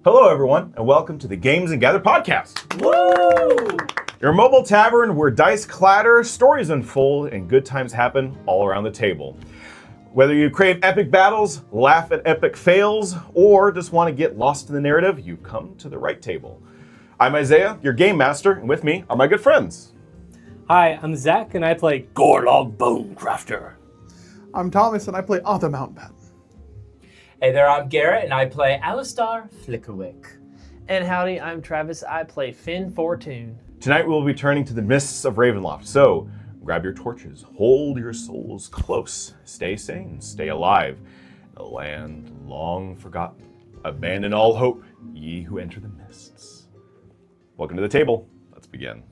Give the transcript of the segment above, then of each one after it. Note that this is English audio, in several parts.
Hello, everyone, and welcome to the Games and Gather podcast. Woo! Your mobile tavern where dice clatter, stories unfold, and good times happen all around the table. Whether you crave epic battles, laugh at epic fails, or just want to get lost in the narrative, you've come to the right table. I'm Isaiah, your game master, and with me are my good friends. Hi, I'm Zach, and I play Gorlog Bonecrafter. I'm Thomas, and I play Arthur Mountbatten. Hey there, I'm Garrett, and I play Alistar Flickerwick. And howdy, I'm Travis. I play Finn Fortune. Tonight we'll be turning to the mists of Ravenloft, so grab your torches, hold your souls close, stay sane, stay alive. A land long forgotten, abandon all hope, ye who enter the mists. Welcome to the table. Let's begin.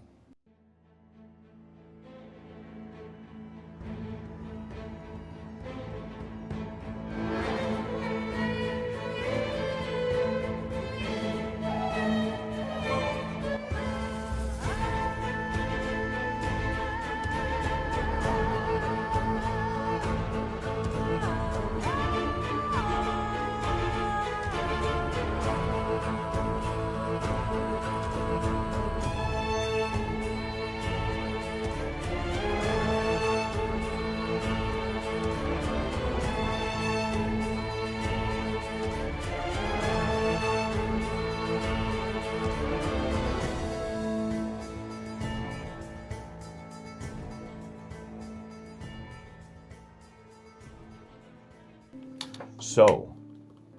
So,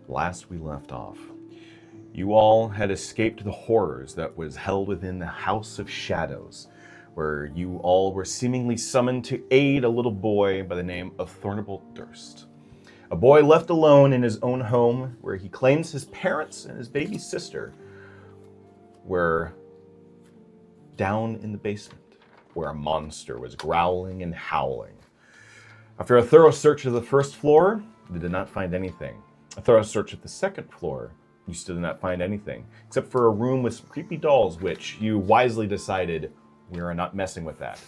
last we left off, you all had escaped the horrors that was held within the House of Shadows, where you all were seemingly summoned to aid a little boy by the name of Thornable Durst. A boy left alone in his own home, where he claims his parents and his baby sister were down in the basement, where a monster was growling and howling. After a thorough search of the first floor, they did not find anything. A thorough search of the second floor, you still did not find anything, except for a room with some creepy dolls, which you wisely decided, we are not messing with that.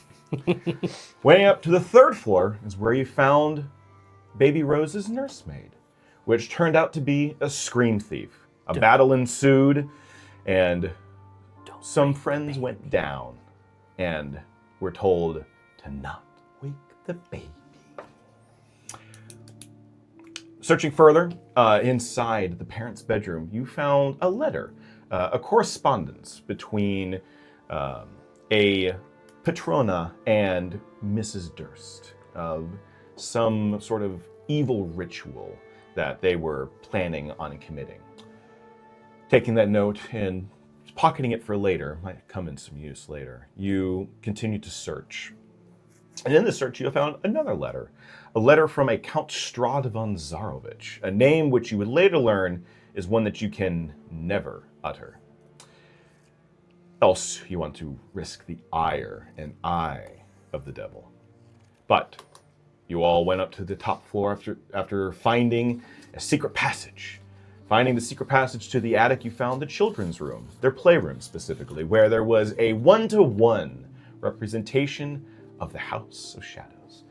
Way up to the third floor is where you found Baby Rose's nursemaid, which turned out to be a scream thief. A battle ensued, and some friends went down, and were told to not wake the baby. Searching further, inside the parents' bedroom, you found a letter, a correspondence between a Patrona and Mrs. Durst of some sort of evil ritual that they were planning on committing. Taking that note and pocketing it for later, might come in some use later, you continue to search. And in the search, you found another letter. A letter from a Count Strahd von Zarovich, a name which you would later learn is one that you can never utter. Else you want to risk the ire and eye of the devil. But you all went up to the top floor after finding a secret passage. Finding the secret passage to the attic, you found the children's room, their playroom specifically, where there was a one-to-one representation of the House of Shadows,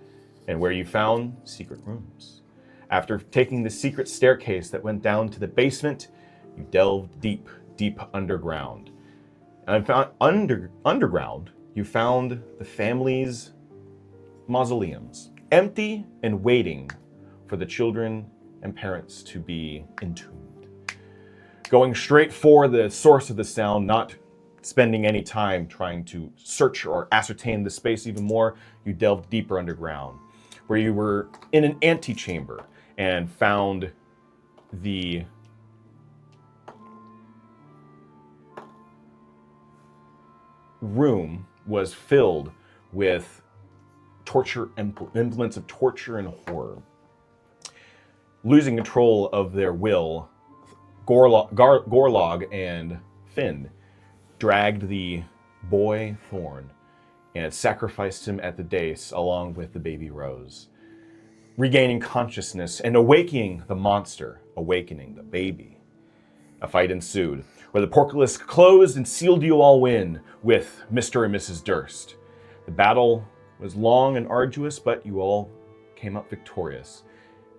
and where you found secret rooms. After taking the secret staircase that went down to the basement, you delved deep, deep underground. And found underground, you found the family's mausoleums, empty and waiting for the children and parents to be entombed. Going straight for the source of the sound, not spending any time trying to search or ascertain the space even more, you delved deeper underground, where you were in an antechamber and found the room was filled with torture, implements of torture and horror. Losing control of their will, Gorlog and Finn dragged the boy Thorn and sacrificed him at the dais along with the baby Rose, regaining consciousness and awakening the monster, awakening the baby. A fight ensued, where the portcullis closed and sealed you all in with Mr. and Mrs. Durst. The battle was long and arduous, but you all came up victorious,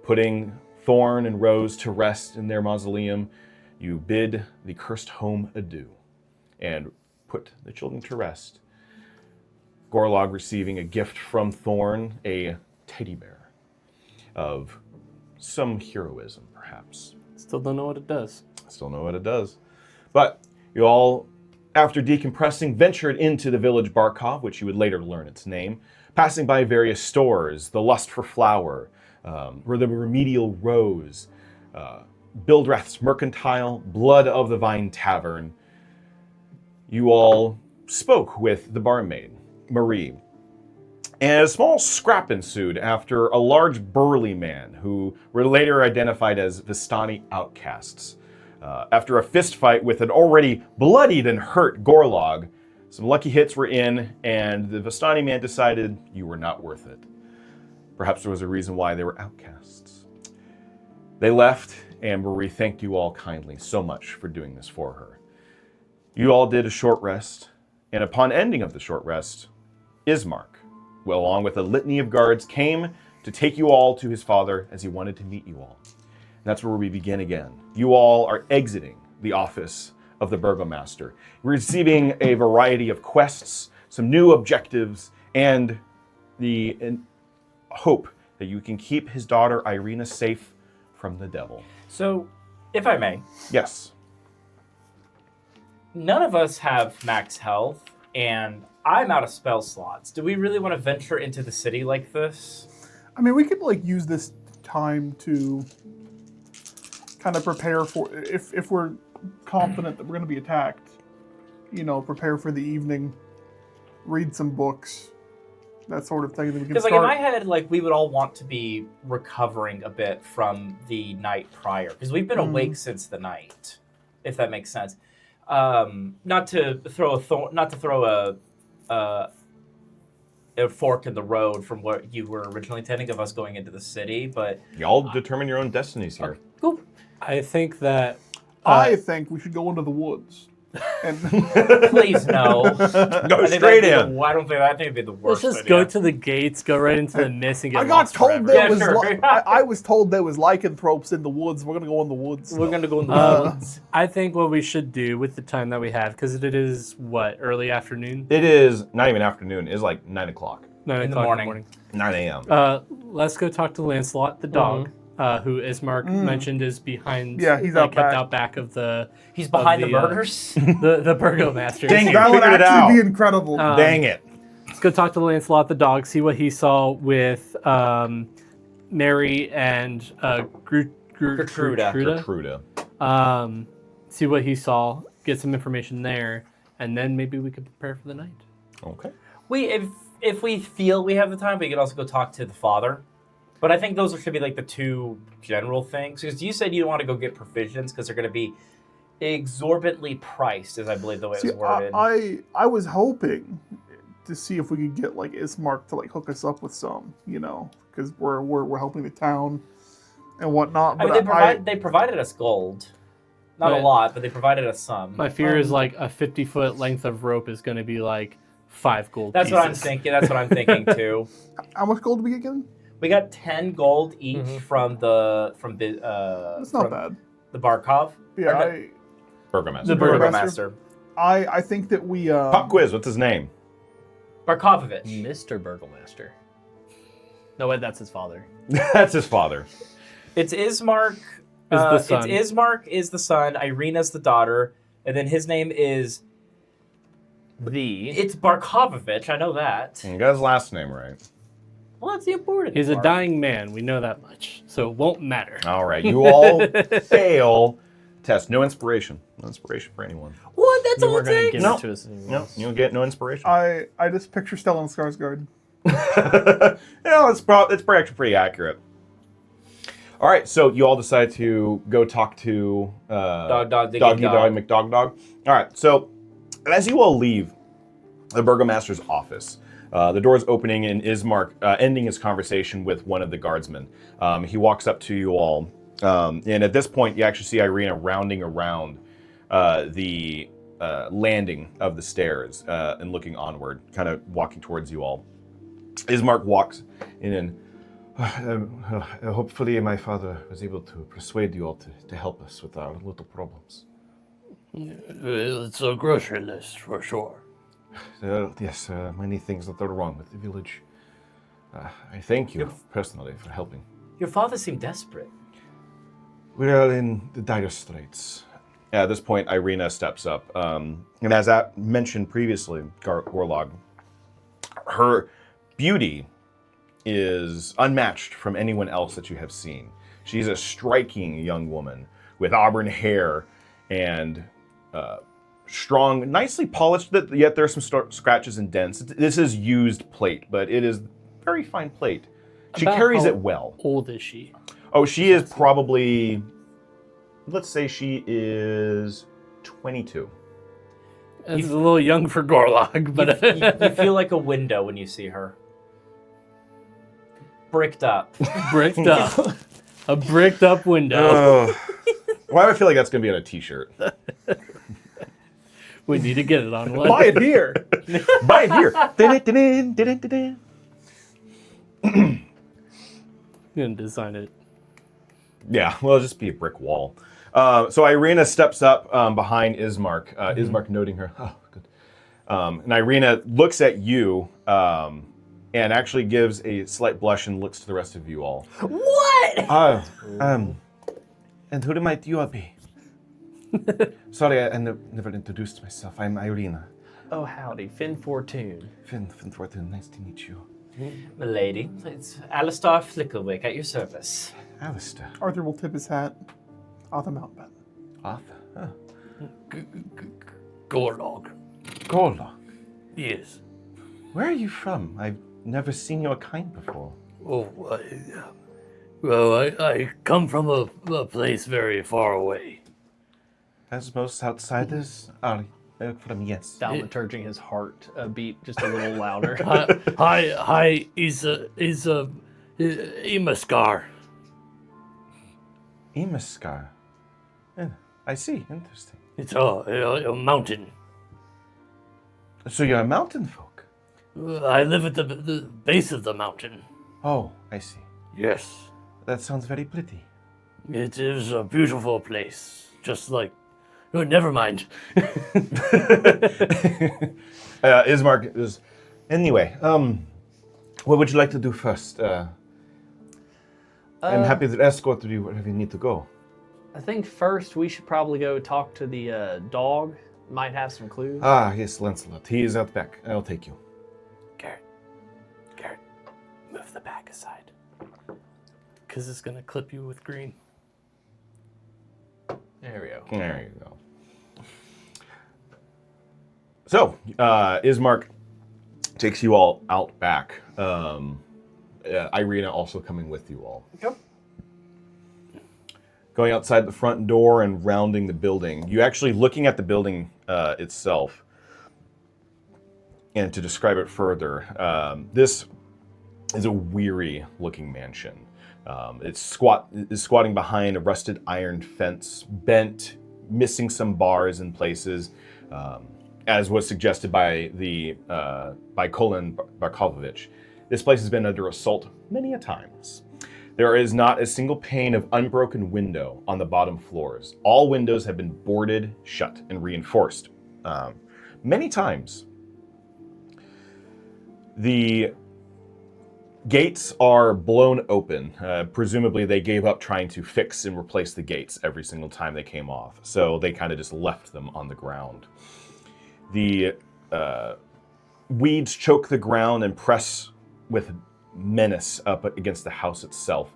putting Thorn and Rose to rest in their mausoleum, you bid the cursed home adieu and put the children to rest. Gorlog receiving a gift from Thorn, a teddy bear of some heroism, perhaps. Still don't know what it does. Still know what it does. But you all, after decompressing, ventured into the village Barkov, which you would later learn its name, passing by various stores, the Lust for Flower, where the Remedial Rose, Bildrath's Mercantile, Blood of the Vine Tavern. You all spoke with the barmaid, Marie, and a small scrap ensued after a large burly man who were later identified as Vistani outcasts. After a fist fight with an already bloodied and hurt Gorlog, some lucky hits were in, and the Vistani man decided you were not worth it. Perhaps there was a reason why they were outcasts. They left, and Marie thanked you all kindly so much for doing this for her. You all did a short rest, and upon ending of the short rest, Ismark, well, along with a litany of guards, came to take you all to his father as he wanted to meet you all. And that's where we begin again. You all are exiting the office of the Burgomaster, receiving a variety of quests, some new objectives, and the hope that you can keep his daughter Irina safe from the devil. So, if I may, Yes. none of us have max health, and I'm out of spell slots. Do we really want to venture into the city like this? I mean, we could like use this time to kind of prepare for if we're confident that we're going to be attacked. You know, prepare for the evening, read some books, that sort of thing. That we can Because, like, start. in my head, like, we would all want to be recovering a bit from the night prior, because we've been awake since the night, if that makes sense. Not to throw a fork in the road from what you were originally intending of us going into the city, but Y'all determine your own destinies here. cool. I think that I think we should go into the woods. And Please no. Go I think straight that'd be in. I don't think that'd be the worst. let's just idea. go to the gates, go right into the mist, and get I got lost told forever. there Yeah, was sure. I was told there was lycanthropes in the woods. We're gonna go in the woods. We're gonna go in the woods. I think what we should do with the time that we have, because it is what, early afternoon, It is not even afternoon. It's like 9 o'clock. 9 In the o'clock morning. 9 a.m. Let's go talk to Lancelot the dog, who Ismark mentioned is behind. Yeah, he's like, out kept back. out back of the He's behind the, the murders. the Burgomasters. Dang it. That would Figured it actually out. be incredible. Dang it. Let's go talk to Lancelot the dog, see what he saw with Mary and Gertruda. Gertruda. See what he saw, get some information there, and then maybe we could prepare for the night. Okay. If we feel we have the time, we could also go talk to the father. But I think those should be like the two general things. Because you said you don't want to go get provisions because they're going to be exorbitantly priced, is I believe the way See, it was worded. I was hoping to see if we could get like Ismark to like hook us up with some, you know, because we're helping the town and whatnot. I But mean, they provided us gold. Not a Right. lot, but they provided us some. My fear is like a 50-foot length of rope is going to be like 5 gold That's pieces. what I'm thinking. That's what I'm thinking too. how much gold did we get again? We got 10 gold each from the That's not bad. the Barkov. Yeah, Or no, I Burgomaster. the Burgomaster. Burgomaster. I think that we Pop quiz. What's his name? Barkovovich. Mr. Burgomeister. No, wait, that's his father. That's his father. It's Ismark. the son. It's Ismark is the son. Irina's the daughter, and then his name is. It's Barkovovich. I know that. You got his last name right. Well, that's the important. He's a part. dying man. We know that much. So it won't matter. All right. You all fail test. No inspiration. No inspiration for anyone. What? That's We all weren't it going to takes. give No. it to us anymore. No, you'll get no inspiration. I just picture Stellan Skarsgård. It's probably actually pretty accurate. All right, so you all decide to go talk to Dog, Doggy dog. Dog, McDog Dog. All right, so as you all leave the Burgomaster's office, the door's opening and Ismark ending his conversation with one of the guardsmen. He walks up to you all, and at this point, you actually see Irina rounding around the landing of the stairs and looking onward, kind of walking towards you all. Ismark walks in and, Hopefully my father was able to persuade you all to help us with our little problems. It's a grocery list for sure. Yes, many things that are wrong with the village. I thank you personally for helping. Your father seemed desperate. We are in the dire straits. At this point, Irina steps up. And as I mentioned previously, Gorlog, her beauty is unmatched from anyone else that you have seen. She's a striking young woman with auburn hair and strong, nicely polished, yet there are some scratches and dents. This is used plate, but it is very fine plate. She About carries how it well. old is she? Oh, she is probably, let's say she is 22. It's a little young for Gorlog, but You feel like a window when you see her. Bricked up. bricked up. A bricked up window. Why do I feel like that's going to be on a t-shirt? We need to get it on one. Buy it here. Buy it here. Dun-dun-dun-dun-dun-dun. I'm gonna design it. Yeah, well, it'll just be a brick wall. So Irina steps up behind Ismark. Ismark noting her. Oh, good. And Irina looks at you and actually gives a slight blush and looks to the rest of you all. What? And who might you all be? Sorry, I never introduced myself. I'm Irina. Oh, howdy. Finn Fortune. Finn Fortune, nice to meet you. Milady, it's Alistar Flickerwick at your service. Alistar. Arthur will tip his hat. Arthur Mountbatten. Arthur. Huh. Gorlog. Gorlog. Yes. Where are you from? I've never seen your kind before. Oh, I come from a place very far away. As most outsiders are from, yes. Thaumaturging his heart a beat just a little louder. Hi, is Imaskar. Imaskar. I see, interesting. It's a mountain. So you're a mountain folk? I live at the base of the mountain. Oh, I see. Yes. That sounds very pretty. It is a beautiful place. Just like... Oh, never mind. Ismark is... Anyway, what would you like to do first? I'm happy to escort you wherever you need to go. I think first we should probably go talk to the dog. Might have some clues. Ah, yes, Lancelot. He is out back. I'll take you. Garrett, move the back aside. Because it's gonna clip you with green. There we go. There you go. So, Ismark takes you all out back. Irina also coming with you all. Yep. Going outside the front door and rounding the building. You actually looking at the building itself. And to describe it further, this is a weary-looking mansion. It's squatting behind a rusted iron fence, bent, missing some bars in places, as was suggested by Colin Barkovovich. This place has been under assault many a times. There is not a single pane of unbroken window on the bottom floors. All windows have been boarded shut and reinforced many times. The gates are blown open. Presumably they gave up trying to fix and replace the gates every single time they came off. So they kind of just left them on the ground. The weeds choke the ground and press with menace up against the house itself.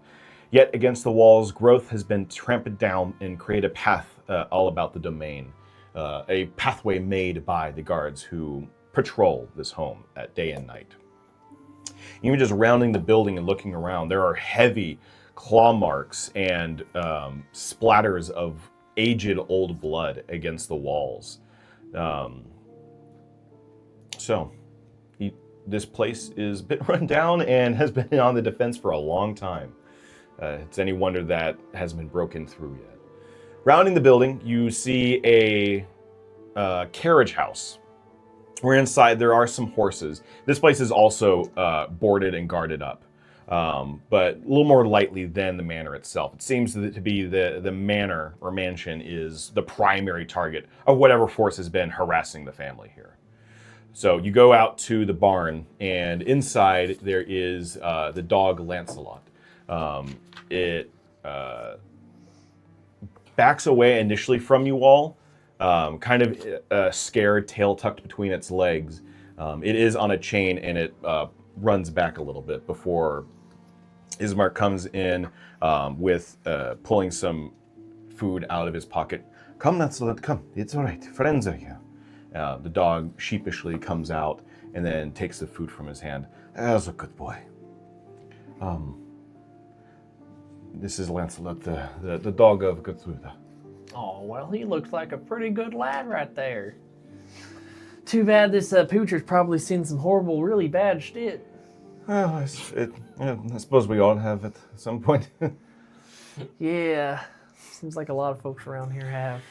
Yet against the walls, growth has been trampled down and create a path all about the domain. A pathway made by the guards who patrol this home at day and night. Even just rounding the building and looking around, there are heavy claw marks and splatters of aged old blood against the walls. This place is a bit run down and has been on the defense for a long time. It's any wonder that hasn't been broken through yet. Rounding the building, you see a carriage house, where inside there are some horses. This place is also boarded and guarded up. but a little more lightly than the manor itself. It seems to be the manor or mansion is the primary target of whatever force has been harassing the family here. So you go out to the barn, and inside there is the dog Lancelot. It backs away initially from you all, kind of scared, tail tucked between its legs. It is on a chain, and it runs back a little bit before Ismark comes in with pulling some food out of his pocket. Come, Lancelot, come. It's all right. Friends are here. The dog sheepishly comes out and then takes the food from his hand. That's a good boy. This is Lancelot, the dog of Gertrude. Oh, well, he looks like a pretty good lad right there. Too bad this poocher's probably seen some horrible, really bad shit. Well, I suppose we all have at some point. Yeah, seems like a lot of folks around here have.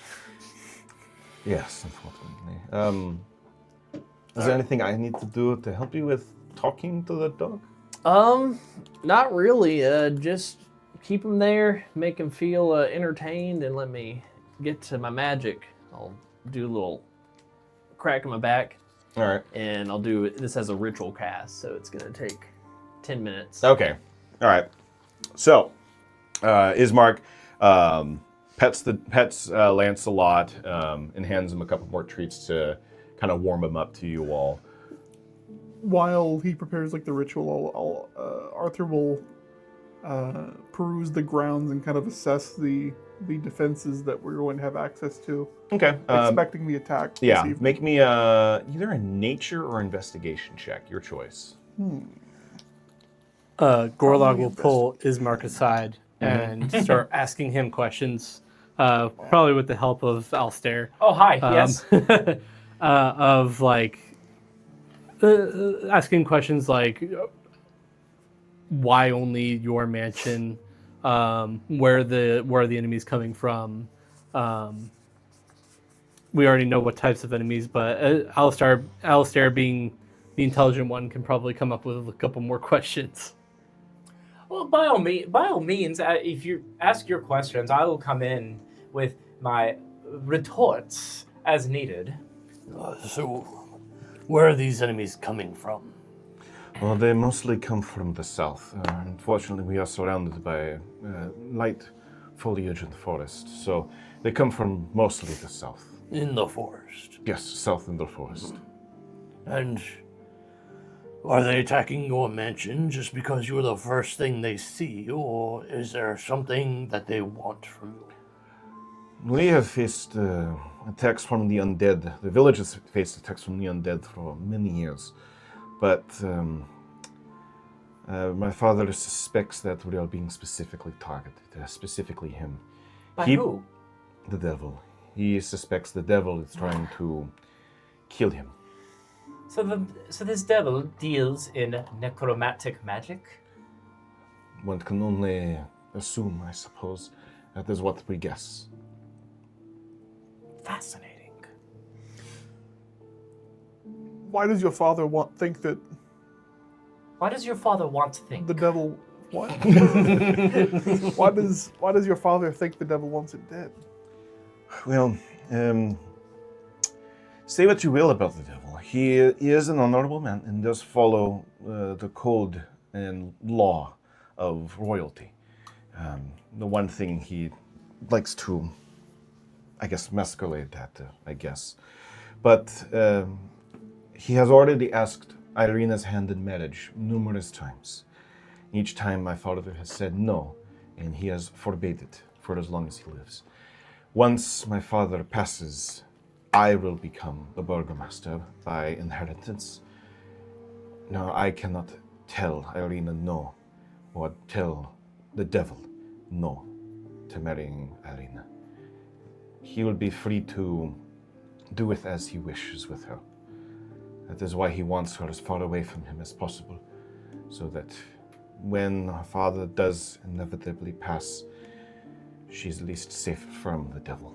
Yes, unfortunately. Is there anything I need to do to help you with talking to the dog? Not really. Just keep him there, make him feel entertained, and let me get to my magic. I'll do a little crack in my back. All right. And I'll do this as a ritual cast, so it's gonna take 10 minutes. Okay. All right. So, Ismark pets Lancelot and hands him a couple more treats to kind of warm him up to you all. While he prepares like the ritual, Arthur will peruse the grounds and kind of assess the defenses that we're going to have access to. Okay. Expecting the attack. this Yeah. evening. Make me either a nature or investigation check. Your choice. Gorlog will pull Ismark aside and start asking him questions, probably with the help of Alistar. Oh, hi. Yes. Of like asking questions like why only your mansion, where the enemies coming from. We already know what types of enemies, but Alistar being the intelligent one can probably come up with a couple more questions. Well, by all means, if you ask your questions, I will come in with my retorts as needed. So, where are these enemies coming from? Well, they mostly come from the south. Unfortunately, we are surrounded by light foliage in the forest, so they come from mostly the south. In the forest. Yes, south in the forest. And are they attacking your mansion just because you're the first thing they see, or is there something that they want from you? We have faced attacks from the undead. The village has faced attacks from the undead for many years. But my father suspects that we are being specifically targeted, specifically him. By who? The devil. He suspects the devil is trying to kill him. So this devil deals in necromantic magic? One can only assume, I suppose. That is what we guess. Fascinating. Why does your father think that Why does your father want to think? the devil? What? why does your father think the devil wants it dead? Well, say what you will about the devil. He is an honorable man and does follow the code and law of royalty. The one thing he likes to, I guess, masquerade that, I guess. But he has already asked Irina's hand in marriage numerous times. Each time my father has said no, and he has forbade it for as long as he lives. Once my father passes, I will become the Burgomaster by inheritance. Now, I cannot tell Irina no, or tell the devil no to marrying Irina. He will be free to do with as he wishes with her. That is why he wants her as far away from him as possible, so that when her father does inevitably pass, she's at least safe from the devil.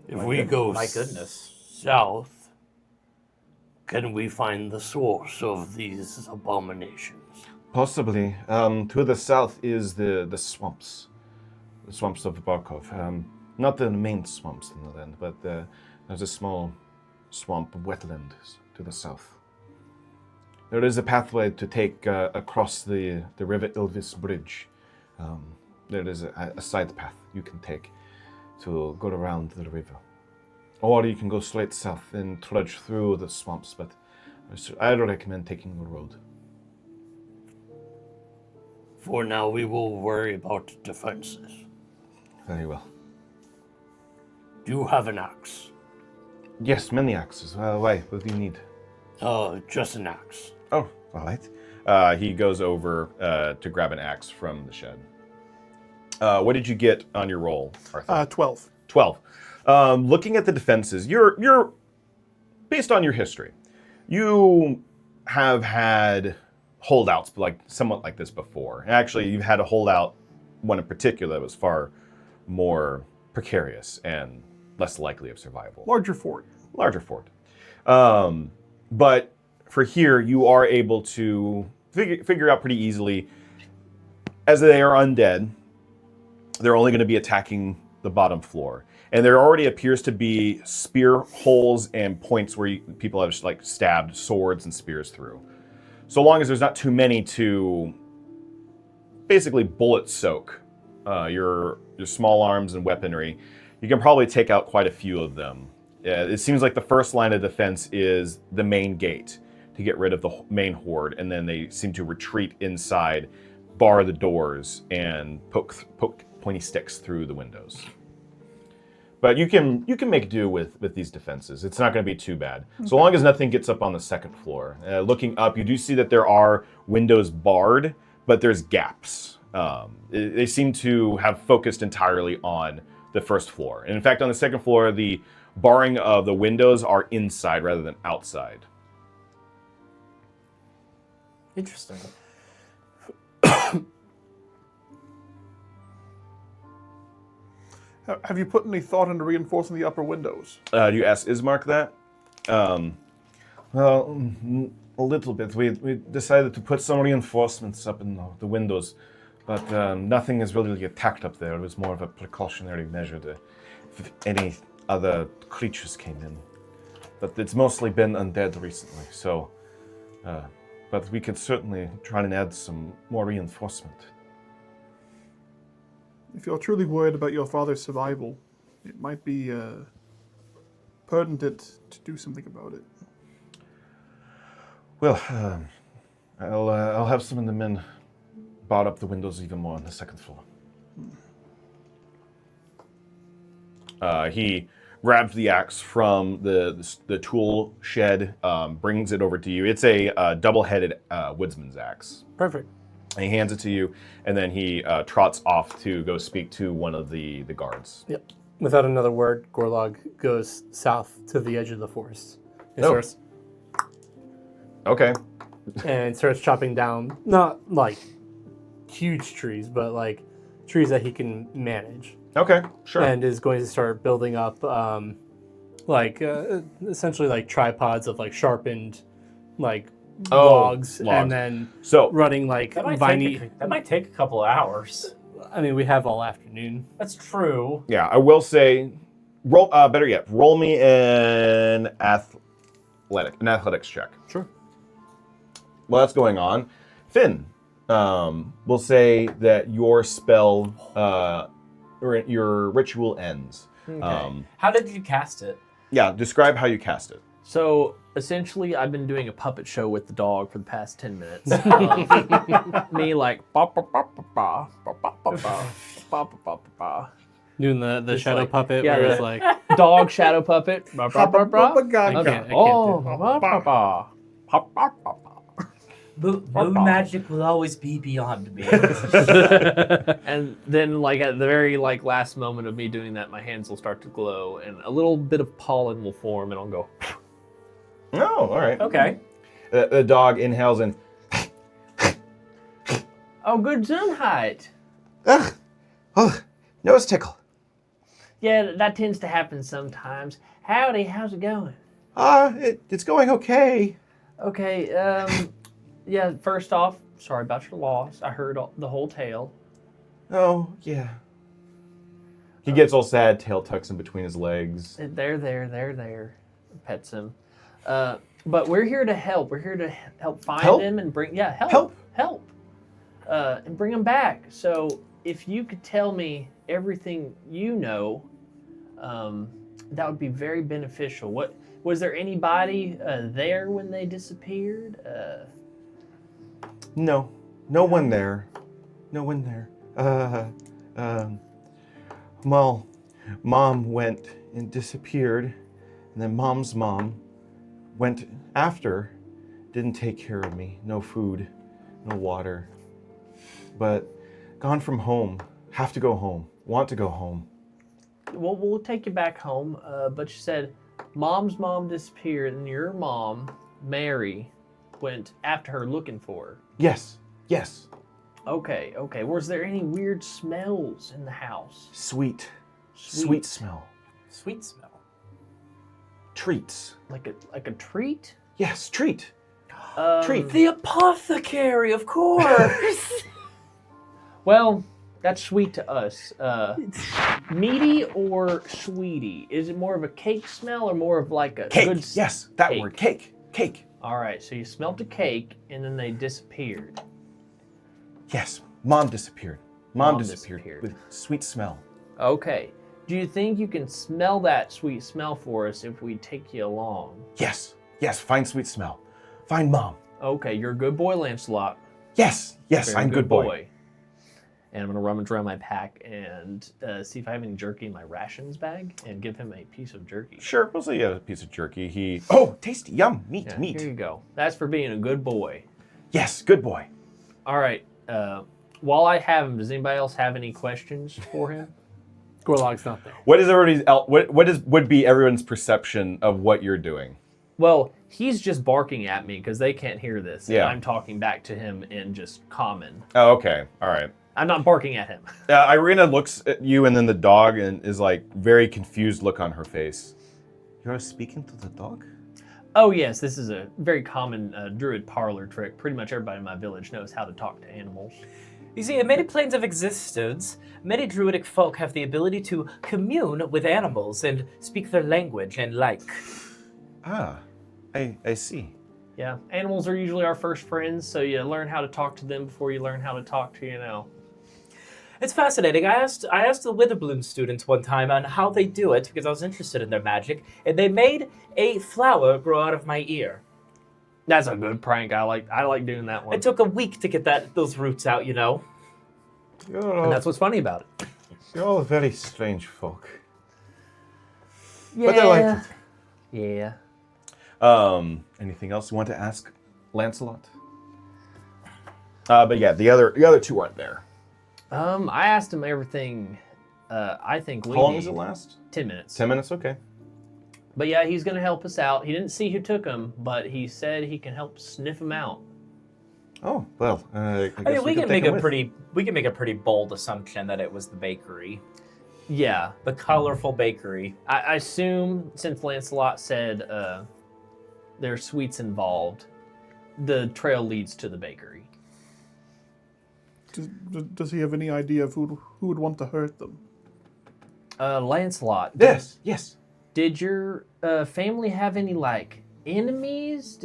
If we go My goodness. south, can we find the source of these abominations? Possibly. To the south is the swamps. The swamps of Barkov. Not the main swamps in the land, but there's a small swamp wetland to the south. There is a pathway to take across the River Ilvis Bridge. There is a side path you can take to go around the river. Or you can go straight south and trudge through the swamps, but I'd recommend taking the road. For now, we will worry about defenses. Very well. Do you have an axe? Yes, many axes. Why? What do you need? Just an axe. Oh, all right. He goes over to grab an axe from the shed. What did you get on your roll, Arthur? 12. 12. Looking at the defenses, you're based on your history. You have had holdouts somewhat like this before. Actually, you've had a holdout, one in particular, that was far more precarious and less likely of survival. Larger fort. Larger fort. But for here, you are able to figure out pretty easily, as they are undead, they're only going to be attacking the bottom floor. And there already appears to be spear holes and points where people have stabbed swords and spears through. So long as there's not too many to basically bullet soak your small arms and weaponry, you can probably take out quite a few of them. It seems like the first line of defense is the main gate to get rid of the main horde, and then they seem to retreat inside, bar the doors, and poke pointy sticks through the windows. But you can make do with these defenses. It's not going to be too bad. So long as nothing gets up on the second floor. Looking up, you do see that there are windows barred, but there's gaps. They seem to have focused entirely on the first floor. And in fact, on the second floor, the barring of the windows are inside rather than outside. Interesting. Have you put any thought into reinforcing the upper windows? Do you ask Ismark that? Well, a little bit. We decided to put some reinforcements up in the windows, but nothing has really attacked up there. It was more of a precautionary measure if any other creatures came in. But it's mostly been undead recently, so... but we could certainly try and add some more reinforcement. If you're truly worried about your father's survival, it might be pertinent to do something about it. Well, I'll have some of the men bar up the windows even more on the second floor. He grabs the axe from the tool shed, brings it over to you. It's a double-headed woodsman's axe. Perfect. And he hands it to you, and then he trots off to go speak to one of the guards. Yep. Without another word, Gorlog goes south to the edge of the forest. And Oh. starts Okay. and starts chopping down, not like huge trees, but like trees that he can manage. Okay, sure. And is going to start building up essentially like tripods of like sharpened logs, and then So running like That might take a couple of hours. I mean, we have all afternoon. That's true. yeah, I will say, roll. Better yet, roll me an athletics check. Sure. While that's going on, Finn, we'll say that your spell, or your ritual ends. Okay. How did you cast it? Yeah, describe how you cast it. So essentially, I've been doing a puppet show with the dog for the past 10 minutes. Me like ba ba ba ba ba ba ba ba ba ba ba ba. Doing the Just shadow like- puppet yeah, where the- it's like dog shadow puppet. Ba, ba, ba, ba. I Okay. can't do Oh, it. ba, ba, ba, ba. Ba, ba, ba, ba. Moon magic will always be beyond me. And then like at the very last moment of me doing that, my hands will start to glow and a little bit of pollen will form and I'll go. Oh, all right. Okay. The dog inhales and Oh, good Gesundheit. ugh, oh, nose tickle. Yeah, that tends to happen sometimes. Howdy, how's it going? It's going okay. Okay, yeah, first off, sorry about your loss. I heard the whole tale. Oh, yeah. He gets all sad, tail tucks in between his legs. There. Pets him. But we're here to help. We're here to help find Help? him and bring, yeah, Help? and bring him back. So if you could tell me everything you know, that would be very beneficial. What was there anybody there when they disappeared? No one there. No one there. Well, Mom went and disappeared, and then Mom's mom went after, didn't take care of me. No food, no water. But gone from home. Have to go home. Want to go home. Well, we'll take you back home. But you said Mom's mom disappeared, and your mom, Mary, went after her looking for her. Yes. Okay. Was there any weird smells in the house? Sweet smell. Sweet smell. Treats. Like a treat? Yes, treat. Treat. The apothecary, of course. Well, that's sweet to us. Meaty or sweetie? Is it more of a cake smell or more of like a Cake. good Yes, that cake? word. Cake. All right, so you smelt a cake and then they disappeared. Yes, Mom disappeared. Mom disappeared disappeared. with sweet smell. Okay. Do you think you can smell that sweet smell for us if we take you along? Yes, find sweet smell. Find Mom. Okay, you're a good boy, Lancelot. Yes, Very I'm good boy. And I'm going to rummage around my pack and see if I have any jerky in my rations bag and give him a piece of jerky. Sure, we'll say you had a piece of jerky. Oh, tasty, yum, meat. Here you go. That's for being a good boy. Yes, good boy. All right. While I have him, does anybody else have any questions for him? Gorlog's not there. What is everybody's would be everyone's perception of what you're doing? Well, he's just barking at me because they can't hear this. Yeah. And I'm talking back to him in just common. Oh, okay, all right. I'm not barking at him. Irina looks at you and then the dog and is like very confused look on her face. You're speaking to the dog? Oh, yes, this is a very common Druid parlor trick. Pretty much everybody in my village knows how to talk to animals. You see, in many planes of existence, many druidic folk have the ability to commune with animals and speak their language and like. Ah, I see. Yeah, animals are usually our first friends, so you learn how to talk to them before you learn how to talk to, It's fascinating. I asked the Witherbloom students one time on how they do it because I was interested in their magic, and they made a flower grow out of my ear. That's a good prank. I like doing that one. It took a week to get those roots out, And that's what's funny about it. You're all very strange folk. Yeah. But I like it. Yeah. Anything else you want to ask Lancelot? But yeah, the other two aren't there. I asked him everything. I think we How long need does it last? 10 minutes. 10 minutes, okay. But yeah, he's going to help us out. He didn't see who took him, but he said he can help sniff him out. Oh, well, I I guess mean, we can take make him a with. pretty bold assumption that it was the bakery, Yeah. the colorful bakery. I assume since Lancelot said there's sweets involved, the trail leads to the bakery. Does he have any idea of who would want to hurt them? Lancelot. Yes. Did your family have any enemies?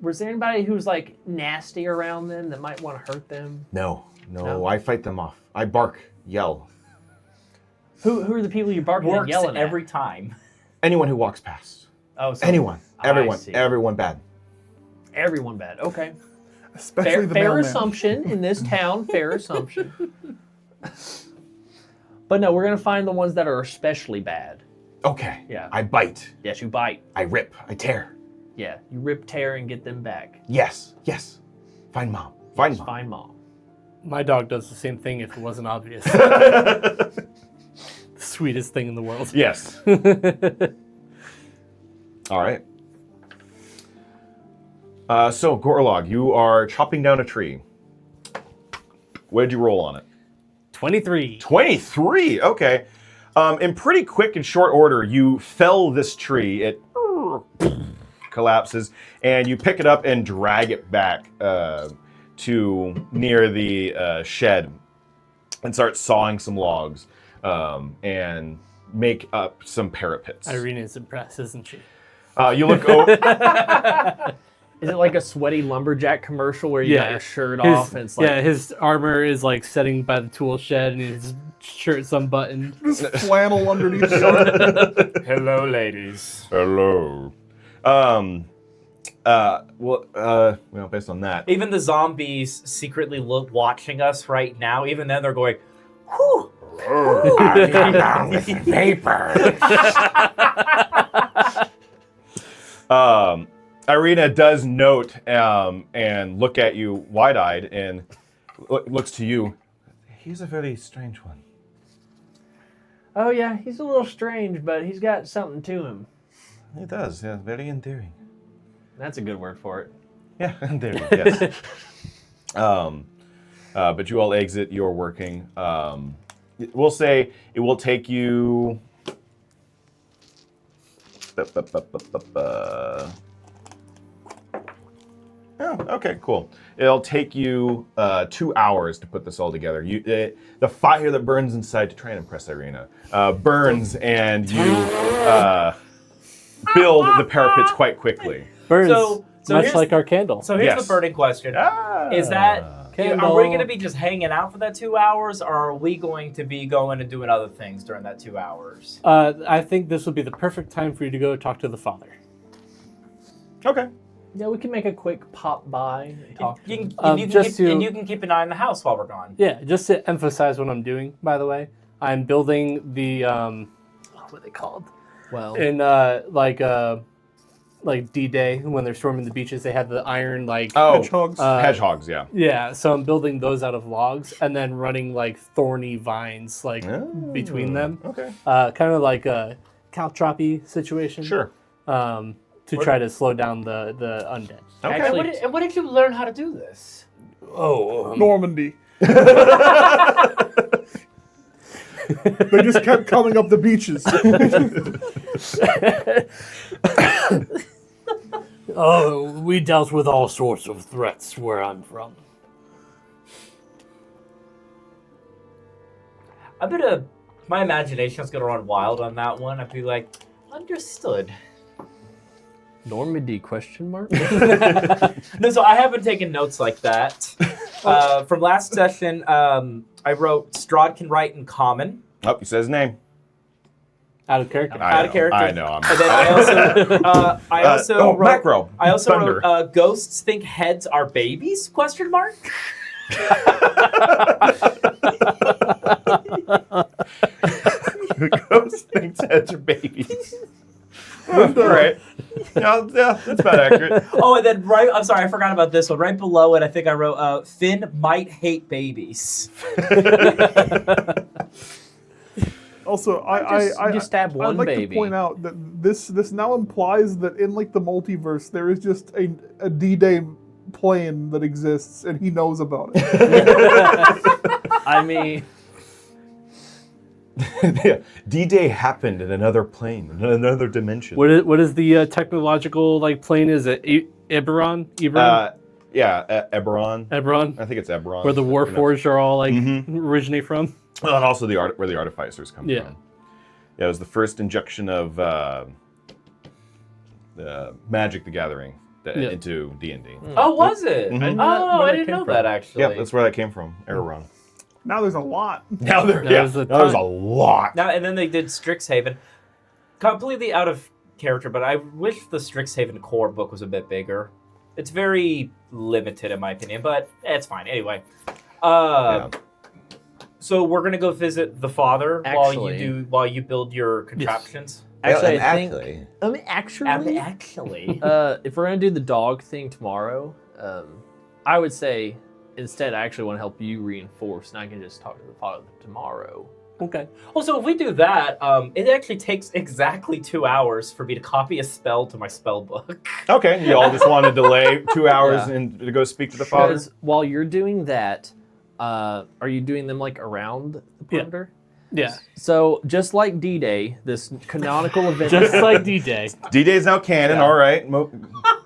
Was there anybody who was nasty around them that might want to hurt them? No, No? I fight them off. I bark, yell. Who are the people you're barking and Works yelling at? every time. Anyone who walks past. Oh, so Anyone. I see. Everyone bad. Everyone bad. Okay. Especially the Fair mailman. assumption in this town. Fair assumption. But no, we're gonna find the ones that are especially bad. Okay. Yeah. I bite. Yes, you bite. I rip. I tear. Yeah, you rip, tear, and get them back. Yes. Find Mom. Find Mom. Find Mom. My dog does the same thing if it wasn't obvious. The sweetest thing in the world. Yes. All right. So, Gorlog, you are chopping down a tree. What did you roll on it? 23. 23. Okay. In pretty quick and short order, you fell this tree. It collapses, and you pick it up and drag it back to near the shed and start sawing some logs and make up some parapets. Irina's impressed, isn't she? You look over. Is it like a sweaty lumberjack commercial where you got your shirt off and it's like... Yeah, his armor is like setting by the tool shed and his shirt's unbuttoned. Just flannel underneath the arm. Hello, ladies. Hello. Based on that. Even the zombies secretly watching us right now. Even then, they're going, whew. Come down with the vapor. Irina does note and look at you wide-eyed and looks to you. He's a very strange one. Oh yeah, he's a little strange, but he's got something to him. He does, yeah, very endearing. That's a good word for it. Yeah, endearing, yes. But you all exit your working. We'll say it will take you... Oh, okay, cool. It'll take you 2 hours to put this all together. The fire that burns inside to try and impress Irina burns, and you build the parapets quite quickly. Burns, So much here's- like our candle. So here's Yes. the burning question. Is that, are Candle. we going to be just hanging out for that 2 hours, or are we going to be going and doing other things during that 2 hours? I think this would be the perfect time for you to go talk to the father. Okay. Yeah, we can make a quick pop by and talk. You can, Um, you can just keep, to- and you can keep an eye on the house while we're gone. Yeah, just to emphasize what I'm doing, by the way, I'm building the, what are they called? Well, In, like D-Day, when they're storming the beaches, they have the iron, like... Oh, Hedgehogs. hedgehogs, yeah. Yeah, so I'm building those out of logs and then running, like, thorny vines, like, between them. Okay. Kind of like a caltroppy situation. Sure. To try to slow down the undead. Okay. actually, And what did you learn how to do this? Normandy. They just kept coming up the beaches. Oh, we dealt with all sorts of threats where I'm from. My imagination's gonna run wild on that one. I'd be like, understood. Normandy question mark? No, so I haven't taken notes like that. From last session, I wrote Strahd can write in common. Oh, he says his name. Out of character. Out of character. I know. And then I also wrote macro. I also Thunder. wrote ghosts think heads are babies? Question mark. Ghost thinks heads are babies. All right. Yeah, that's about accurate. Oh, and then I'm sorry, I forgot about this one. Right below it, I think I wrote Finn might hate babies. Also, You just stab one I'd like baby. to point out that this now implies that in like the multiverse there is just a D-Day plane that exists and he knows about it. I mean, Yeah, D-Day happened in another plane, in another dimension. What is the technological like plane? Is it Eberron? Eberron? Eberron. Eberron? I think it's Eberron. Where the Warforged are all like originate from? Well, and also where the Artificers come Yeah. from. Yeah, it was the first injection of Magic the Gathering into D&D. Oh, was it? Mhm. Oh, I Where that didn't came know from. that actually. Yeah, that's where that came from, Eberron. Now there's a lot. Now there's a lot. Now and then they did Strixhaven, completely out of character. But I wish the Strixhaven core book was a bit bigger. It's very limited in my opinion, but it's fine anyway. So we're gonna go visit the father Actually- while you build your contraptions. actually, I think. actually, Actually, If we're gonna do the dog thing tomorrow, I would say instead I actually want to help you reinforce, and I can just talk to the father tomorrow. Okay. Also, if we do that, it actually takes exactly 2 hours for me to copy a spell to my spell book. okay. You all just want to delay 2 hours Yeah. and to go speak to the father. Because while you're doing that, are you doing them like around the perimeter? Yeah. So just like D-Day, this canonical event. Just like D-Day. D-Day's now canon, all right.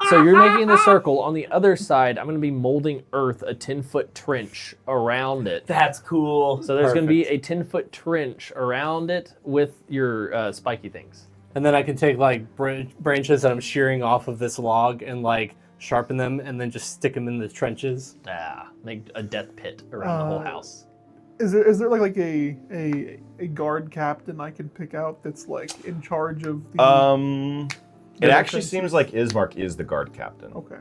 So you're making the circle. On the other side, I'm going to be molding earth, a 10-foot trench around it. That's cool. So there's going to be a 10-foot trench around it with your spiky things. And then I can take like branches that I'm shearing off of this log and like sharpen them and then just stick them in the trenches. Make a death pit around the whole house. Is there like a guard captain I can pick out that's like in charge of the? It actually seems like Ismark is the guard captain. Okay.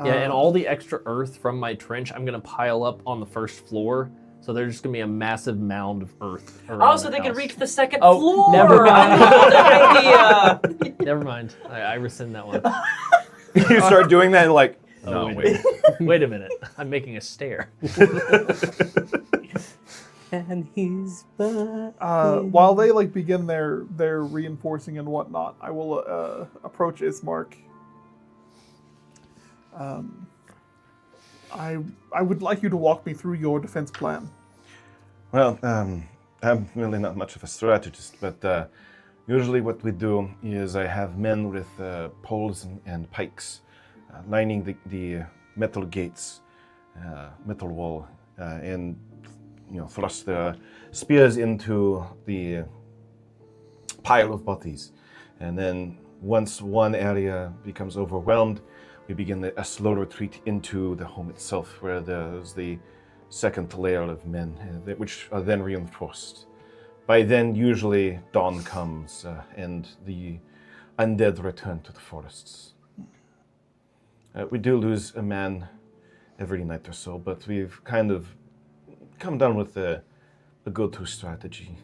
Yeah, and all the extra earth from my trench, I'm going to pile up on the first floor. So there's just going to be a massive mound of earth around Oh, so the they can house. reach the second Oh, floor. never mind. I love that idea. Never mind. I rescind that one. You start doing that and like, no, wait. Wait a minute. I'm making a stair. And he's back. While they like begin their reinforcing and whatnot, I will approach Ismark. I would like you to walk me through your defense plan. Well, I'm really not much of a strategist, but usually what we do is I have men with poles and pikes lining the metal gates, metal wall, and thrust the spears into the pile of bodies. And then once one area becomes overwhelmed, we begin a slow retreat into the home itself, where there's the second layer of men, which are then reinforced. By then, usually dawn comes and the undead return to the forests. We do lose a man every night or so, but we've kind of come down with a go-to strategy.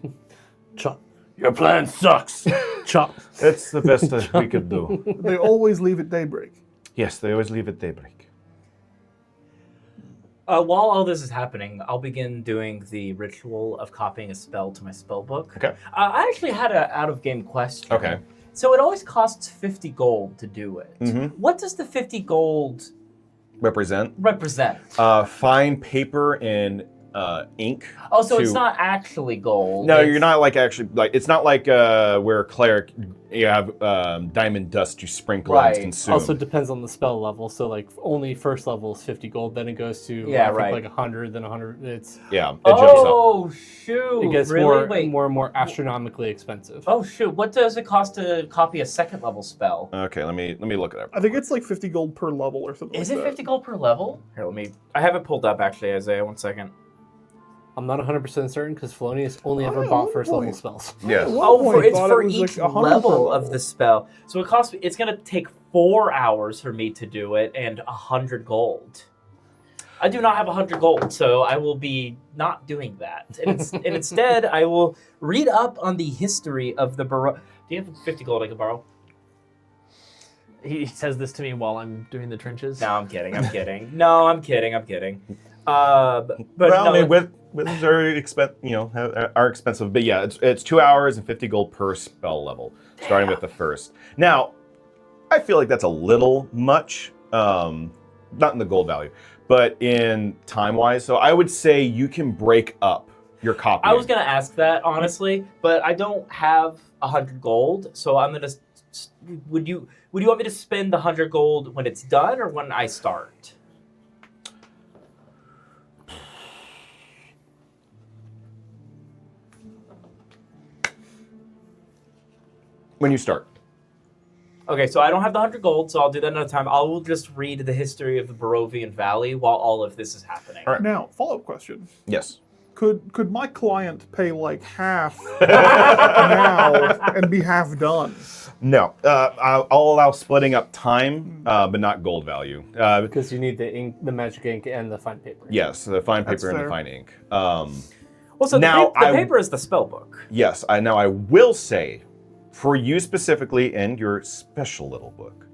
Chop. Your plan sucks. Chop. That's the best that we could do. They always leave at daybreak. Yes, they always leave at daybreak. While all this is happening, I'll begin doing the ritual of copying a spell to my spell book. Okay. I actually had an out-of-game question. Okay. So it always costs 50 gold to do it. Mm-hmm. What does the 50 gold Represent. Fine paper and ink. Oh, so it's not actually gold. No, it's... you're not like actually like it's not like where cleric you have diamond dust you sprinkle and Right. consume. Also depends on the spell level. So like only first level is 50 gold, then it goes to Yeah, I think right. like 100, then 100. It's yeah, it jumps up. Oh shoot! it gets really? Wait. more and more astronomically expensive. Oh shoot! What does it cost to copy a second level spell? Okay, let me look it up. I think it's like 50 gold per level or something. Is like it that. 50 gold per level? Here, let me. I have it pulled up actually, Isaiah. 1 second. I'm not 100% certain because Felonius only ever Oh, bought first level boy. spells. Yes. Oh, it's thought for it was each like 100 per level of the spell. So it costs. It's gonna take 4 hours for me to do it and 100 gold. I do not have 100 gold, so I will be not doing that. And, and instead, I will read up on the history of the Burrow. Do you have 50 gold I can borrow? He says this to me while I'm doing the trenches. No, I'm kidding. I'm kidding. No, I'm kidding. I'm kidding. But Well, no, I mean, wizards are expensive, but yeah, it's 2 hours and 50 gold per spell level, starting with the first. Now, I feel like that's a little much, not in the gold value, but in time-wise. So I would say you can break up your copy. I was gonna ask that honestly, but I don't have 100 gold, so I'm gonna. Would you want me to spend the 100 gold when it's done or when I start? When you start. Okay, so I don't have the 100 gold, so I'll do that another time. I will just read the history of the Barovian Valley while all of this is happening. All right. Now, follow-up question. Yes. Could my client pay like half now and be half done? No. I'll allow splitting up time, but not gold value. Because you need the ink, the magic ink, and the fine paper. Yes, the fine That's paper and the fair. fine ink. Well, so Now, the paper is the spell book. Yes, I will say, for you specifically in your special little book,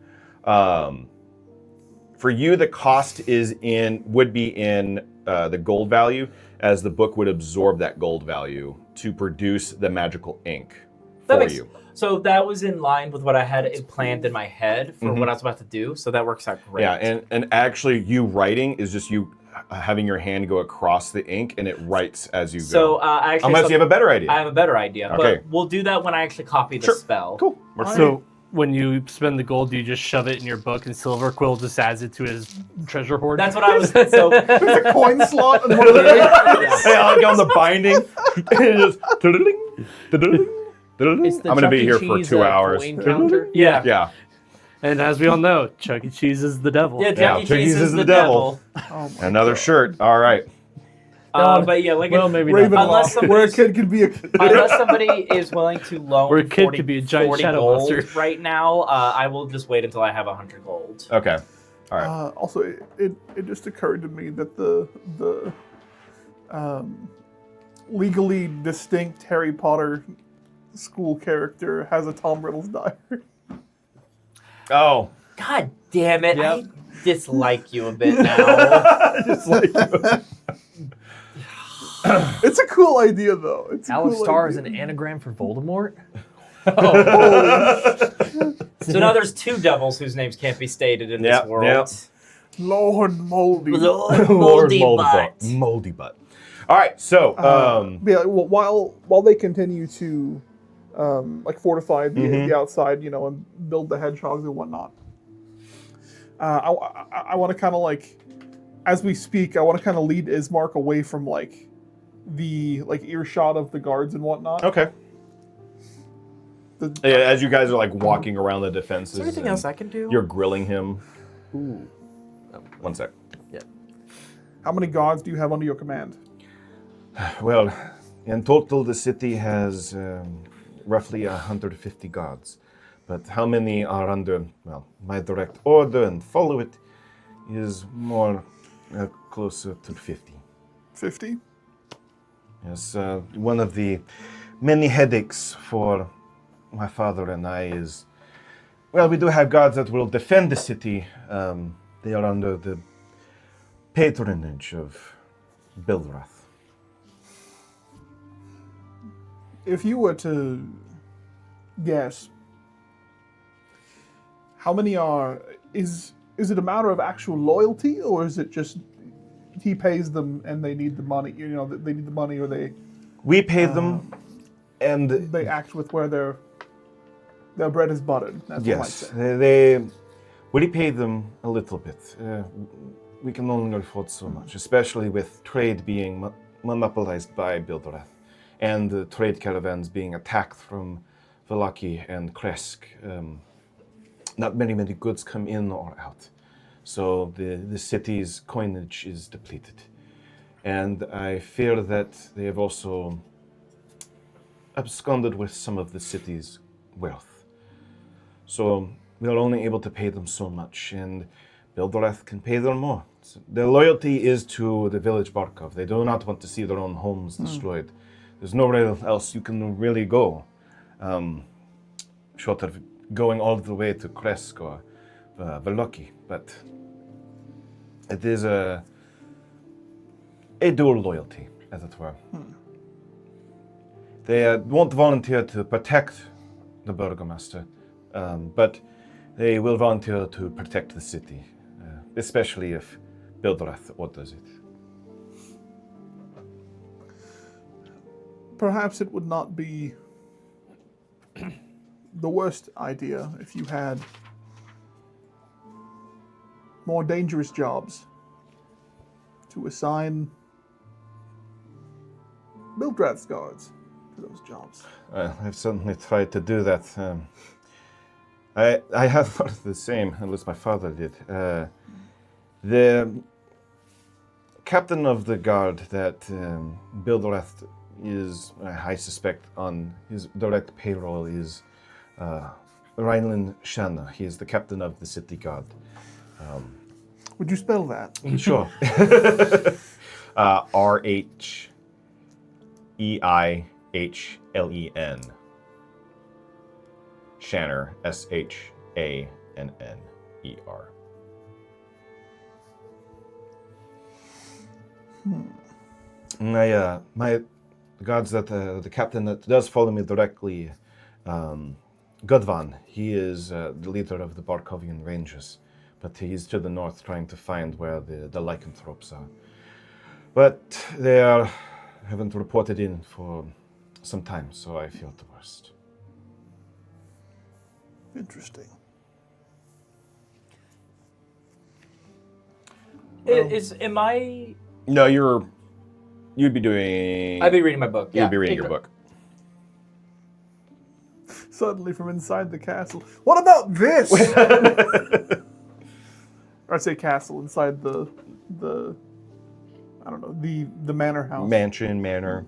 for you the cost would be in the gold value, as the book would absorb that gold value to produce the magical ink for you. So that was in line with what I had planned in my head for Mhm. what I was about to do. So that works out great. Yeah, and actually you writing is just you having your hand go across the ink, and it writes as you go. So actually, Unless you have a better idea. I have a better idea, Okay. but we'll do that when I actually copy the Sure. spell. Cool. Works for me. So when you spend the gold, do you just shove it in your book, and Silverquill just adds it to his treasure hoard? That's what I was. So There's a coin slot and one of the Hey, I like on the binding. And just tudling, tudling, tudling. It's the I'm gonna Chuck be E. here for Cheese, 2 hours. coin counter. Yeah. Yeah. And as we all know, Chuck E. Cheese is the devil. yeah, Chuck E. Chuck E. Cheese is the devil. Oh my Another shirt. All right. But yeah, like Well, maybe Ravenloft, not. Unless somebody's- where a kid could be a kid. unless somebody is willing to loan Or a kid 40, could be a giant 40 shadow gold monster. right now, I will just wait until I have 100 gold. Okay. All right. Also, it just occurred to me that the legally distinct Harry Potter school character has a Tom Riddle's diary. Oh. God damn it! Yep. I dislike you a bit now. Just like It's a cool idea, though. It's a cool Alistar is idea. an anagram for Voldemort. So now there's 2 devils whose names can't be stated in Yep, this world. yep. Lord Moldy. Lord Lord Moldy Butt. Moldy butt. All right. So, Yeah, well, while they continue to like fortify the outside, and build the hedgehogs and whatnot, I want to kind of like, as we speak, I want to kind of lead Ismark away from like the earshot of the guards and whatnot. okay. The- Yeah, as you guys are like walking around the defenses, Is there anything and else I can do? you're grilling him. Ooh. 1 sec. How many gods do you have under your command? Well, in total, the city has roughly 150 guards. But how many are under, my direct order and follow it is more closer to 50. 50? Yes, one of the many headaches for my father and I is, we do have guards that will defend the city. They are under the patronage of Bildrath. If you were to guess, how many is it a matter of actual loyalty, or is it just he pays them and they need the money, they need the money, or We pay them, and they act with where their bread is buttered? That's what I might yes, say. we pay them a little bit. We can only afford so much, especially with trade being monopolized by Bildrath, and the trade caravans being attacked from Valaki and Kresk. Not many goods come in or out. So the city's coinage is depleted. And I fear that they have also absconded with some of the city's wealth. So we are only able to pay them so much, and Bildrath can pay them more. So their loyalty is to the village Barkov. They do not want to see their own homes destroyed. There's nowhere else you can really go, short of going all the way to Kresk or Valaki. But it is a dual loyalty, as it were. They won't volunteer to protect the Burgomaster, but they will volunteer to protect the city, especially if Bildrath orders it. Perhaps it would not be the worst idea if you had more dangerous jobs to assign Bildrath's guards to those jobs. I've certainly tried to do that. I have thought the same, at least my father did. The captain of the guard that Bildrath is, I suspect, on his direct payroll is Reinlin Shanna. He is the captain of the city guard. Would you spell that? Sure. R-H-E-I-H-L-E-N. Shanner, S-H-A-N-N-E-R. My guards that the captain that does follow me directly, Gudvan. He is the leader of the Barkovian Rangers, but he's to the north trying to find where the lycanthropes are. But haven't reported in for some time, so I feel the worst. Interesting. Am I? No, you'd be doing. I'd be reading my book. You'd be reading your book. Suddenly from inside the castle. What about this? Or I'd say castle, inside the I don't know, the manor house. Manor.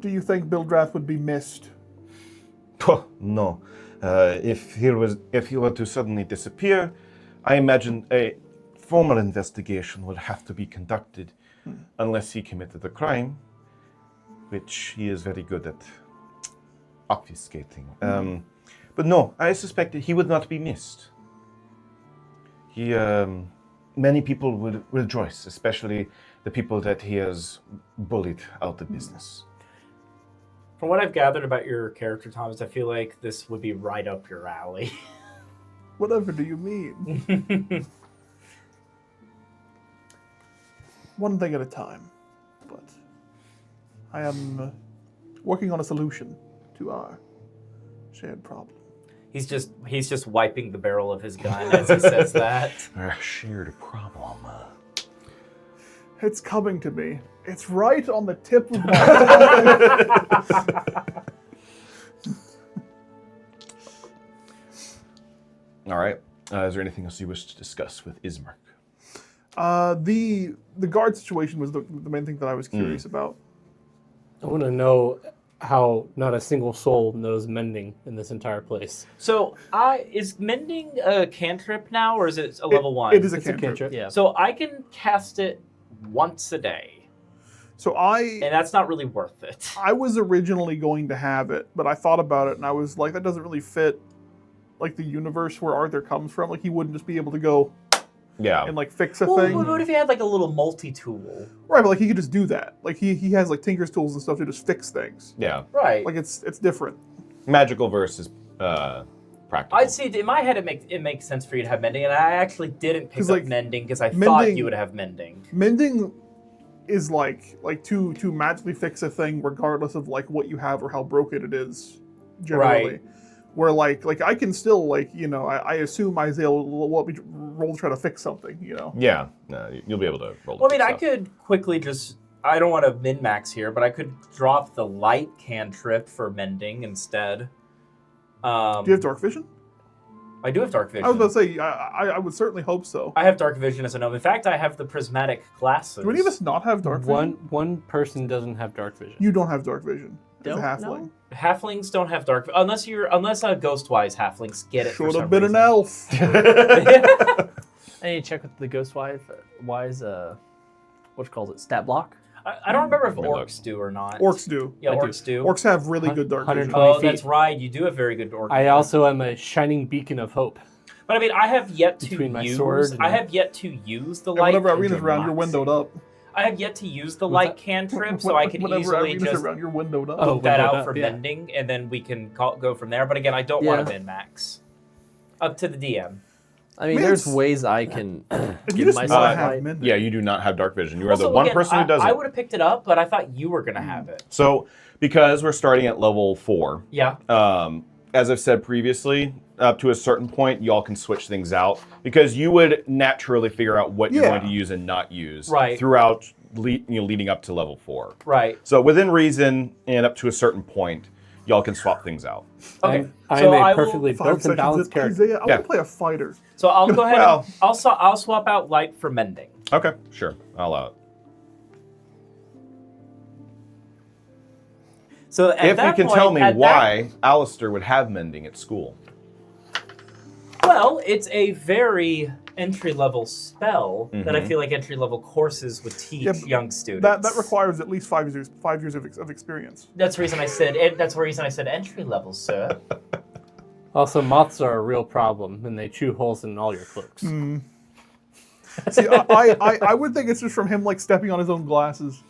Do you think Bildrath would be missed? No. If he were to suddenly disappear, I imagine a formal investigation would have to be conducted, unless he committed a crime, which he is very good at obfuscating. But no, I suspect that he would not be missed. Many people would rejoice, especially the people that he has bullied out of business. From what I've gathered about your character, Thomas, I feel like this would be right up your alley. Whatever do you mean? One thing at a time. But I am working on a solution to our shared problem. He's just wiping the barrel of his gun as he says that. Our shared problem. It's coming to me. It's right on the tip of my tongue. All right. Is there anything else you wish to discuss with Ismark? The guard situation was the main thing that I was curious about. I want to know how not a single soul knows mending in this entire place. So, is mending a cantrip now, or is it a level 1? It is a It's a cantrip. cantrip. Yeah. So I can cast it once a day, So and that's not really worth it. I was originally going to have it, but I thought about it and I was like, that doesn't really fit like the universe where Arthur comes from. Like he wouldn't just be able to go Yeah. and like fix a Well, thing. what if you had like a little multi-tool? Right, but like he could just do that. Like he has like Tinker's tools and stuff to just fix things. Yeah. Right. Like it's different. Magical versus practical. I'd see in my head it makes sense for you to have mending, and I actually didn't pick 'Cause, up like, mending because I thought mending- you would have mending. Mending is like to magically fix a thing regardless of like what you have or how broken it is generally. Right. Where like I can still like, I assume Isaiah will let me roll to try to fix something, Yeah. No, you'll be able to roll. Well, I mean, I stuff. could quickly I don't want to min-max here, but I could drop the light cantrip for mending instead. Do you have dark vision? I do have dark vision. I was about to say I would certainly hope so. I have dark vision as a gnome. In fact, I have the prismatic glasses. Do any of us not have dark vision? One person doesn't have dark vision. You don't have dark vision as a Don't halfling. know? Halflings don't have dark unless Ghostwise halflings get it. Should for have some been reason. an elf. I need to check with the Ghostwise, what calls it, stat block? I don't remember if Let me look. orcs do or not. Orcs do. Yeah, I do. orcs do. Orcs have really good dark vision. 120 Oh, that's right. You do have very good orc. I also am a shining beacon of hope. But I mean, I have yet to Between my use. sword and- I have yet to use the And light. whenever Arena's around, you're cantrip. windowed up. I have yet to use the light cantrip, so I can Whenever easily Arena's just around, you're windowed up. Oh, book that windowed out up, for yeah. mending, and then we can go from there. But again, I don't want Yeah. to min max. Up to the DM. I mean, Man, there's it's- ways I can If you give just myself want to have light. mending. Yeah, you do not have dark vision. You are the Also, one again, person who doesn't. I would have picked it up, but I thought you were going to have it. So, because we're starting at level 4, Yeah. as I've said previously, up to a certain point, y'all can switch things out because you would naturally figure out what you're Yeah. going to use and not use Right. throughout leading up to level 4. Right. So, within reason and up to a certain point, y'all can swap things out. Okay. I'm so a I will- perfectly 5 built and seconds balanced in. character. Isaiah, I Yeah. want to play a fighter. So I'll go ahead. Well- I'll swap out light for mending. Okay, sure, I'll allow it. So at If you that can point, tell me at why Alistar would have mending at school. Well, it's a very entry-level spell that I Mhm. feel like entry-level courses would teach Yeah, but young students. That requires at least 5 years of experience. That's the reason I said. That's the reason I said entry-level, sir. Also, moths are a real problem, and they chew holes in all your cloaks. See, I would think it's just from him like stepping on his own glasses.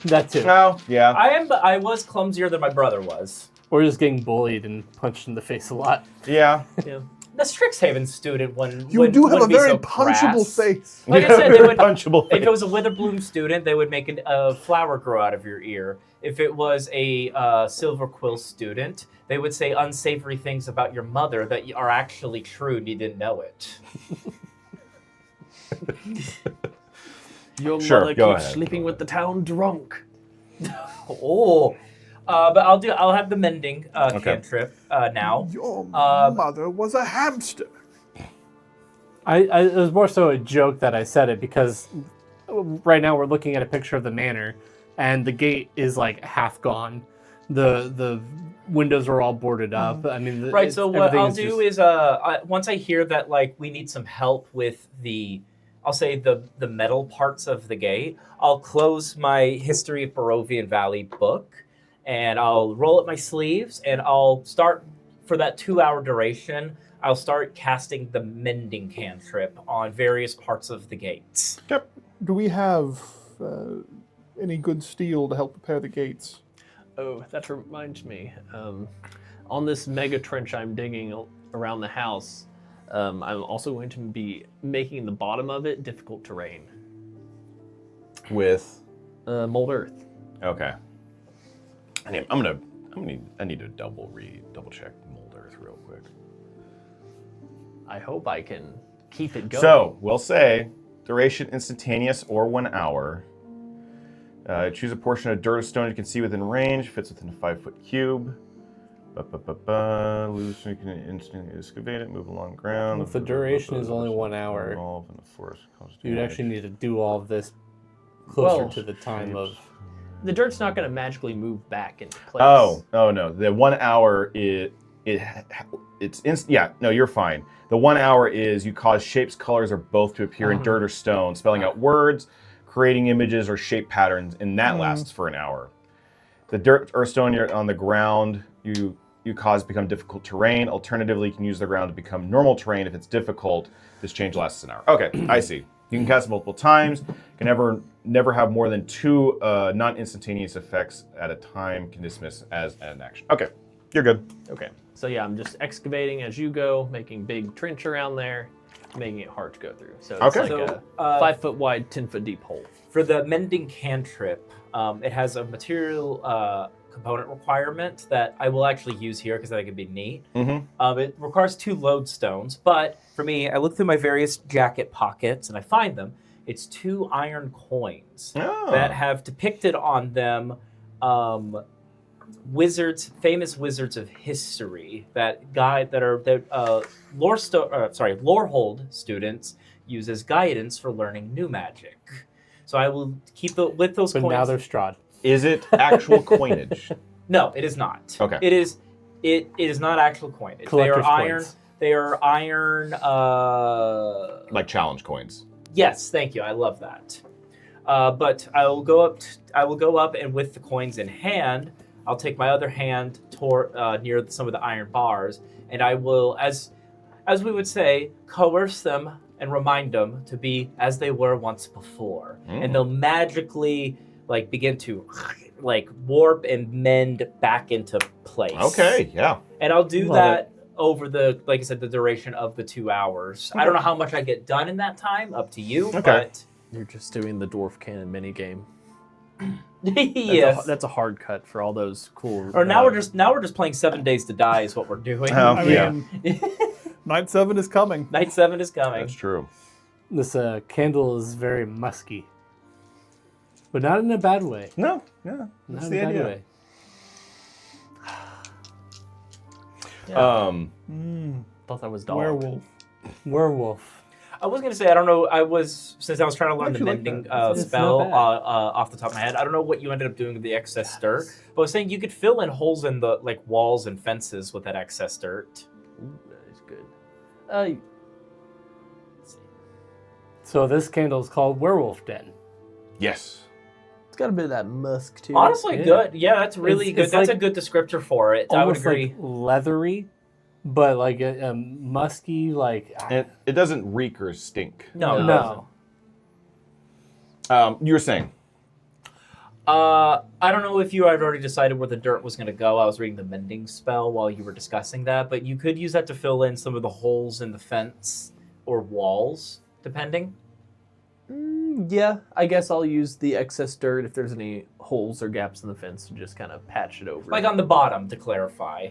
That too. Oh, yeah. I was clumsier than my brother was. Or just getting bullied and punched in the face a lot. Yeah. Yeah. the Strixhaven student one. You do have a wouldn't be very so punchable crass. face. Like I said, they would. Punchable If it was a Witherbloom student, they would make a flower grow out of your ear. If it was a Silver Quill student, they would say unsavory things about your mother that are actually true and you didn't know it. Your Sure, mother go keeps ahead. sleeping with the town drunk. Oh, but I'll have the mending cantrip now. Your mother was a hamster. It was more so a joke that I said it because right now we're looking at a picture of the manor, and the gate is like half gone. The windows are all boarded up. I mean, Right. So what everything I'll is do just- is once I hear that like we need some help with I'll say the metal parts of the gate, I'll close my History of Barovian Valley book, and I'll roll up my sleeves, and I'll start for that 2-hour duration. I'll start casting the mending cantrip on various parts of the gates. Do we have any good steel to help repair the gates? Oh, that reminds me. On this mega trench I'm digging around the house, I'm also going to be making the bottom of it difficult terrain. With Mold earth. okay. I need to double check Mold Earth real quick. I hope I can keep it going. So we'll say duration instantaneous or 1 hour. Choose a portion of dirt or stone you can see within range. Fits within a 5-foot cube. Loose, you can instantly excavate it. Move along ground. If the duration is only 1 hour, Involve in the forest, cause you'd damage. actually need to do all of this closer Well, to the time of. the dirt's not going to magically move back into place. Oh no. The 1 hour you're fine. The 1 hour is you cause shapes, colors, or both to appear in dirt or stone, spelling out words, creating images or shape patterns, and that lasts for an hour. The dirt or stone you're on the ground, you cause become difficult terrain. Alternatively, you can use the ground to become normal terrain if it's difficult. This change lasts an hour. Okay, I see. You can cast it multiple times. You can never have more than 2 non-instantaneous effects at a time. Can dismiss as an action. Okay, you're good. Okay. So yeah, I'm just excavating as you go, making big trench around there, making it hard to go through. So it's Okay. like So, a 5-foot wide, 10-foot deep hole. For the mending cantrip, it has a material component requirement that I will actually use here because I think it'd be neat. Mm-hmm. It requires 2 lodestones, but for me, I look through my various jacket pockets and I find them. It's 2 iron coins that have depicted on them famous wizards of history Lorehold students use as guidance for learning new magic. So I will keep with those But coins. now they're Strahd. Is it actual coinage? No, it is not. Okay. It is not actual coinage. Collector's they are iron. coins. They are iron. Like challenge coins. Yes, thank you. I love that. But I will go up, and with the coins in hand, I'll take my other hand near some of the iron bars, and I will, as we would say, coerce them and remind them to be as they were once before, and they'll magically begin to warp and mend back into place. Okay, yeah. And I'll do Love that over the duration of the 2 hours. I don't know how much I get done in that time. Up to you. Okay. But You're just doing the dwarf cannon minigame. yes. That's a hard cut for all those cool. Or now we're just playing 7 Days to Die is what we're doing. Oh, I mean, Night 7 is coming. Night 7 is coming. That's true. This candle is very musky, but not in a bad way. No, yeah. Not That's in the a bad idea. way. Thought that was dog. Werewolf. Werewolf. I was gonna say I don't know. Since I was trying to learn the actually like mending that. It's spell not bad. off the top of my head. I don't know what you ended up doing with the excess dirt, but I was saying you could fill in holes in the walls and fences with that excess dirt. Ooh, that is good. So this candle is called Werewolf Den. Yes. It's got a bit of that musk too. Honestly, Yeah. good. Yeah, that's really It's good. That's like a good descriptor for it. I would Almost agree. like leathery, but like a musky, like It doesn't reek or stink. No, it no. You were saying. I don't know if you had already decided where the dirt was going to go. I was reading the mending spell while you were discussing that, but you could use that to fill in some of the holes in the fence or walls, depending. Yeah, I guess I'll use the excess dirt if there's any holes or gaps in the fence to just kind of patch it over. Like on the bottom, to clarify.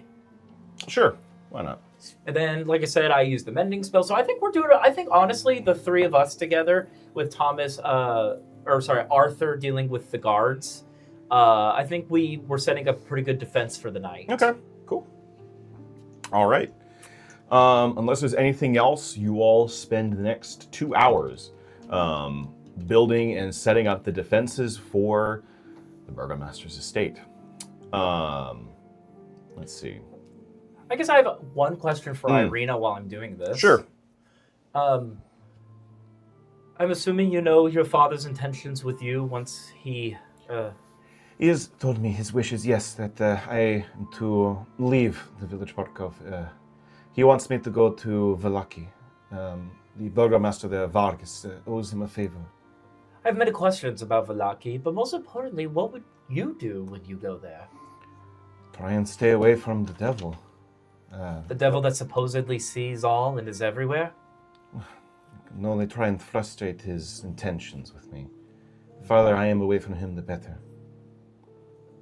Sure, why not? And then, like I said, I used the mending spell. So I think we're doing. I think honestly, the three of us together with Arthur dealing with the guards. I think we were setting up pretty good defense for the night. Okay, cool. All right. Unless there's anything else, you all spend the next 2 hours building and setting up the defenses for the Burgomaster's estate. Let's see. I guess I have one question for Irina while I'm doing this. Sure. I'm assuming you know your father's intentions with you once he... He has told me his wishes, yes, that I am to leave the village Barkov. He wants me to go to Velaki. The Burgomaster there, Vargas, owes him a favor. I have many questions about Velaki, but most importantly, what would you do when you go there? Try and stay away from the devil. The devil that supposedly sees all and is everywhere? No, they try and frustrate his intentions with me. The farther I am away from him, the better.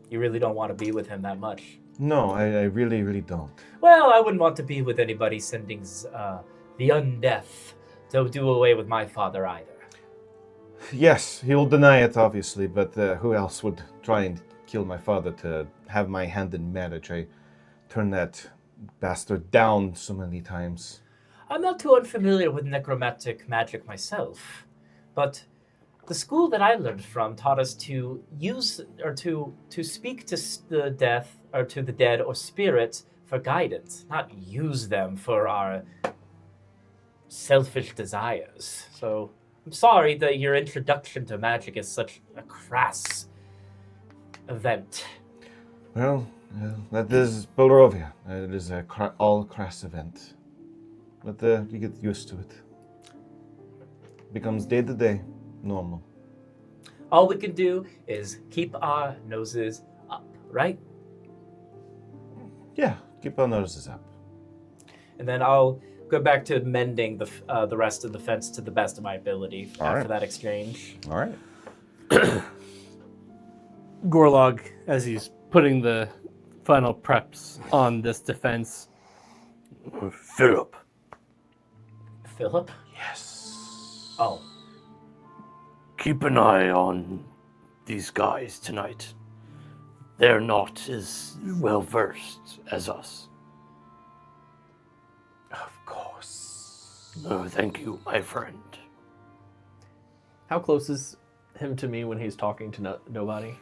You really don't want to be with him that much. No, I really, really don't. Well, I wouldn't want to be with anybody sending the undeath to do away with my father either. Yes, he will deny it, obviously, but who else would try and kill my father to have my hand in marriage? I turned that bastard down so many times. I'm not too unfamiliar with necromantic magic myself, but the school that I learned from taught us to use or to speak to the death or to the dead or spirits for guidance, not use them for our selfish desires. So I'm sorry that your introduction to magic is such a crass event. Well, that is Borovia. It is a all crass event. But you get used to it. Becomes day to day, normal. All we can do is keep our noses up, right? Yeah, keep our noses up. And then I'll go back to mending the rest of the fence to the best of my ability after that exchange. All right. Gorlog, as he's putting the final preps on this defense. Philip. Philip? Yes. Oh. Keep an eye on these guys tonight. They're not as well versed as us. Of course. Oh, thank you, my friend. How close is him to me when he's talking to nobody?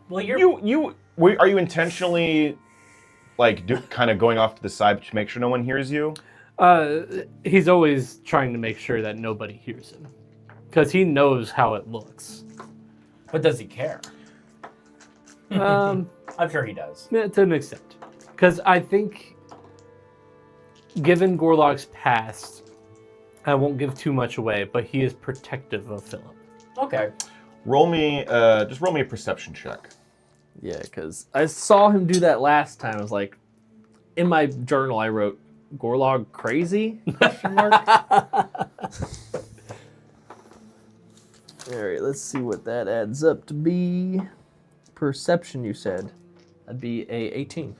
Well, you're... Are you intentionally, kind of going off to the side to make sure no one hears you? He's always trying to make sure that nobody hears him, because he knows how it looks. But does he care? I'm sure he does. To an extent, because I think, given Gorlog's past, I won't give too much away, but he is protective of Philip. Okay. Roll me a perception check. Yeah, because I saw him do that last time. I was like, in my journal, I wrote, Gorlog crazy? Question mark. All right, let's see what that adds up to be. Perception, you said. That'd be a 18.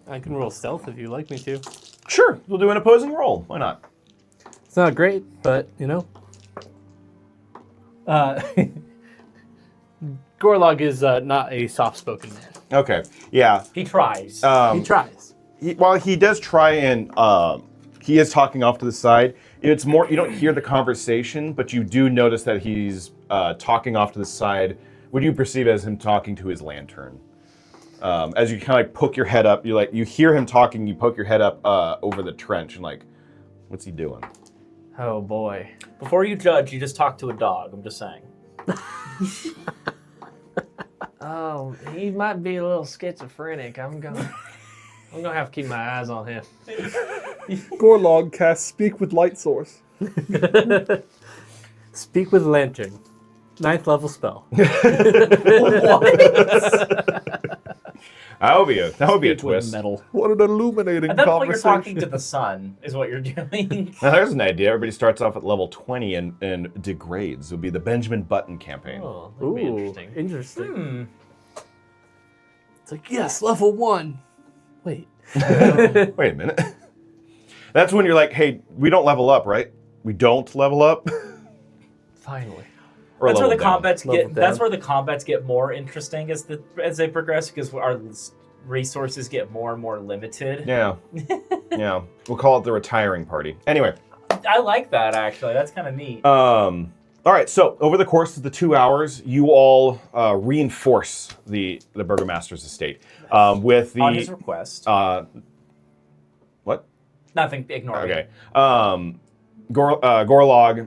I can roll stealth if you like me to. Sure, we'll do an opposing roll. Why not? It's not great, but Gorlog is not a soft-spoken man. Okay, yeah. He tries. He tries. While he does try and he is talking off to the side, it's more, you don't hear the conversation, but you do notice that he's talking off to the side. What do you perceive as him talking to his lantern? As you kind of poke your head up, you hear him talking, you poke your head up over the trench and what's he doing? Oh boy. Before you judge, you just talk to a dog. I'm just saying. Oh, he might be a little schizophrenic. I'm gonna have to keep my eyes on him. Gorlog casts Speak with Light Source. Speak with lantern. 9th level spell. That would be a Speak with twist. metal. What an illuminating At that point, you're conversation. talking to the sun, is what you're doing. Now, there's an idea. Everybody starts off at level 20 and degrades. It would be the Benjamin Button campaign. Oh, that'd be interesting. Interesting. It's like, yes, level 1. Wait. Wait a minute. That's when you're like, hey, we don't level up, right? We don't level up. Finally. Or That's where level the down. combats Level get. That's down. where the combats get more interesting as they progress, because our resources get more and more limited. Yeah. Yeah. We'll call it the retiring party. Anyway. I like that actually. That's kind of neat. All right, so over the course of the 2 hours, you all reinforce the Burgomaster's estate with the On his request. what? Nothing. Ignore me. Okay. Gorlog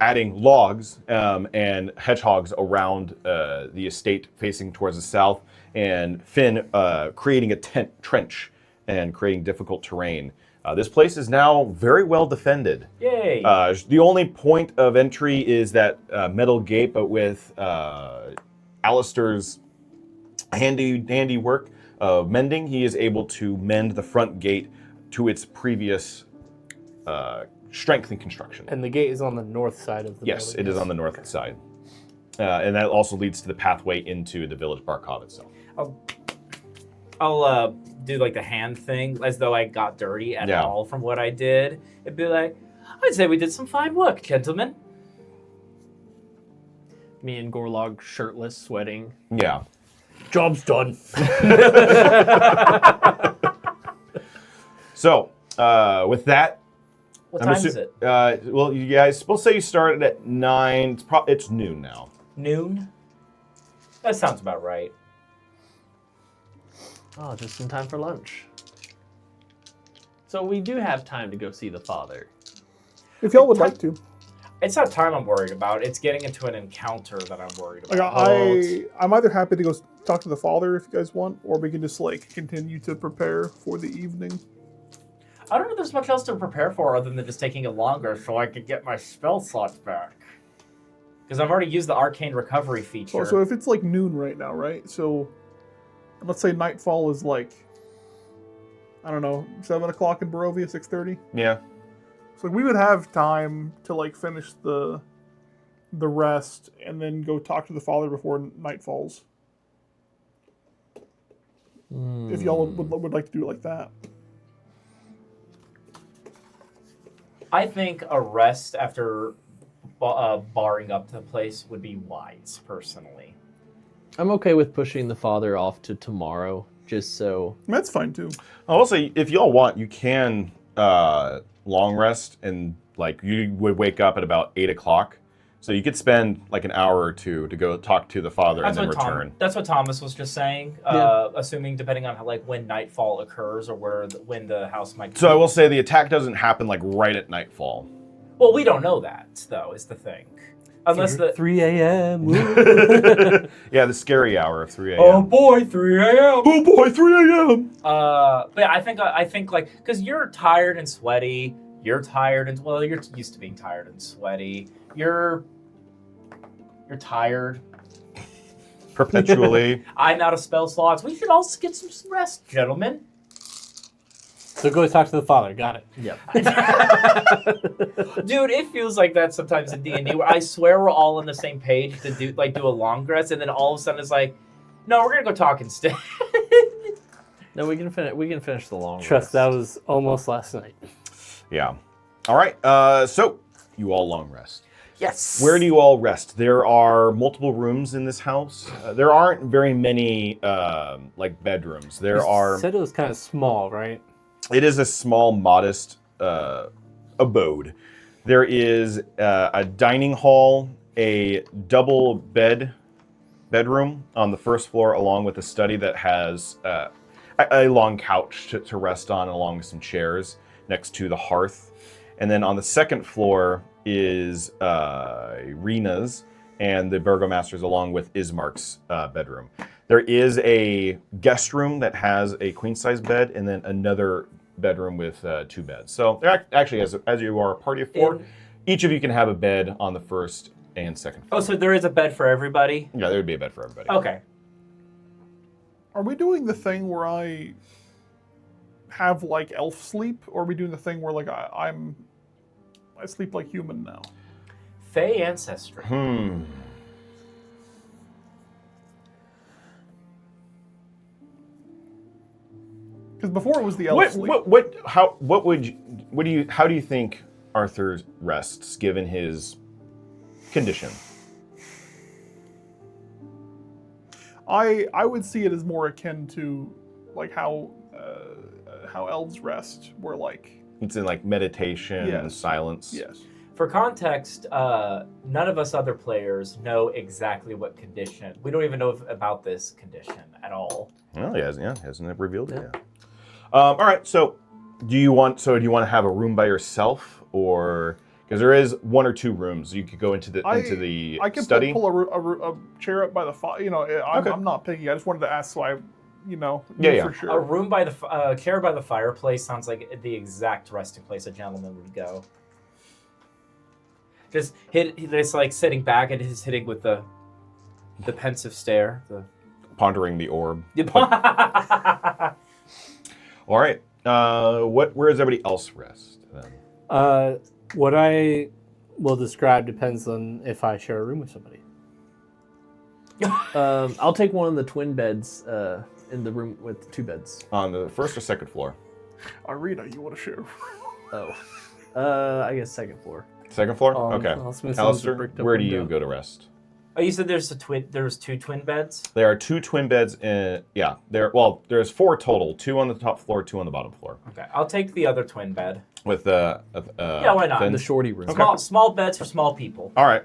adding logs and hedgehogs around the estate facing towards the south, and Finn creating a trench and creating difficult terrain. This place is now very well defended. Yay. The only point of entry is that metal gate, but with Alistar's handy work of mending, he is able to mend the front gate to its previous strength and construction. And the gate is on the north side of the Yes, building. it is on the north side. And that also leads to the pathway into the village Barkov itself. I'll do like the hand thing as though I got dirty at Yeah. all from what I did. It'd be like, I'd say we did some fine work, gentlemen. Me and Gorlog shirtless, sweating. Yeah. Job's done. So, with that, What I'm time is it? well, you guys, we'll say you started at 9. It's noon now. Noon? That sounds about right. Oh, just in time for lunch. So we do have time to go see the father. If y'all would like to. It's not time I'm worried about. It's getting into an encounter that I'm worried Like about. I'm either happy to go talk to the father if you guys want, or we can just like continue to prepare for the evening. I don't know if there's much else to prepare for other than just taking it longer so I could get my spell slots back. Because I've already used the arcane recovery feature. So if it's like noon right now, right? So let's say nightfall is like, I don't know, 7 o'clock in Barovia, 6:30. Yeah. So we would have time to like finish the rest and then go talk to the father before night falls. If y'all would like to do it like that. I think a rest after barring up the place would be wise, personally. I'm okay with pushing the father off to tomorrow, just so. That's fine too. Also, if y'all want, you can long rest, and like you would wake up at about 8 o'clock. So you could spend like an hour or two to go talk to the father and then return. That's what Thomas was just saying. Assuming depending on how, like when nightfall occurs or when the house might. So I will say the attack doesn't happen like right at nightfall. Well, we don't know that though. Is the thing. Unless the 3 a.m. Yeah, the scary hour of 3 a.m. Oh boy, 3 a.m. Oh boy, 3 a.m. But yeah, I think like because you're tired and sweaty. You're tired and well, you're used to being tired and sweaty. You're tired. Perpetually. I'm out of spell slots. We should all get some rest, gentlemen. So go talk to the father. Got it. Yep. Dude, it feels like that sometimes in D&D where I swear we're all on the same page to do a long rest, and then all of a sudden it's like, no, we're gonna go talk instead. No, we can finish. We can finish the long. Trust, rest. that was almost last night. Yeah. All right. So you all long rest. Yes. Where do you all rest? There are multiple rooms in this house. There aren't very many like bedrooms. There You are. said it was kind of small, right? It is a small, modest abode. There is a dining hall, a double bedroom on the first floor, along with a study that has a long couch to rest on, along with some chairs next to the hearth. And then on the second floor is Rena's and the Burgomasters, along with Ismark's bedroom. There is a guest room that has a queen-size bed, and then another bedroom with 2 beds. So they're actually, as you are a party of 4, each of you can have a bed on the first and second floor. Oh, so there is a bed for everybody? Yeah, there would be a bed for everybody. Okay. Are we doing the thing where I have like elf sleep, or are we doing the thing where like I sleep like human now? Fey ancestry. Because before it was the elf sleep. How do you think Arthur rests given his condition? I would see it as more akin to like how elves rest, where like It's in like meditation and Yes. silence. yes. For context, none of us other players know exactly what condition. We don't even know about this condition at all. Well, he hasn't revealed it yet. All right, so do you want to have a room by yourself, or because there is one or two rooms you could go into the I can study? pull a chair up by the fire. You know, Okay. I'm not picky. I just wanted to ask, so I, knew Yeah. for A sure. room by the chair by the fireplace sounds like the exact resting place a gentleman would go. Just like sitting back and just hitting with the pensive stare. Pondering the orb. The All right. Where does everybody else rest then? What I will describe depends on if I share a room with somebody. I'll take one of the twin beds in the room with two beds. On the first or second floor? Arita, you want to share? Oh. I guess second floor. Second floor? Oh, okay. I'll smith some Alistair, bricked up where do you window. go to rest? Oh, you said there's two twin beds? There are two twin beds there's four total, two on the top floor, two on the bottom floor. Okay, I'll take the other twin bed. With Yeah, why not? Finn? The shorty room. Okay. Small beds for small people. All right.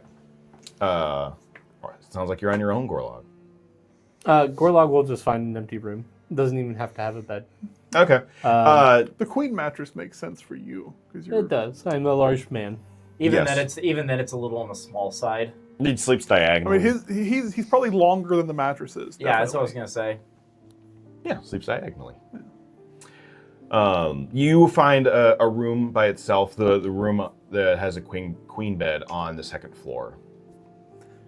All right. Sounds like you're on your own, Gorlog. Gorlog will just find an empty room. Doesn't even have to have a bed. Okay. The queen mattress makes sense for you because you're. It does. I'm a large man. Even Yes. then it's a little on the small side. He sleeps I diagonally. mean, he's probably longer than the mattress is. Yeah, that's what I was definitely. gonna say. Yeah, sleeps diagonally. You find a room by itself, the room that has a queen bed on the second floor.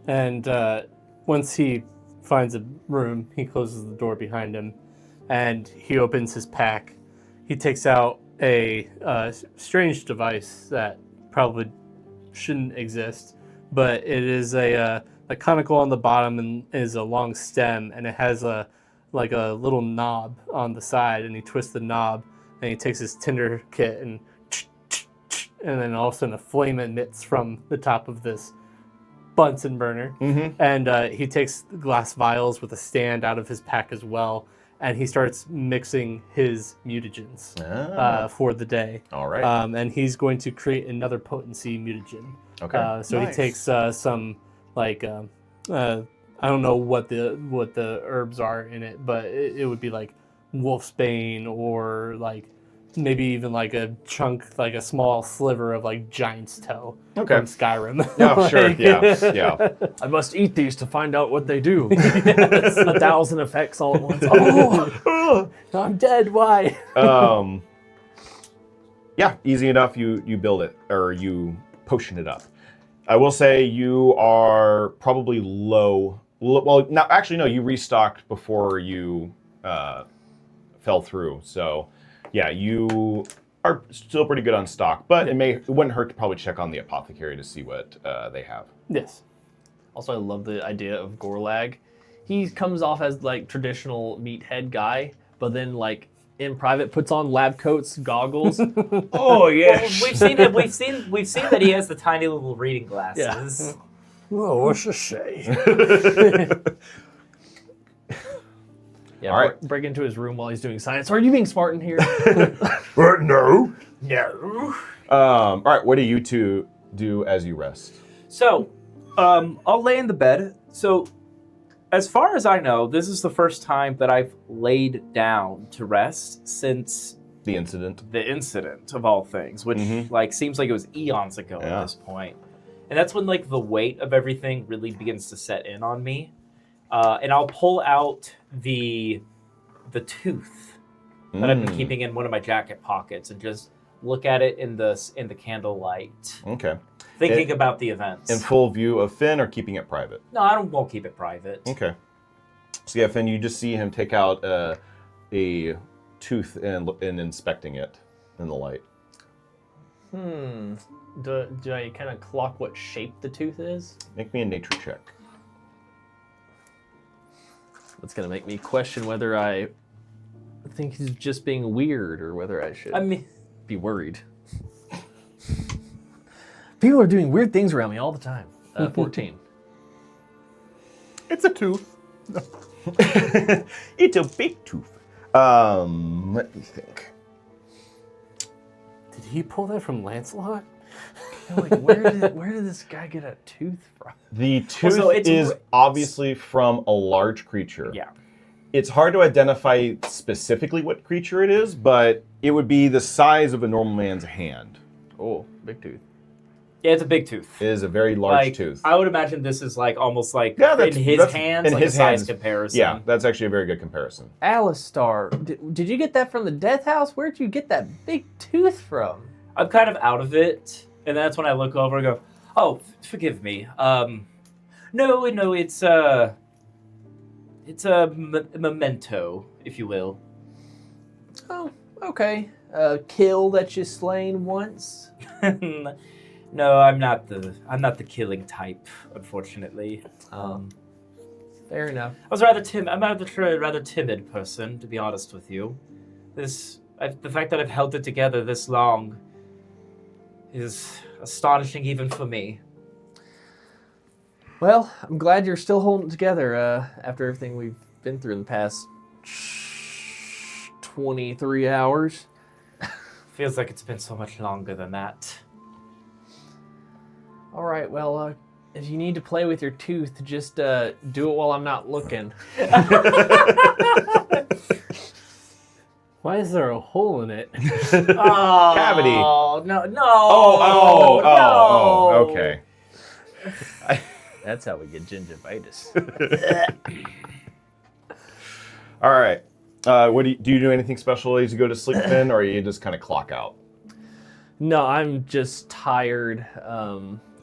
And once he finds a room, he closes the door behind him, and he opens his pack. He takes out a strange device that probably shouldn't exist, but it is a conical on the bottom and is a long stem, and it has a little knob on the side, and he twists the knob, and he takes his tinder kit and then all of a sudden a flame emits from the top of this Bunsen burner. Mm-hmm. And he takes glass vials with a stand out of his pack as well, and he starts mixing his mutagens for the day. All right. And he's going to create another potency mutagen. Okay. So Nice. he takes some I don't know what the herbs are in it, but it would be like wolfsbane or like maybe even like a chunk, like a small sliver of like giant's toe Okay. from Skyrim. Yeah, sure. Like- Yeah. I must eat these to find out what they do. Yes. 1,000 effects all at once. Oh, I'm dead. Why? Yeah, easy enough. You build it, or you potion it up. I will say you are probably low. Well, no, actually, no. You restocked before you fell through. So, yeah, you are still pretty good on stock. But it wouldn't hurt to probably check on the apothecary to see what they have. Yes. Also, I love the idea of Gorlag. He comes off as like traditional meathead guy, but then like in private puts on lab coats, goggles. Oh yes. We've seen it. We've seen that he has the tiny little reading glasses. Oh, what's to say? Yeah, All right. break into his room while he's doing science. Are you being smart in here? No. No. All right. What do you two do as you rest? So, I'll lay in the bed. So, as far as I know, this is the first time that I've laid down to rest since The incident. the incident of all things, which like seems like it was eons ago Yeah. at this point. And that's when like the weight of everything really begins to set in on me. And I'll pull out the tooth that I've been keeping in one of my jacket pockets and just look at it in the candlelight, Okay. thinking about the events. In full view of Finn or keeping it private? No, I won't keep it private. Okay. So yeah, Finn, you just see him take out a tooth and inspecting it in the light. Do I kind of clock what shape the tooth is? Make me a nature check. That's going to make me question whether I think he's just being weird or whether I should be worried. People are doing weird things around me all the time. 14. It's a tooth. It's a big tooth. Let me think. Did he pull that from Lancelot? Like, where did this guy get a tooth from? The tooth so it's is obviously from a large creature. Yeah. It's hard to identify specifically what creature it is, but it would be the size of a normal man's hand. Oh, big tooth. Yeah, it's a big tooth. It is a very large Like, tooth. I would imagine this is like almost like Yeah, in his hands, in like his a size hands. comparison. Yeah, that's actually a very good comparison. Alistar, did you get that from the death house? Where'd you get that big tooth from? I'm kind of out of it, and that's when I look over and go, "Oh, forgive me. No, it's a memento, if you will." Oh, okay. Kill that you slain once. No, I'm not the killing type, unfortunately. Fair enough. I'm a rather timid person, to be honest with you. The fact that I've held it together this long is astonishing even for me. Well, I'm glad you're still holding it together after everything we've been through in the past 23 hours. Feels like it's been so much longer than that. All right, well, if you need to play with your tooth, just do it while I'm not looking. Why is there a hole in it? Oh, Cavity. No. Oh, okay. That's how we get gingivitis. All right. What do you do anything special as you go to sleep, Finn, or you just kind of clock out? No, I'm just tired.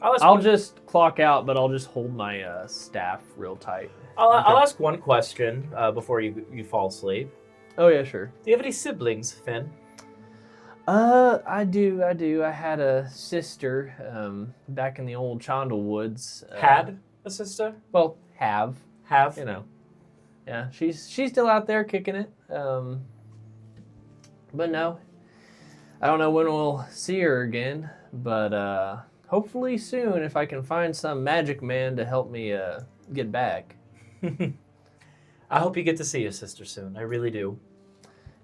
I'll I'll just clock out, but I'll just hold my staff real tight. I'll ask one question before you fall asleep. Oh, yeah, sure. Do you have any siblings, Finn? I do. I had a sister back in the old Chondle Woods. Had a sister? Well, have. Have? You know. Yeah, she's still out there kicking it. But no, I don't know when we'll see her again. But hopefully soon, if I can find some magic man to help me get back. I hope you get to see your sister soon. I really do.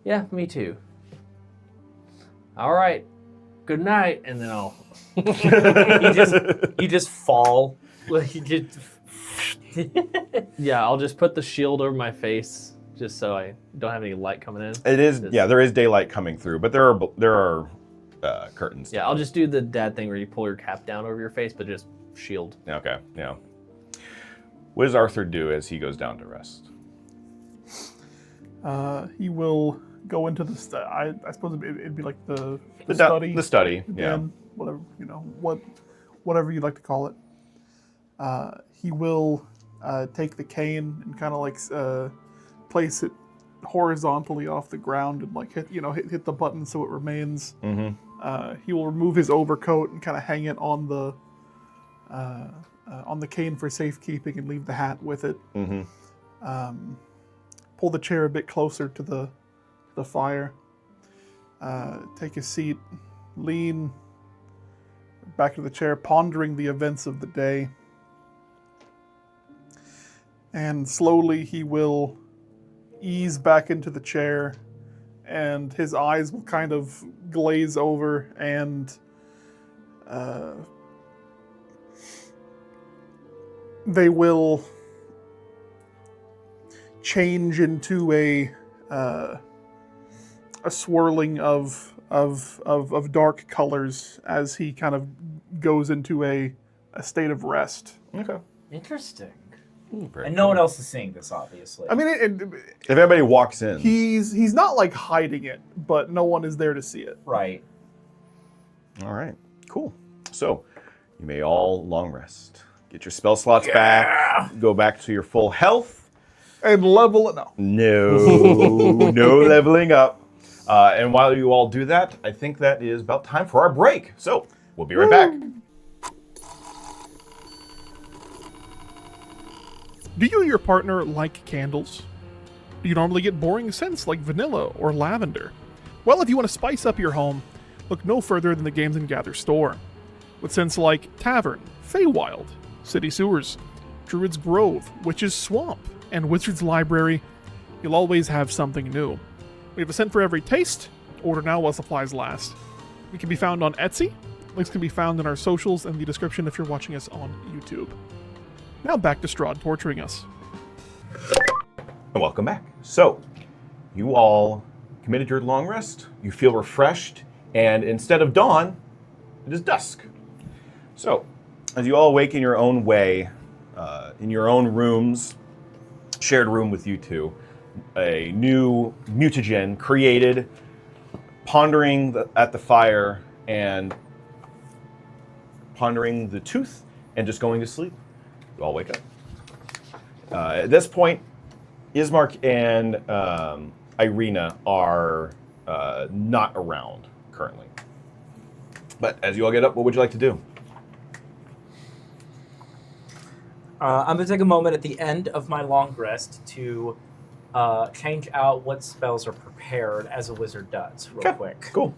Yeah, me too. All right. Good night, and then I'll. You just fall. Like you just. Yeah, I'll just put the shield over my face, just so I don't have any light coming in. It is, yeah. There is daylight coming through, but there are curtains. Yeah, I'll just do the dad thing where you pull your cap down over your face, but just shield. Okay. Yeah. What does Arthur do as he goes down to rest? He will go into the I suppose it'd be like the study. The study. Yeah. Den, whatever whatever you'd like to call it. He will take the cane and kind of like place it horizontally off the ground and like hit the button so it remains. Mm-hmm. He will remove his overcoat and kind of hang it on the cane for safekeeping and leave the hat with it. Mm-hmm. Pull the chair a bit closer to the fire. Take a seat, lean back to the chair, pondering the events of the day. And slowly he will ease back into the chair, and his eyes will kind of glaze over, and they will change into a swirling of dark colors as he kind of goes into a state of rest. Okay. Interesting. Very And no one else is seeing this, obviously. I mean, If anybody walks in, he's not like hiding it, but no one is there to see it. Right. All right, cool. So you may all long rest. Get your spell slots back. Go back to your full health. And level it. No. No leveling up. And while you all do that, I think that is about time for our break. So we'll be right back. Do you and your partner like candles? Do you normally get boring scents like vanilla or lavender? Well, if you want to spice up your home, look no further than the Games and Gather store. With scents like Tavern, Feywild, City Sewers, Druid's Grove, Witch's Swamp, and Wizard's Library, you'll always have something new. We have a scent for every taste. Order now while supplies last. We can be found on Etsy. Links can be found in our socials and the description if you're watching us on YouTube. Now back to Strahd torturing us. And welcome back. So you all committed your long rest. You feel refreshed. And instead of dawn, it is dusk. So as you all awake in your own way, in your own rooms, shared room with you two, a new mutagen created, pondering at the fire and pondering the tooth and just going to sleep. You all wake up. At this point, Ismark and Irina are not around currently. But as you all get up, what would you like to do? I'm going to take a moment at the end of my long rest to change out what spells are prepared as a wizard does real quick. Cool.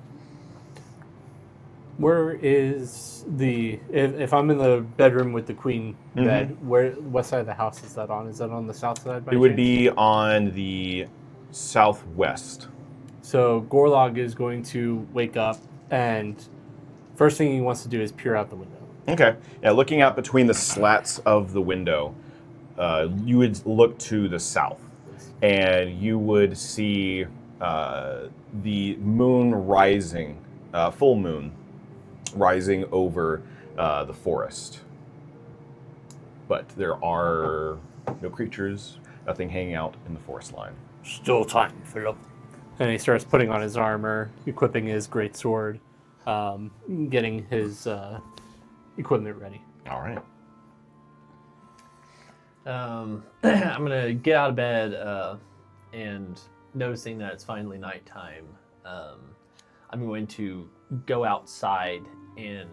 Where is the... If I'm in the bedroom with the queen bed, what side of the house is that on? Is that on the south side by It would chance? be on the southwest. So Gorlog is going to wake up, and first thing he wants to do is peer out the window. Okay. Yeah, looking out between the slats of the window, you would look to the south, and you would see the moon rising, full moon, rising over the forest. But there are no creatures, nothing hanging out in the forest line. Still time, Philip. And he starts putting on his armor, equipping his greatsword, getting his equipment ready. All right. I'm gonna get out of bed and noticing that it's finally nighttime. I'm going to go outside and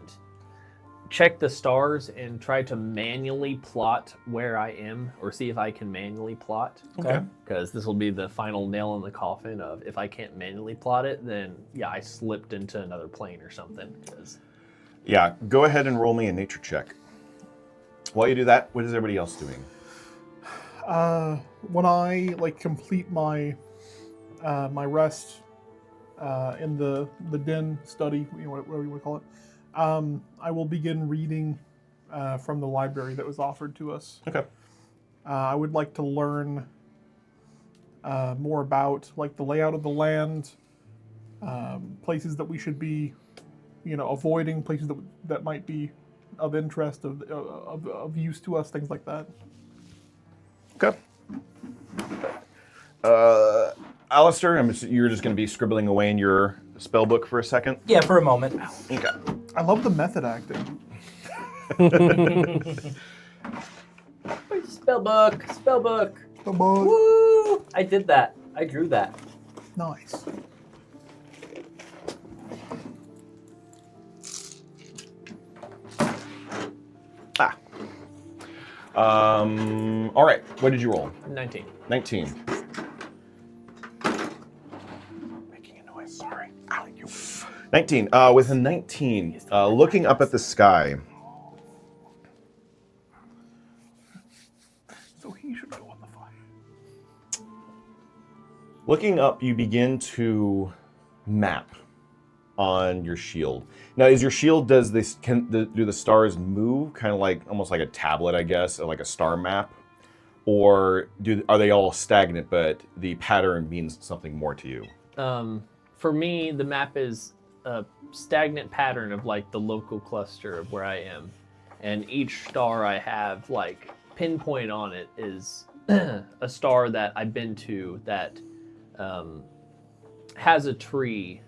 check the stars and try to manually plot where I am, or see if I can manually plot. Okay. Because this will be the final nail in the coffin of if I can't manually plot it, then yeah, I slipped into another plane or something. 'Cause Yeah, go ahead and roll me a nature check. While you do that, what is everybody else doing? When I complete my my rest in the den study, whatever you want to call it, I will begin reading from the library that was offered to us. Okay. I would like to learn more about the layout of the land, places that we should be, avoiding, places that might be of interest, of use to us, things like that. Okay. Alistar, you're just going to be scribbling away in your spell book for a second? Yeah, for a moment. Okay. I love the method acting. Spellbook. Spellbook. Woo! I did that. I drew that. Nice. All right. What did you roll? 19. 19. Making a noise. Sorry. Ow, you. 19. With a 19, looking up at the sky. So he should go on the fire. Looking up, you begin to map on your shield. Now, is your shield, do the stars move kind of almost like a tablet, I guess, or like a star map? Or are they all stagnant, but the pattern means something more to you? For me, the map is a stagnant pattern of the local cluster of where I am. And each star I have pinpoint on it is a star that I've been to that has a tree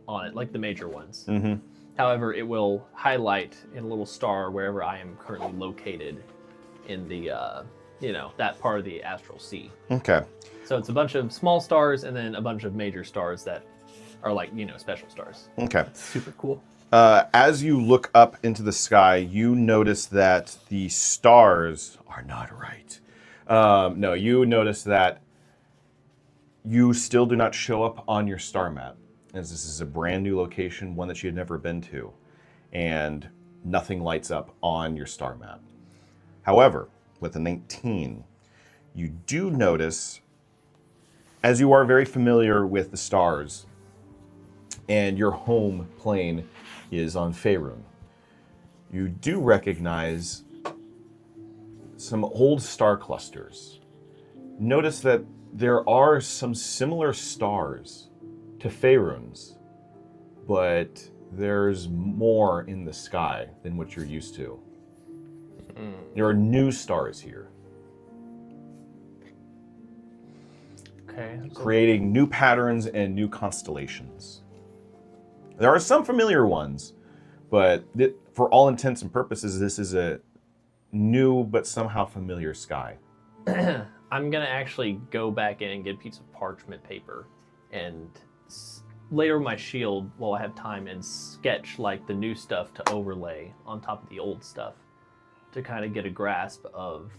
on it, like the major ones. Mm-hmm. However, it will highlight in a little star wherever I am currently located in the, that part of the astral sea. Okay. So it's a bunch of small stars and then a bunch of major stars that are like, special stars. Okay. Super cool. As you look up into the sky, you notice that the stars are not right. No, you notice that you still do not show up on your star map, as this is a brand new location, one that you had never been to, and nothing lights up on your star map. However, with a 19, you do notice, as you are very familiar with the stars, and your home plane is on Faerun, you do recognize some old star clusters. Notice that there are some similar stars to Faerun's, but there's more in the sky than what you're used to. There are new stars here, Okay. creating new patterns and new constellations. There are some familiar ones, but for all intents and purposes, this is a new but somehow familiar sky. I'm going to actually go back in and get a piece of parchment paper and layer my shield while I have time and sketch like the new stuff to overlay on top of the old stuff to kind of get a grasp of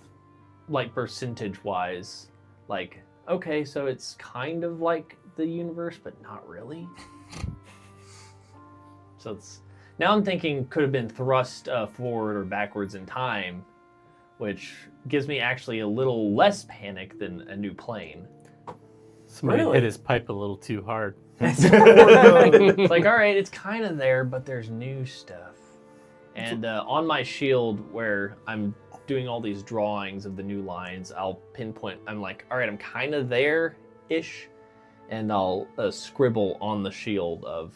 like percentage wise, like, okay, so it's kind of like the universe, but not really. So it's now I'm thinking could have been thrust forward or backwards in time, which gives me actually a little less panic than a new plane. Somebody Really? hit his pipe a little too hard. It's like, all right, it's kind of there, but there's new stuff. And on my shield, where I'm doing all these drawings of the new lines, I'll pinpoint. I'm like, all right, I'm kind of there-ish, and I'll scribble on the shield of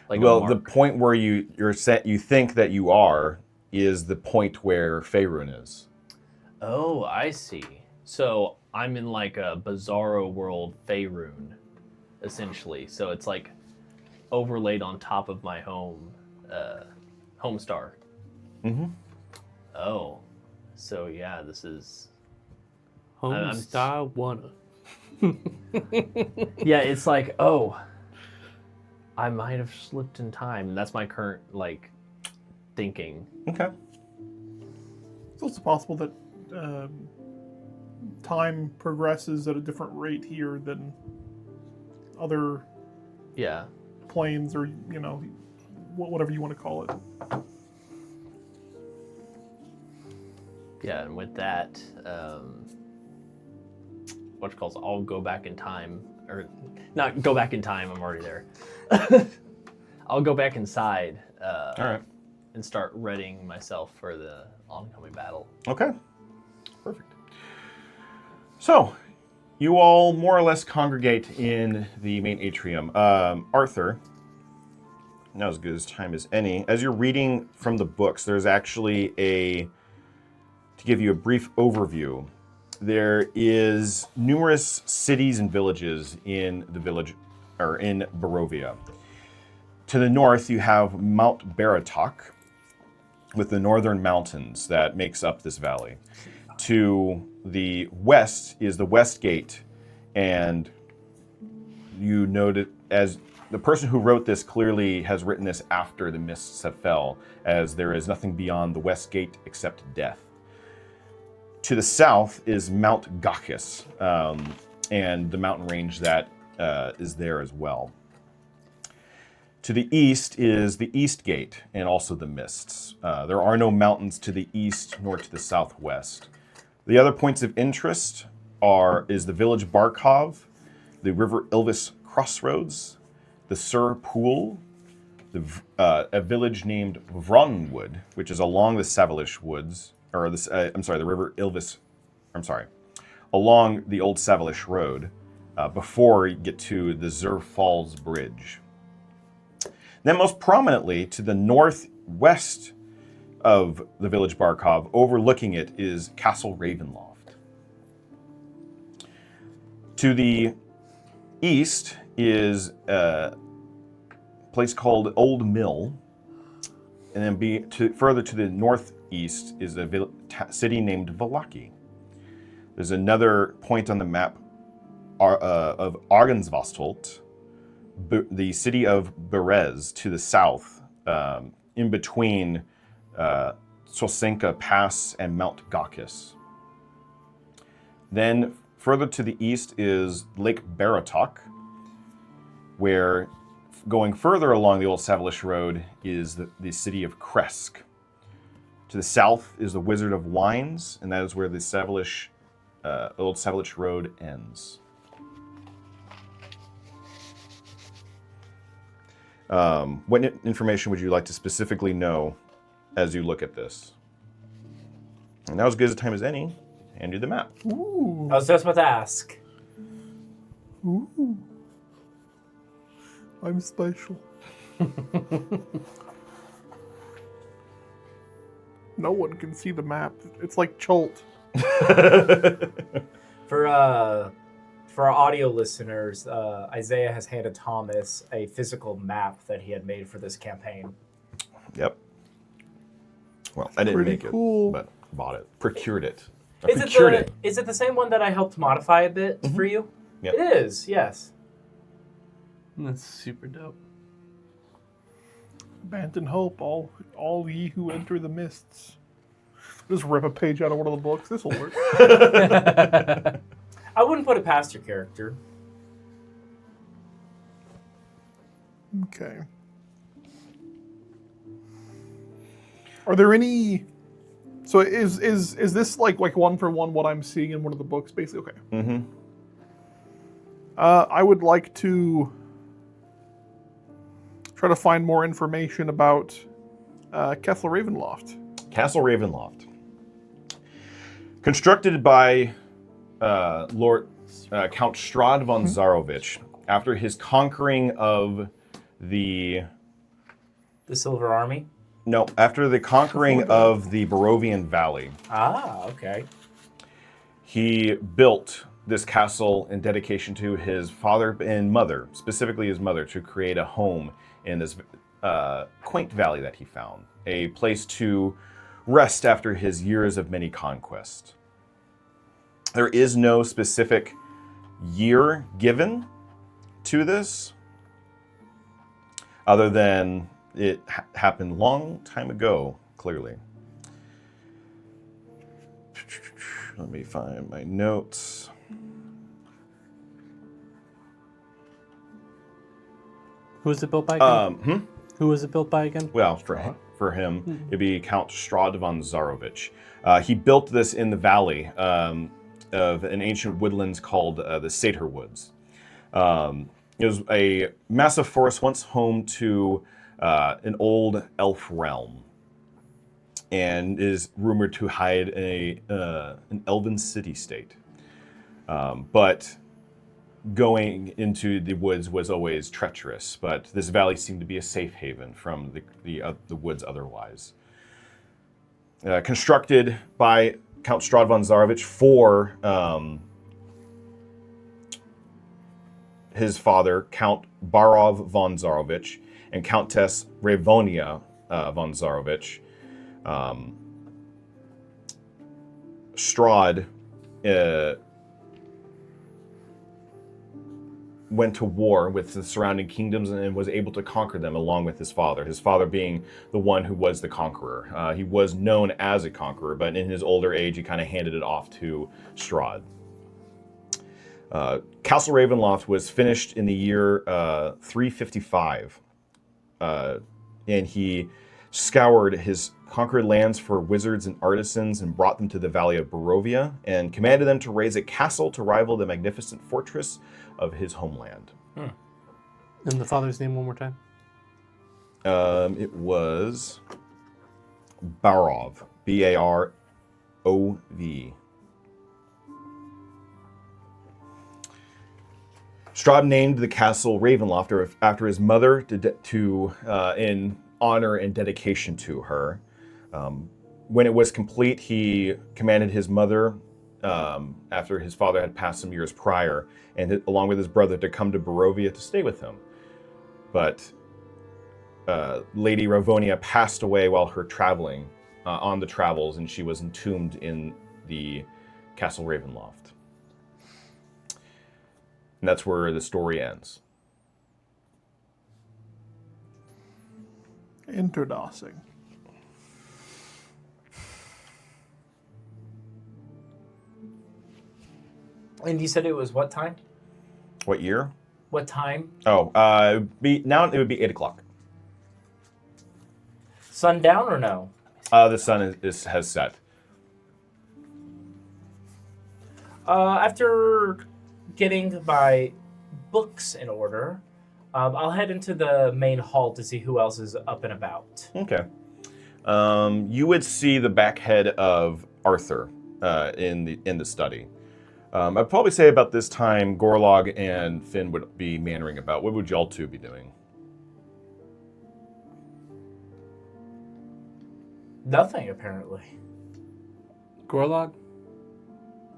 like. Well, a the mark. point where you're set, you think that you are, is the point where Faerun is. Oh, I see. So I'm in like a bizarro world Faerun, essentially. So it's like overlaid on top of my home star. Mm-hmm. Oh, so yeah, this is. Home style wanna. Yeah, it's like, oh, I might have slipped in time. That's my current like thinking. Okay. It's also possible that time progresses at a different rate here than other Yeah. planes, or whatever you want to call it. Yeah, and with that, I'll go back in time, or not go back in time. I'm already there. I'll go back inside. All right. And start readying myself for the oncoming battle. Okay. Perfect. So, you all more or less congregate in the main atrium. Arthur, now as good as time as any, as you're reading from the books, there's actually to give you a brief overview, there is numerous cities and villages in the village, or in Barovia. To the north, you have Mount Baratok, with the northern mountains that makes up this valley. To the west is the West Gate, and you noted, as the person who wrote this clearly has written this after the mists have fell, as there is nothing beyond the West Gate except death. To the south is Mount Gachis, and the mountain range that is there as well. To the east is the East Gate and also the Mists. There are no mountains to the east nor to the southwest. The other points of interest is the village Barkov, the River Ilvis Crossroads, the Sur Pool, a village named Vronwood, which is along the Savilish Woods, or the River Ilvis, along the old Savilish Road, before you get to the Zur Falls Bridge. Then most prominently, to the northwest of the village Barkov, overlooking it, is Castle Ravenloft. To the east is place called Old Mill, and then further to the northeast is a city named Valaki. There's another point on the map of Argensvostholt, the city of Berez to the south, in between Sosenka Pass and Mount Gakis. Then further to the east is Lake Baratok, where going further along the Old Savilish Road is the city of Kresk. To the south is the Wizard of Wines, and that is where the Old Savilish Road ends. What information would you like to specifically know as you look at this? And now as good a time as any, hand you the map. Ooh. I was just about to ask. Ooh. I'm special. No one can see the map. It's like Cholt. For our audio listeners, Isaiah has handed Thomas a physical map that he had made for this campaign. Yep. Well, I didn't Pretty make cool. it, but bought it. Procured it. Is it the same one that I helped modify a bit for you? Yep. It is, yes. That's super dope. Abandon hope, all ye who enter the mists. Just rip a page out of one of the books. This will work. I wouldn't put it past your character. Okay. Are there any? So is this like one for one what I'm seeing in one of the books, basically? Okay. Mm-hmm. I would like to try to find more information about Castle Ravenloft. Castle Ravenloft. Constructed by Lord Count Strahd von Zarovich after his conquering of the Silver Army? No, after the conquering of the Barovian Valley. Ah, okay. He built this castle in dedication to his father and mother, specifically his mother, to create a home in this quaint valley that he found, a place to rest after his years of many conquests. There is no specific year given to this, other than it happened long time ago, clearly. Let me find my notes. Who was it built by again? Who was it built by again? Well, for him, it'd be Count Strahd von Zarovich. He built this in the valley of an ancient woodlands called the Satyr Woods. It was a massive forest once home to an old elf realm, and is rumored to hide an elven city-state. But going into the woods was always treacherous, but this valley seemed to be a safe haven from the woods otherwise. Constructed by Count Strahd von Zarovich for his father, Count Barov von Zarovich, and Countess Ravonia von Zarovich. Strahd went to war with the surrounding kingdoms and was able to conquer them along with his father being the one who was the conqueror. He was known as a conqueror, but in his older age, he kind of handed it off to Strahd. Castle Ravenloft was finished in the year 355, and he scoured his conquered lands for wizards and artisans and brought them to the Valley of Barovia and commanded them to raise a castle to rival the magnificent fortress of his homeland. And the father's name one more time? It was Barov, B-A-R-O-V. Strahd named the castle Ravenloft after his mother in honor and dedication to her. When it was complete, he commanded his mother, after his father had passed some years prior, and along with his brother, to come to Barovia to stay with him. But Lady Ravonia passed away while her traveling on the travels, and she was entombed in the Castle Ravenloft. And that's where the story ends. Interdosing. And you said it was what time? What year? What time? Oh, it would be 8 o'clock. Sundown or no? The sun has set. After getting my books in order, I'll head into the main hall to see who else is up and about. Okay. You would see the back head of Arthur in the study. I'd probably say about this time, Gorlog and Finn would be mannering about. What would y'all two be doing? Nothing, apparently. Gorlog?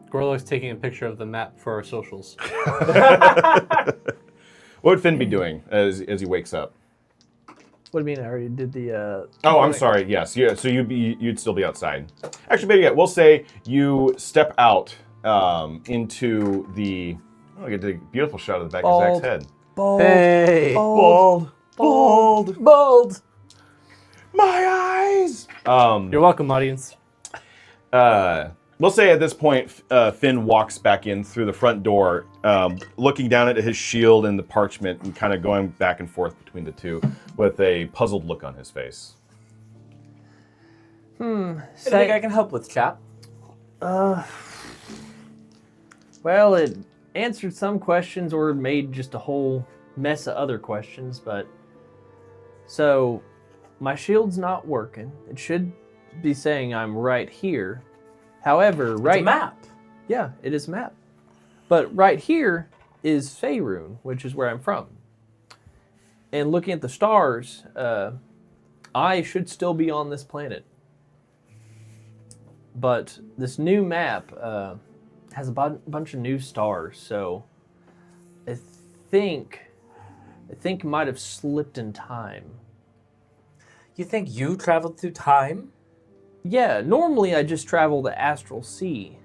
Gorlog's taking a picture of the map for our socials. What would Finn be doing as he wakes up? What do you mean? I already did the. Oh, I'm sorry. Yes, yeah. So you'd still be outside. Actually, maybe we'll say you step out into the. Oh, I get a beautiful shot of the back of Zach's head. Bald. Hey! Bald. My eyes. You're welcome, audience. We'll say at this point, Finn walks back in through the front door, looking down at his shield and the parchment and kind of going back and forth between the two with a puzzled look on his face. Anything I can help with, chap? Well, it answered some questions or made just a whole mess of other questions, but... So, my shield's not working. It should be saying I'm right here. However, It's a map. Yeah, it is a map. But right here is Faerun, which is where I'm from. And looking at the stars, I should still be on this planet. But this new map has a bunch of new stars, so I think it might have slipped in time. You think you traveled through time? Yeah, normally I just travel the Astral Sea.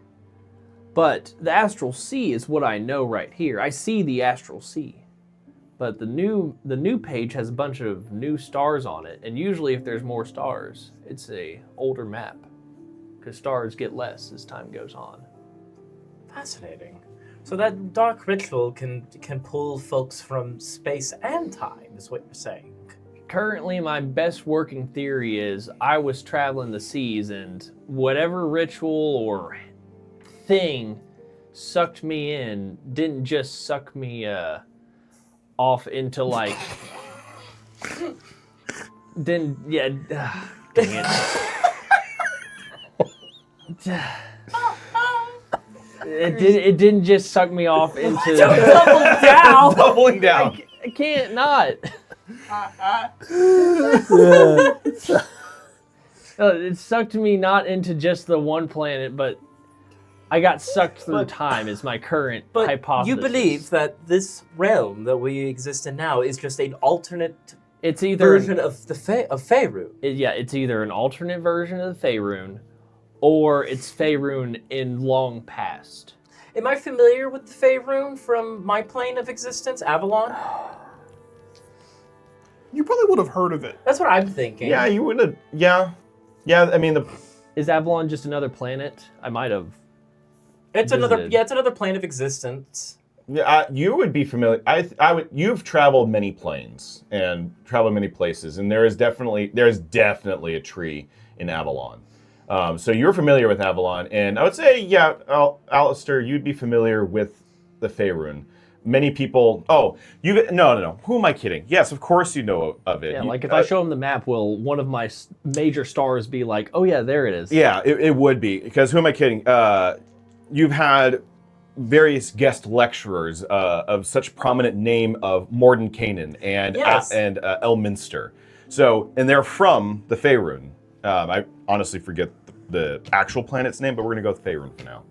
But the Astral Sea is what I know right here. I see the Astral Sea. But the new page has a bunch of new stars on it, and usually if there's more stars, it's a older map. Because stars get less as time goes on. Fascinating. So that dark ritual can pull folks from space and time, is what you're saying. Currently, my best working theory is I was traveling the seas, and whatever ritual or thing sucked me in didn't just suck me off into like didn't yeah dang it. It didn't just suck me off into Doubling down. I can't not. It sucked me not into just the one planet, but I got sucked through time is my current hypothesis. You believe that this realm that we exist in now is just an alternate it's either version of Faerun? It's either an alternate version of the Faerun, or it's Faerun in long past. Am I familiar with the Faerun from my plane of existence, Avalon? You probably would have heard of it. That's what I'm thinking. Yeah, you would have. Yeah. I mean, Is Avalon just another planet? I might have. It's visited. it's another plane of existence. you would be familiar. I would. You've traveled many planes and traveled many places, and there's definitely a tree in Avalon. So you're familiar with Avalon, and I would say, yeah, Alistar, you'd be familiar with the Faerun. Many people. Oh, no. Who am I kidding? Yes, of course you know of it. Yeah, like if I show them the map, will one of my major stars be like, oh yeah, there it is? Yeah, it would be, because who am I kidding? You've had various guest lecturers of such prominent name of Mordenkainen and Yes. and Elminster. So, and they're from the Faerun. I honestly forget the actual planet's name, but we're gonna go with Faerun for now.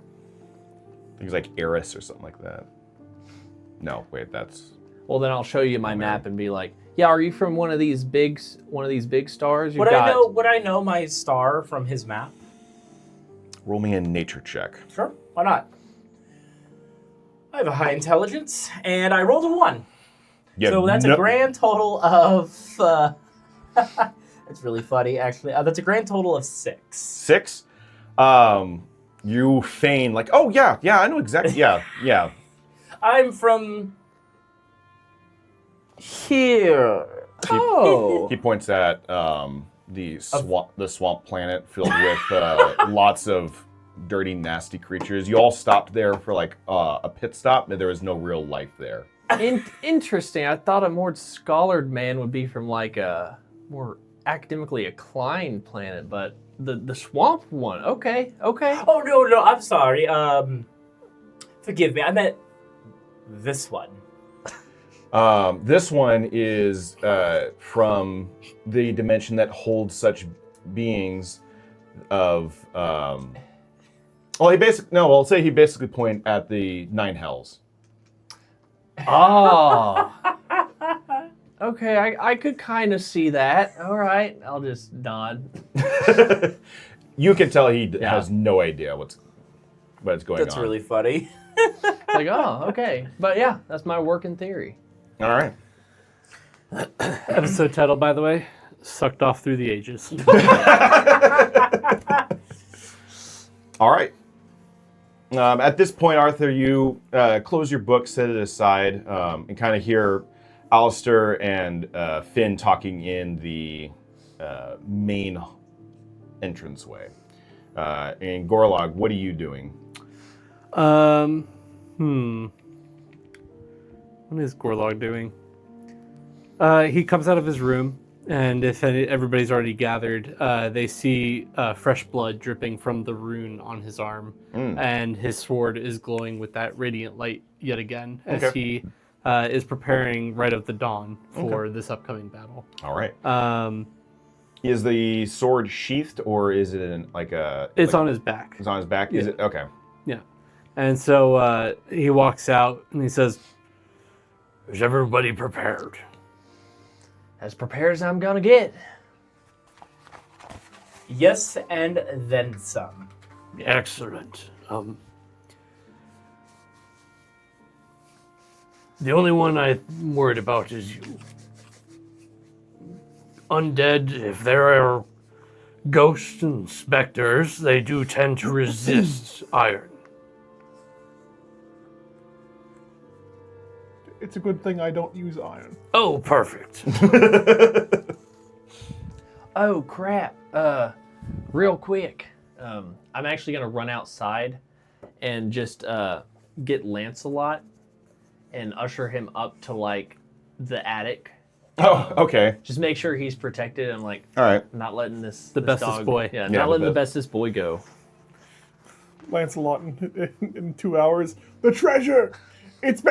I think it's like Eris or something like that. No, wait, that's... Well, then I'll show you my map and be like, Yeah, are you from one of these big stars? Would I know my star from his map? Roll me a nature check. Sure, why not? I have a high intelligence, and I rolled a 1. Yeah, So that's a grand total of... it's really funny, actually. That's a grand total of 6. 6. You feign like, oh yeah, I know exactly. Yeah. I'm from... here. He points at the swamp planet filled with lots of dirty, nasty creatures. You all stopped there for like a pit stop, and there was no real life there. Interesting. I thought a more scholared man would be from like a more academically inclined planet, but the swamp one. Okay. Oh, no, I'm sorry. Forgive me, I meant this one. This one is from the dimension that holds such beings of... I'll say he basically point at the 9 hells. Oh. Okay, I could kind of see that. All right, I'll just nod. You can tell he has no idea what's going on. That's really funny. Like, oh, okay. But yeah, that's my working theory. All right. Episode title, by the way, Sucked Off Through the Ages. All right. At this point, Arthur, you close your book, set it aside, and kind of hear Alistar and Finn talking in the main entranceway. And Gorlog, what are you doing? What is Gorlog doing? He comes out of his room, and if everybody's already gathered, they see fresh blood dripping from the rune on his arm, and his sword is glowing with that radiant light yet again, as he is preparing Rite of the Dawn for this upcoming battle. All right. Is the sword sheathed, or is it It's on his back. It's on his back? Yeah. Is it? Okay. Yeah. And so he walks out, and he says, Is everybody prepared? As prepared as I'm gonna get. Yes, and then some. Excellent. The only one I'm worried about is you. Undead, if there are ghosts and specters, they do tend to resist iron. It's a good thing I don't use iron. Oh, perfect. Oh crap. Real quick. I'm actually gonna run outside and just get Lancelot and usher him up to like the attic. Oh, okay. Just make sure he's protected and like All right. not letting this bestest dog, boy. Yeah, Yeah, not letting the the bestest boy go. Lancelot in 2 hours. The treasure! It's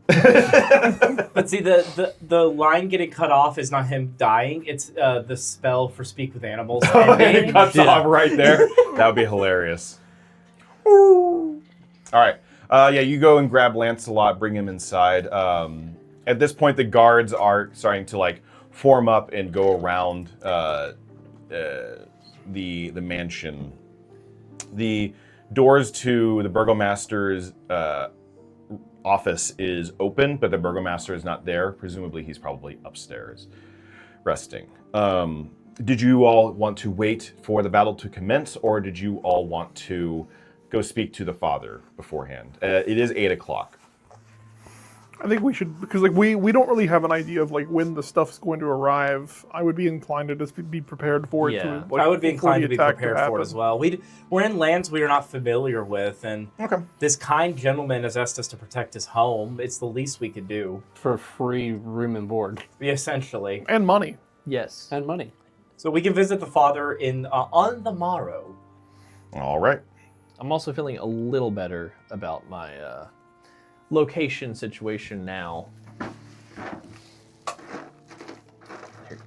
But see, the line getting cut off is not him dying. It's the spell for speak with animals. It cuts off right there. That would be hilarious. All right. You go and grab Lancelot, bring him inside. At this point, the guards are starting to like form up and go around the mansion. The doors to the Burgomasters' office is open, but the Burgomaster is not there. Presumably, he's probably upstairs, resting. Did you all want to wait for the battle to commence, or did you all want to go speak to the father beforehand? It is 8 o'clock. I think we should, because like we don't really have an idea of like when the stuff's going to arrive. I would be inclined to just be prepared for it. Yeah. Like, I would be before inclined the to be attack prepared for it happen. as well. We're in lands we are not familiar with, and Okay. this kind gentleman has asked us to protect his home. It's the least we could do, for free room and board. essentially. And money. Yes. And money. So we can visit the father on the morrow. All right. I'm also feeling a little better about my location situation now. Here.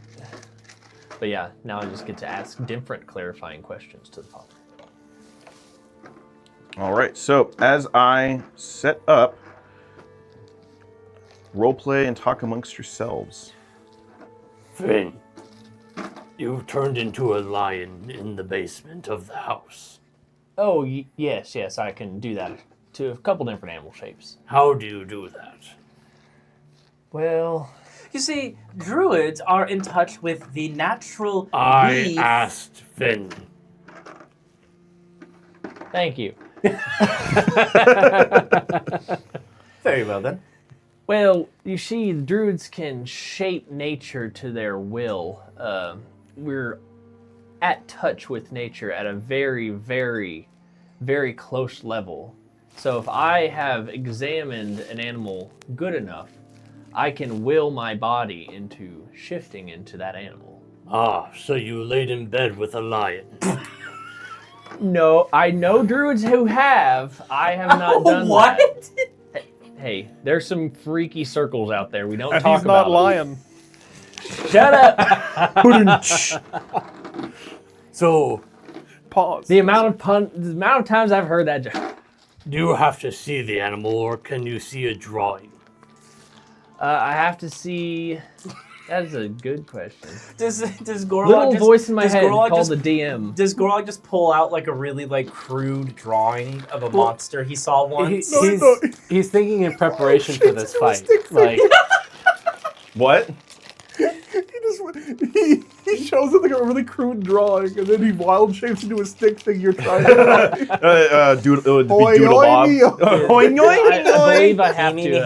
But yeah, now I just get to ask different clarifying questions to the father. All right. So as I set up, roleplay and talk amongst yourselves. Finn, you turned into a lion in the basement of the house. Oh, yes, I can do that to a couple different animal shapes. How do you do that? Well, You see, druids are in touch with the natural I relief. asked Finn. thank you. Very well then. Well, you see, the druids can shape nature to their will. We're at touch with nature at a very, very, very close level. So if I have examined an animal good enough, I can will my body into shifting into that animal. Ah, so you laid in bed with a lion. No, I know druids who have. I have not done What? that. Hey, there's some freaky circles out there. We don't And talk he's not about lying. them. Shut up. So, Pause. The amount of times I've heard that joke. do you have to see the animal or can you see a drawing? I have to see. That is a good question. Does Gorlog Little just, voice in my does head Gorlog called just, the DM. Does Gorlog just pull out like a really crude drawing of a monster he saw once? He's thinking in preparation for this fight. Like, What? He shows it like a really crude drawing, and then he wild shapes into a stick figure trying to Doodle Oi, Bob. oi, me, oi. Oi, oi, I believe I have Teeny to.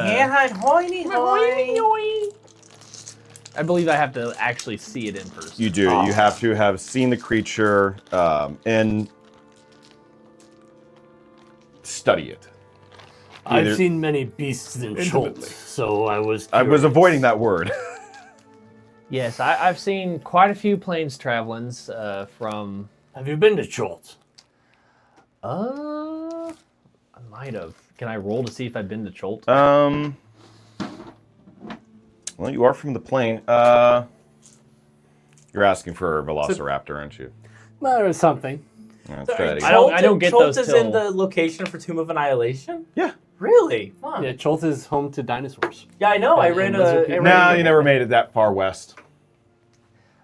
I believe I have to actually see it in person. You do. You have to have seen the creature and study it. Either- I've seen many beasts in Intimately. Schultz, so I was I was curious. avoiding that word. Yes, I've seen quite a few planes travelings from. Have you been to Schultz? I might have. Can I roll to see if I've been to Cholt? Well, you are from the plane. You're asking for a Velociraptor, aren't you? well, there's something. Yeah, let's try that I again. don't get Schultz those is in till- the location for Tomb of Annihilation? Yeah. Really? Huh. Yeah, Cholt is home to dinosaurs. Yeah, I know. I And ran lizard people. No, you never made it that far west.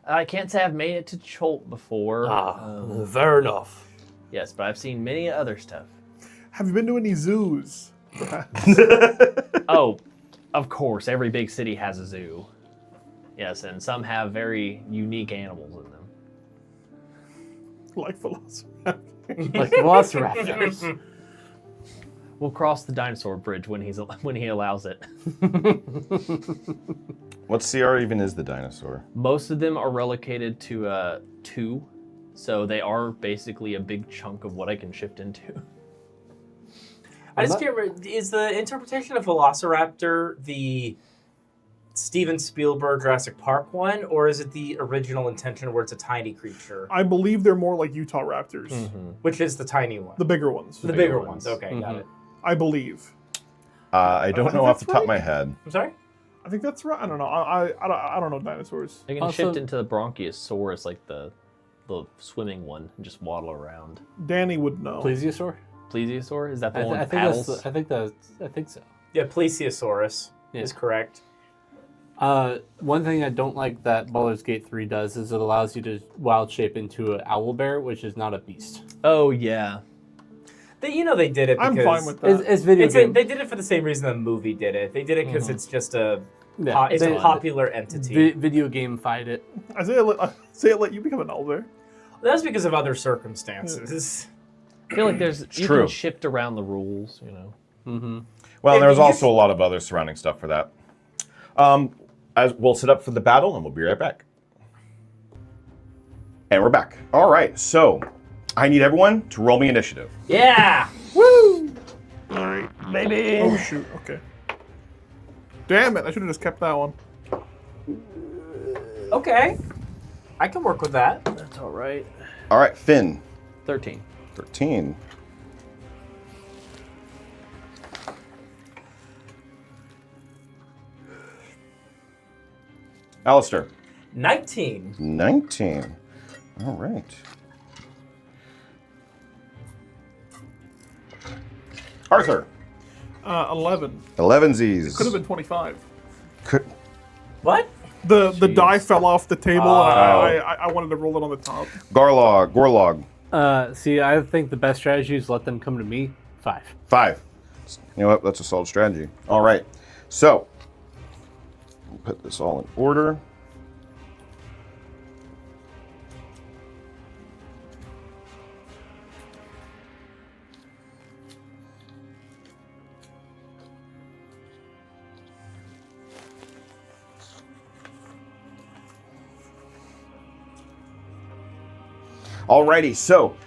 I can't say I've made it to Cholt before. Fair enough. Yes, but I've seen many other stuff. Have you been to any zoos? Oh, of course, every big city has a zoo. Yes, and some have very unique animals in them. Like Velociraptor. Like velociraptors. We'll cross the dinosaur bridge when he allows it. What CR even is the dinosaur? Most of them are relocated to 2, so they are basically a big chunk of what I can shift into. I just can't remember. Is the interpretation of Velociraptor the Steven Spielberg Jurassic Park one, or is it the original intention where it's a tiny creature, I believe they're more like Utah Raptors. which is the tiny one? The bigger ones. The bigger ones. Okay, got it. I believe. I don't think know off the that's top of right. my head. I'm sorry? I think that's right. I don't know. I don't know dinosaurs. I can Also- shift into the Bronchiosaurus, like the swimming one, and just waddle around. Danny would know. Plesiosaur? Plesiosaur? Is that the one I with think paddles? I think so. Yeah, Plesiosaurus Yeah. is correct. One thing I don't like that Baldur's Gate 3 does is it allows you to wild shape into an owlbear, which is not a beast. Oh, yeah. They did it because I'm fine with that. It's video game. they did it for the same reason the movie did it. They did it because it's just a Yeah, it's a they- popular entity. Video game fight it. Isaiah let you become an owlbear. That's because of other circumstances. I feel like you true. can shift around the rules, you know. Mm-hmm. Well, Yeah, there's you also a lot of other surrounding stuff for that. As we'll set up for the battle, and we'll be right back. And we're back. All right, so I need everyone to roll me initiative. Yeah. Woo! Baby. Oh shoot. Okay. Damn it! I should have just kept that one. Okay. I can work with that. That's all right. All right, Finn, 13. 13. Alistar, 19. 19. All right. Arthur, 11. 11 Z's. Could have been 25. Could- What? The Jeez. die fell off the table. Oh. I wanted to roll it on the top. Gorlog. See, I think the best strategy is let them come to me. 5. 5. You know what? That's a solid strategy. All right. So, we'll put this all in order. Alrighty, so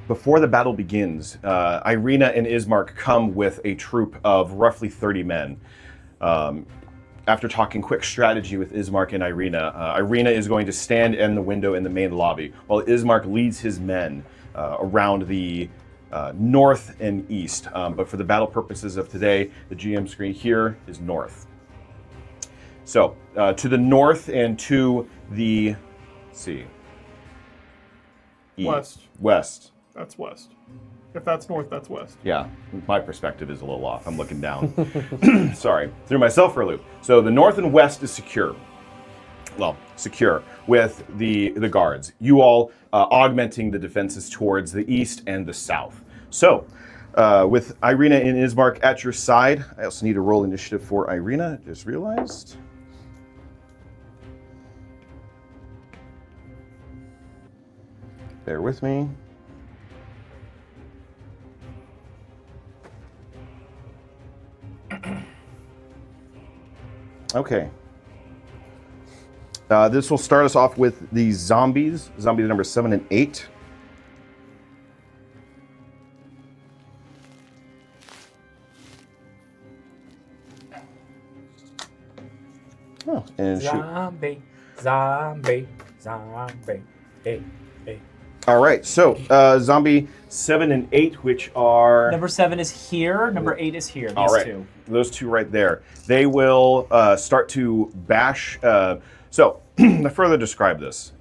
before the battle begins, Irina and Ismark come with a troop of roughly 30 men. After talking quick strategy with Ismark and Irina, Irina is going to stand in the window in the main lobby, while Ismark leads his men around the north and east. But for the battle purposes of today, the GM screen here is north. So, to the north and to the, let's see, West. That's west. If that's north, that's west. Yeah, my perspective is a little off. I'm looking down. Sorry, threw myself for a loop. So the north and west is secure. Well, secure with the guards. You all augmenting the defenses towards the east and the south. So with Irina and Ismark at your side, I also need to roll initiative for Irina. Just realized. Bear with me. Okay. This will start us off with the zombies. Zombies number 7 and 8. Oh, and shoot. Zombie. Hey. All right, so zombie 7 and 8, which are... Number 7 is here. Number 8 is here. These All right, two. those two right there. They will start to bash. So, to further describe this,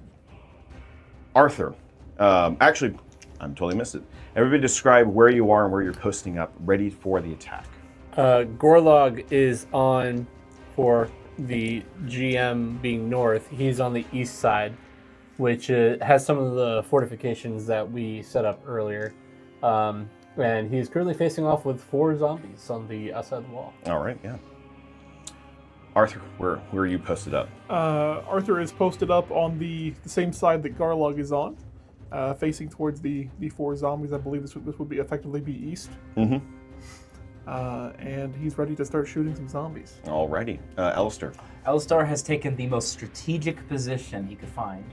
Arthur. Actually, I'm totally missed it. Everybody describe where you are and where you're posting up, ready for the attack. Gorlog is on for the GM being north. He's on the east side, which has some of the fortifications that we set up earlier. And he's currently facing off with 4 zombies on the outside of the wall. All right, yeah. Arthur, where are you posted up? Arthur is posted up on the same side that Gorlog is on, facing towards the 4 zombies. I believe this would be effectively be east. Mm-hmm. And he's ready to start shooting some zombies. Alrighty. Alistar. Alistar has taken the most strategic position he could find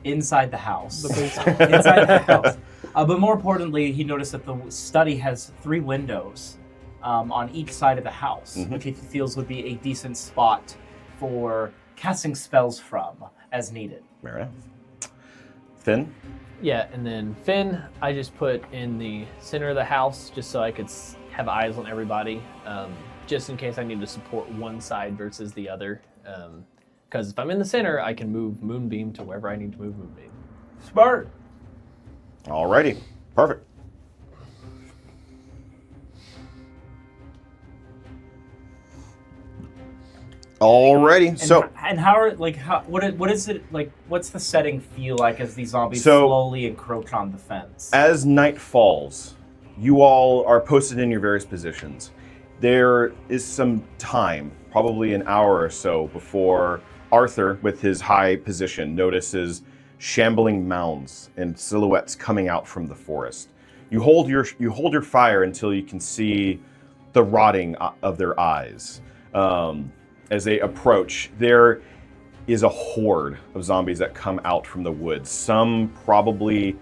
inside the house. The basement. Inside the house. But more importantly, he noticed that the study has 3 windows on each side of the house, which he feels would be a decent spot for casting spells from as needed. Fair enough. Finn? Yeah, and then Finn, I just put in the center of the house just so I could have eyes on everybody, just in case I need to support one side versus the other. Because if I'm in the center, I can move Moonbeam to wherever I need to move Moonbeam. Smart. Alrighty. Perfect. Alrighty. So And how are what is it like? What's the setting feel like as these zombies So- slowly encroach on the fence? as night falls, you all are posted in your various positions. There is some time, probably an hour or so, before Arthur, with his high position, notices shambling mounds and silhouettes coming out from the forest. You hold your fire until you can see the rotting of their eyes. As they approach, there is a horde of zombies that come out from the woods. Some probably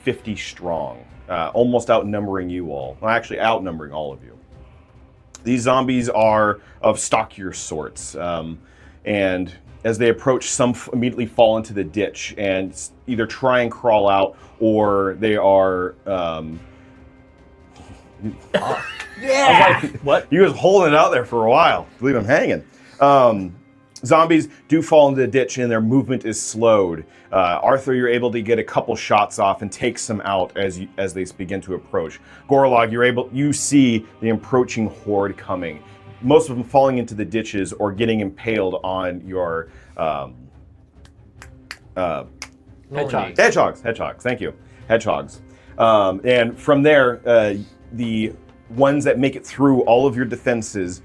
50 strong, almost outnumbering you all. Well, actually, outnumbering all of you. These zombies are of stockier sorts, and as they approach, some immediately fall into the ditch and either try and crawl out, or they are. Yeah. What? You was holding it out there for a while. Leave them hanging. Zombies do fall into the ditch, and their movement is slowed. Arthur, you're able to get a couple shots off and take some out as they begin to approach. Gorlog, you see the approaching horde coming. most of them falling into the ditches or getting impaled on your hedgehogs. Thank you, hedgehogs. And from there, the ones that make it through all of your defenses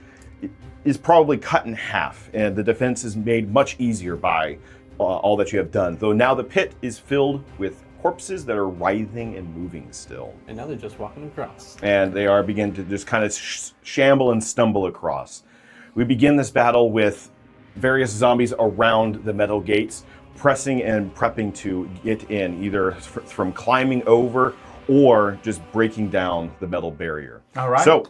is probably cut in half, and the defense is made much easier by all that you have done. Though now the pit is filled with corpses that are writhing and moving still. And now they're just walking across. And they are beginning to just kind of shamble and stumble across. We begin this battle with various zombies around the metal gates, pressing and prepping to get in, either from climbing over or just breaking down the metal barrier. All right. So,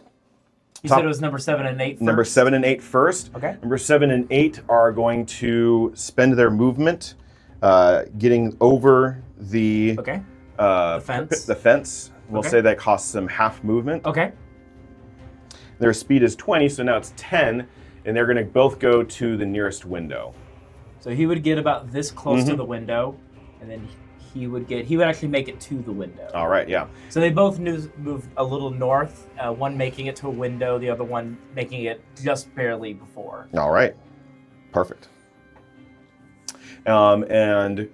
you said it was number 7 and 8 first? Number 7 and 8 first. Okay. Number 7 and 8 are going to spend their movement getting over the fence. The fence. We'll Okay. say that costs them half movement. Okay. Their speed is 20, so now it's 10, and they're going to both go to the nearest window. So he would get about this close to the window, and then he would actually make it to the window. All right, yeah. So they both moved a little north, one making it to a window, the other one making it just barely before. All right. Perfect. And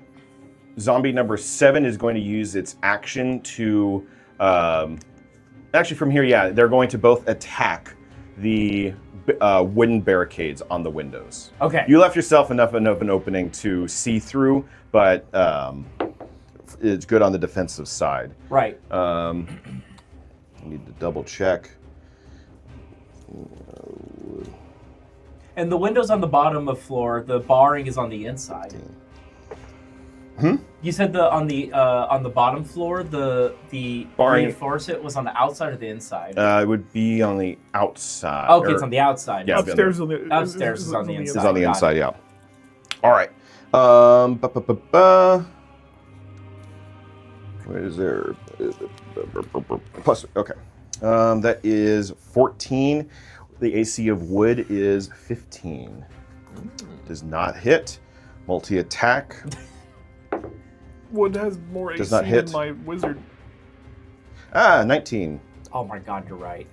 zombie number 7 is going to use its action to... actually, from here, yeah, they're going to both attack the wooden barricades on the windows. Okay. You left yourself enough of an opening to see through, but it's good on the defensive side. Right. I need to double check. And the windows on the bottom of floor, the barring is on the inside. You said on the bottom floor, the Barring- reinforcement was on the outside or the inside? It would be on the outside. Okay, it's on the outside. Yeah, Upstairs is on the It's inside. on the Got inside, it. yeah. All right. What is there? Plus, okay. That is 14. The AC of wood is 15. Does not hit. Multi-attack. Wood has more Does AC not hit. than my wizard. 19. Oh my god, you're right.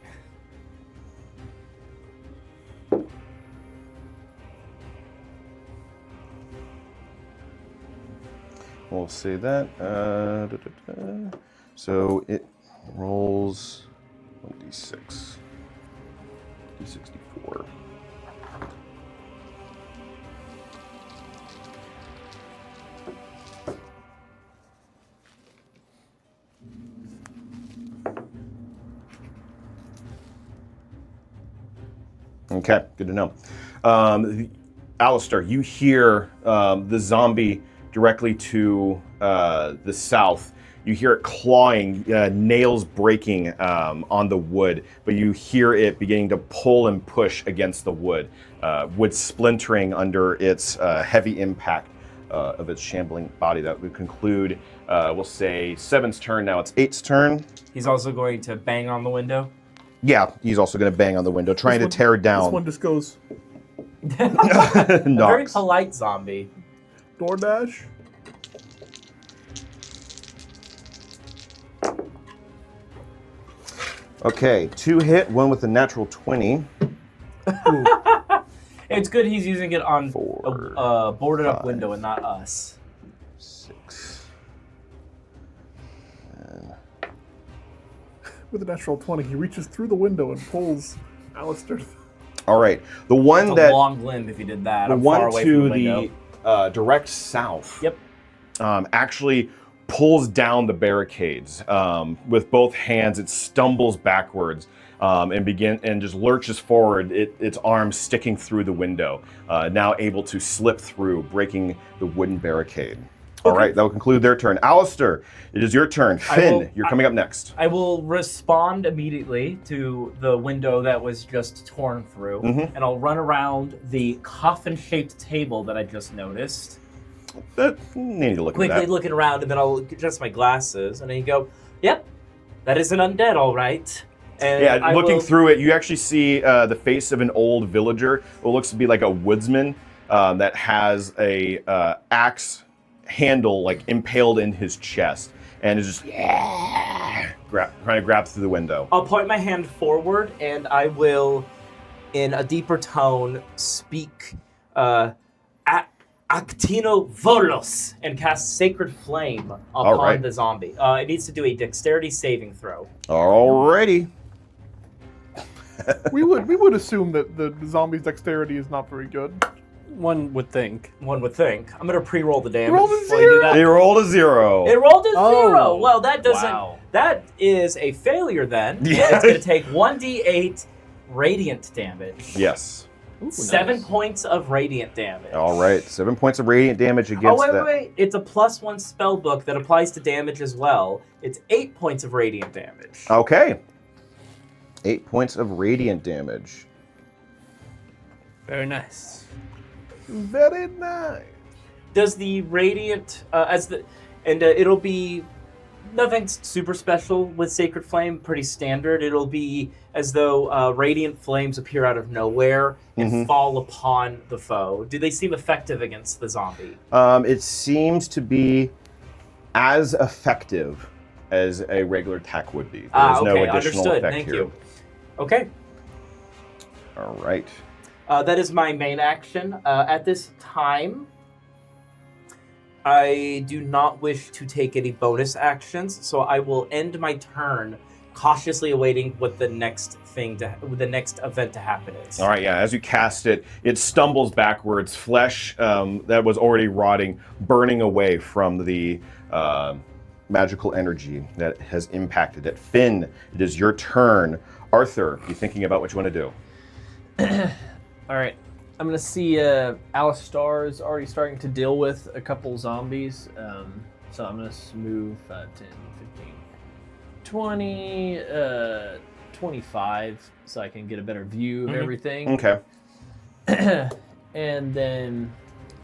We'll say that. So it rolls 1d6. D64. Okay, good to know. Alistar, you hear the zombie directly to the south. You hear it clawing, nails breaking on the wood, but you hear it beginning to pull and push against the wood, wood splintering under its heavy impact of its shambling body. That would conclude, we'll say, 7's turn. Now it's 8's turn. He's also going to bang on the window. Yeah, he's also going to bang on the window, trying to tear it down. This one just goes A very Knocks. polite zombie. DoorDash. Okay, 2 hit, 1 with a natural 20. It's good he's using it on Four, a boarded up five. window and not us. 6. With a natural 20, he reaches through the window and pulls Alistar. All right, the one It's a that long limb if you did that. the I'm far one away to from the window. the direct south. Yep. Actually pulls down the barricades with both hands. It stumbles backwards and just lurches forward. Its arms sticking through the window. Now able to slip through, breaking the wooden barricade. All right, that will conclude their turn. Alistair, it is your turn. Finn, you're coming up next. I will respond immediately to the window that was just torn through, and I'll run around the coffin-shaped table that I just noticed. Need to look at Quickly that. looking around, and then I'll adjust my glasses, and then you go, "Yep, that is an undead, all right." And Yeah, I looking will- through it, you actually see the face of an old villager who looks to be like a woodsman that has a axe handle like impaled in his chest and is just trying to grab through the window. I'll point my hand forward, and I will in a deeper tone, speak Actino Volos and cast Sacred Flame upon right. the zombie. It needs to do a dexterity saving throw. Alrighty. We would assume that the zombie's dexterity is not very good. One would think. One would think. I'm going to pre-roll the damage. Rolled a before you do that. They rolled a 0. It rolled a 0. Oh, Well, that doesn't. wow. That is a failure then. Yeah. It's going to take 1d8 radiant damage. Yes. Ooh, 7 nice. points of radiant damage. All right. 7 points of radiant damage against Oh, wait, that. wait. It's a +1 spell book that applies to damage as well. It's 8 points of radiant damage. Okay. 8 points of radiant damage. Very nice. Very nice. Does the radiant it'll be nothing super special with Sacred Flame, pretty standard. It'll be as though radiant flames appear out of nowhere and fall upon the foe. Do they seem effective against the zombie? It seems to be as effective as a regular attack would be. There's no Okay, additional understood. effect Thank here. you. Okay. All right. That is my main action. At this time, I do not wish to take any bonus actions, so I will end my turn cautiously awaiting what the next event to happen is. All right, yeah, as you cast it, it stumbles backwards, flesh that was already rotting, burning away from the magical energy that has impacted it. Finn, it is your turn. Arthur, you thinking about what you want to do? All right. I'm going to see Alistar is already starting to deal with a couple zombies. So I'm going to move 10, 15, 20, 25 so I can get a better view of everything. Okay. And then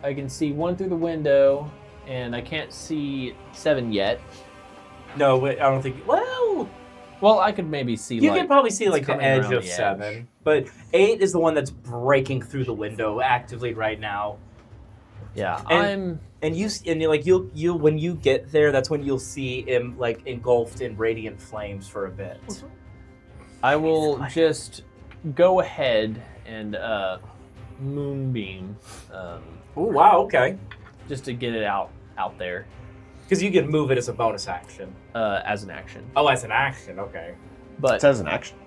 I can see 1 through the window, and I can't see 7 yet. No, wait, I don't think. Well, I could maybe see You like... can probably see it's like the coming edge around of the 7, but 8 is the one that's breaking through the window actively right now. Yeah, And you'll when you get there, that's when you'll see him like engulfed in radiant flames for a bit. I will just go ahead and moonbeam Oh wow, okay. just to get it out there Because you can move it as a bonus action. as an action. Oh, as an action, okay. It But says an action.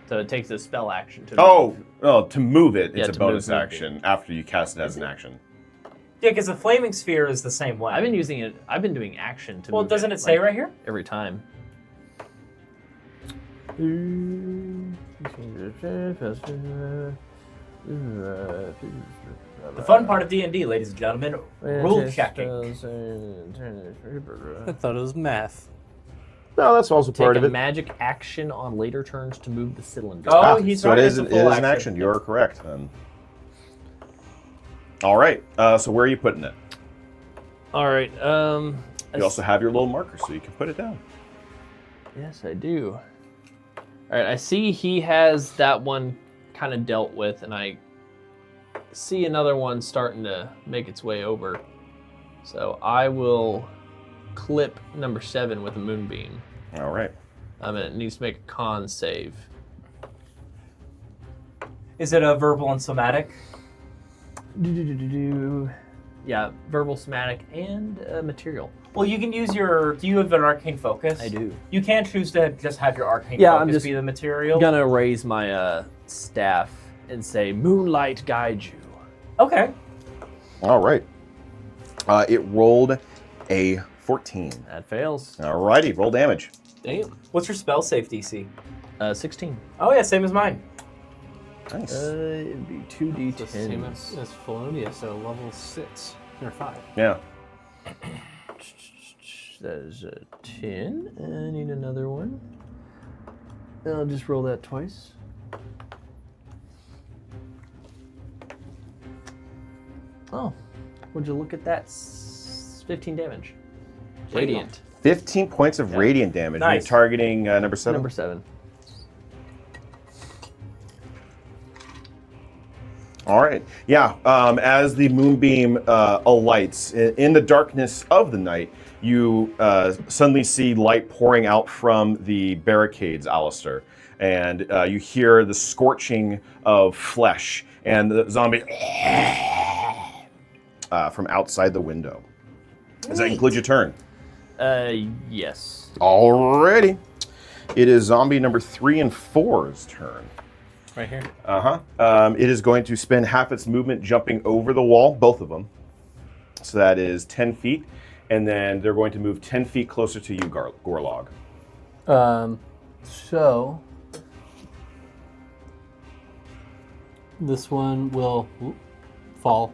so it takes a spell action to To move it, Yeah, it's a to bonus move action after you cast it as an action. Yeah, because the flaming sphere is the same way. I've been using it. I've been doing action to. Well, move doesn't it say like, right here? every time? The fun part of D&D, ladies and gentlemen, rule checking. I thought it was math. No, that's also Take part a of it. magic action on later turns to move the cylinder. Oh, he's so right. it It's is, a it full is an action. You're correct then. All right. So where are you putting it? All right. You also have your little marker, so you can put it down. Yes, I do. All right. I see he has that one kind of dealt with, and I see another one starting to make its way over. So I will clip number 7 with a moonbeam. All right. And it needs to make a con save. Is it a verbal and somatic? Yeah, verbal, somatic, and material. Well, you can use your... Do you have an arcane focus? I do. You can choose to just have your arcane Yeah, focus I'm just be the material. Gonna raise my staff and say, "Moonlight guide you." Okay. All right. It rolled a 14. That fails. All righty. Roll damage. Damn. What's your spell save DC? 16. Oh, yeah, same as mine. Nice. It'd be 2d10. The same as Felonia, so level 6 or 5. Yeah. That is a 10. I need another one. I'll just roll that twice. Oh, would you look at that? 15 damage. Radiant. 15 points of radiant damage. Nice. You're targeting number 7? Number 7. All right. Yeah. As the moonbeam alights in the darkness of the night, you suddenly see light pouring out from the barricades, Alistar. and you hear the scorching of flesh and the zombie from outside the window. Does that include your turn? Yes. Alrighty. It is zombie number 3 and 4's turn. Right here. It is going to spend half its movement jumping over the wall, both of them. So that is 10 feet. And then they're going to move 10 feet closer to you, Gorlog. So this one will fall.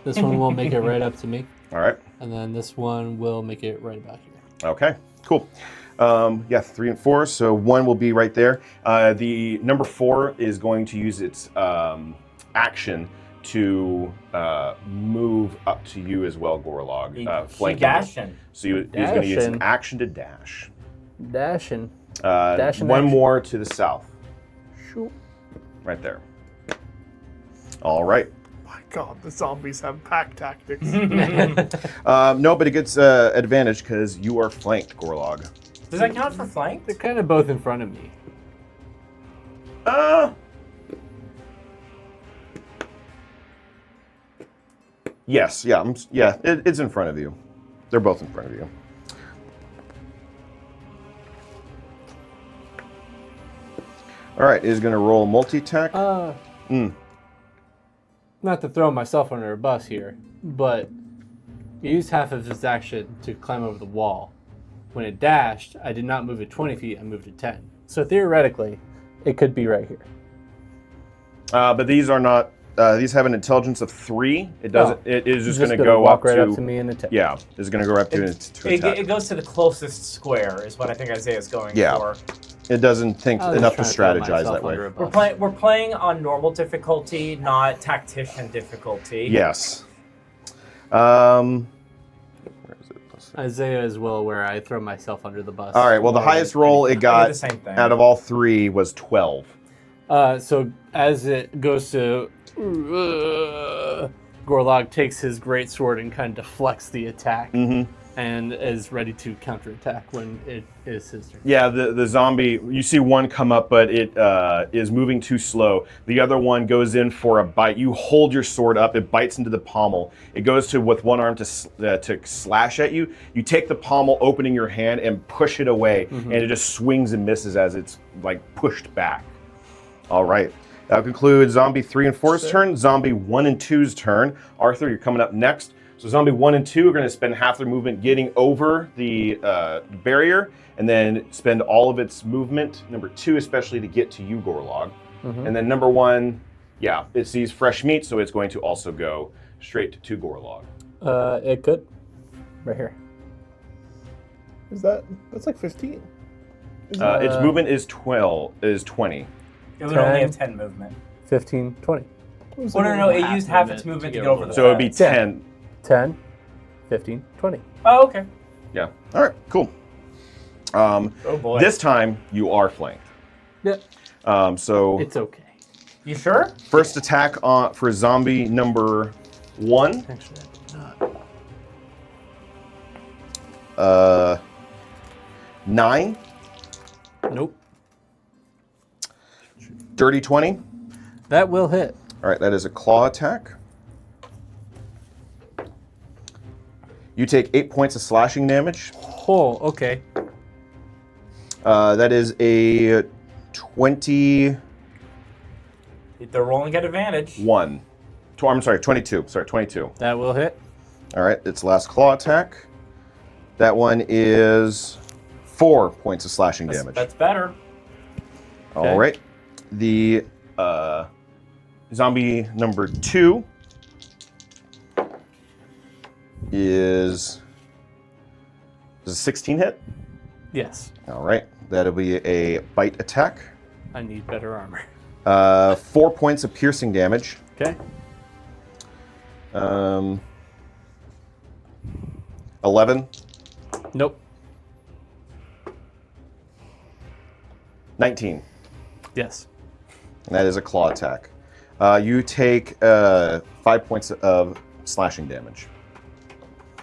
This one will make it right up to me. All right. And then this one will make it right about here. Okay, cool. 3 and 4, so 1 will be right there. The number 4 is going to use its action to move up to you as well, Gorlog. Flanking you. Dashing. So he's going to use an Dashing. action to dash. Dashing. One action. more to the south. Shoot. Right there. All right. My God, the zombies have pack tactics. No, but it gets advantage because you are flanked, Gorlog. Does that count for flank? They're kind of both in front of me. Yes, it's in front of you. They're both in front of you. All right, is going to roll multi-attack. Not to throw myself under a bus here, but he used half of his action to climb over the wall. When it dashed, I did not move it 20 feet, I moved it 10. So theoretically, it could be right here. But these are not. These have an intelligence of 3. It doesn't. It is just going to go walk up right to. up to me and attack. Yeah, it's going to go up to attack. It goes to the closest square, is what I think Isaiah's going for. It doesn't think I was enough to just trying throw strategize myself that way. under a bus. We're playing on normal difficulty, not tactician difficulty. Yes. Where is it? Isaiah is well aware I throw myself under the bus. All right. Well, the highest roll it the got same thing. out of all 3 was 12. So as it goes to Gorlog takes his great sword and kind of deflects the attack and is ready to counterattack when it is his turn. Yeah, the zombie, you see one come up, but it is moving too slow. The other one goes in for a bite. You hold your sword up, it bites into the pommel. It goes to with one arm to slash at you. You take the pommel, opening your hand, and push it away, and it just swings and misses as it's like pushed back. All right. That concludes Zombie 3 and 4's turn. Zombie 1 and 2's turn. Arthur, you're coming up next. So Zombie 1 and 2 are going to spend half their movement getting over the barrier, and then spend all of its movement, number 2 especially, to get to you, Gorlog. And then number 1, it sees fresh meat, so it's going to also go straight to Gorlog. It could. Right here. That's like 15. Its movement is 20. It would only have 10 movement. 15, 20. Oh, no, it used half its movement to get over the So it would be fence. 10. 10, 15, 20. Oh, okay. Yeah. All right, cool. Oh, boy. This time, you are flanked. Yep. So It's okay. You sure? first attack for zombie number 1. Actually, I did not. 9. Nope. Dirty 20. That will hit. All right, that is a claw attack. You take 8 points of slashing damage. Oh, okay. That is a 21. They're rolling at advantage. I'm sorry, 22. Sorry, 22. That will hit. All right, its last claw attack. That one is 4 points of slashing damage. That's better. All right. The zombie number 2 is a 16 hit? Yes. All right. That'll be a bite attack. I need better armor. 4 points of piercing damage. Okay. 11. Nope. 19. Yes. And that is a claw attack. You take 5 points of slashing damage.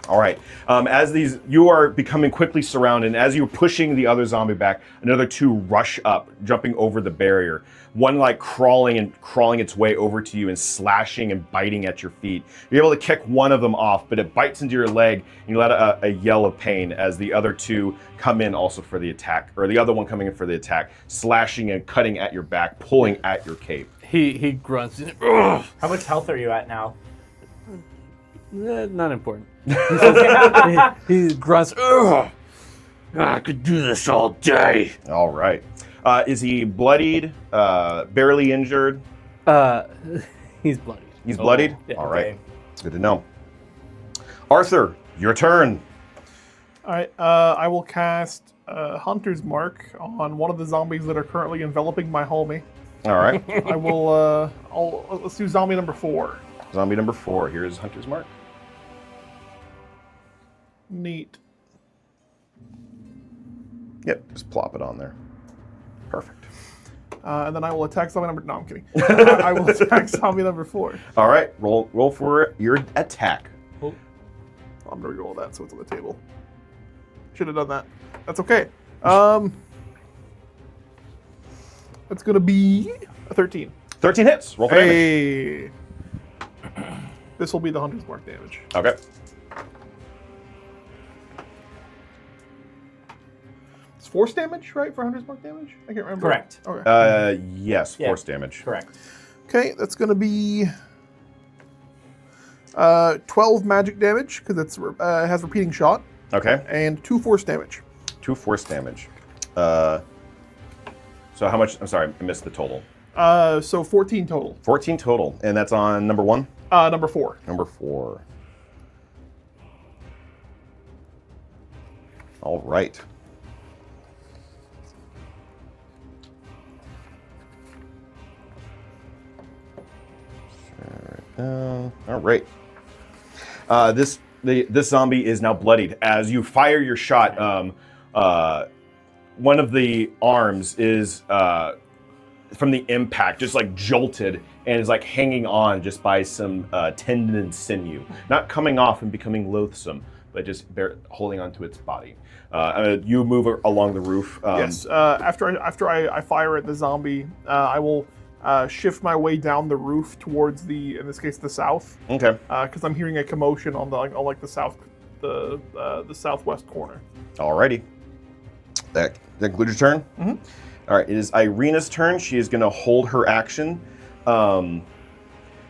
All right. As you are becoming quickly surrounded, and as you're pushing the other zombie back, another 2 rush up, jumping over the barrier. One like crawling its way over to you and slashing and biting at your feet. You're able to kick one of them off, but it bites into your leg, and you let a yell of pain as the other 2 come in also for the attack, or the other one coming in for the attack, slashing and cutting at your back, pulling at your cape. He grunts. Ugh. How much health are you at now? Not important. He grunts. Ugh. I could do this all day. All right. Is he bloodied? Barely injured? He's bloody. He's bloodied? Yeah. All right. Okay. Good to know. Arthur, your turn. All right, I will cast Hunter's Mark on one of the zombies that are currently enveloping my homie. All right. I will. Let's do zombie number 4. Zombie number 4. Here's Hunter's Mark. Neat. Yep, just plop it on there. Perfect. And then I will attack zombie number. No, I'm kidding. I will attack zombie number 4. All right, roll for your attack. I'm gonna reroll that so it's on the table. Should have done that. That's okay. That's gonna be a 13. 13 hits. Roll for damage. Hey. This will be the Hunter's Mark damage. Okay. It's force damage, right, for Hunter's Mark damage? I can't remember. Correct. Okay. Yes, Yeah. force damage. Correct. Okay, that's gonna be 12 magic damage because it has repeating shot, Okay. and 2 force damage. 2 force damage. So how much? I'm sorry, I missed the total. So 14 total. 14 total, and that's on number 1? Number 4. Number 4. All right. All right. This zombie is now bloodied. As you fire your shot, one of the arms is from the impact, just like jolted and is like hanging on just by some tendon and sinew, not coming off and becoming loathsome, but just holding onto its body. You move along the roof. Yes. After I fire at the zombie, I will shift my way down the roof towards in this case, the south. Okay. Because I'm hearing a commotion on the southwest corner. Alrighty. That concludes your turn? Mm-hmm. All right, it is Irina's turn. She is going to hold her action.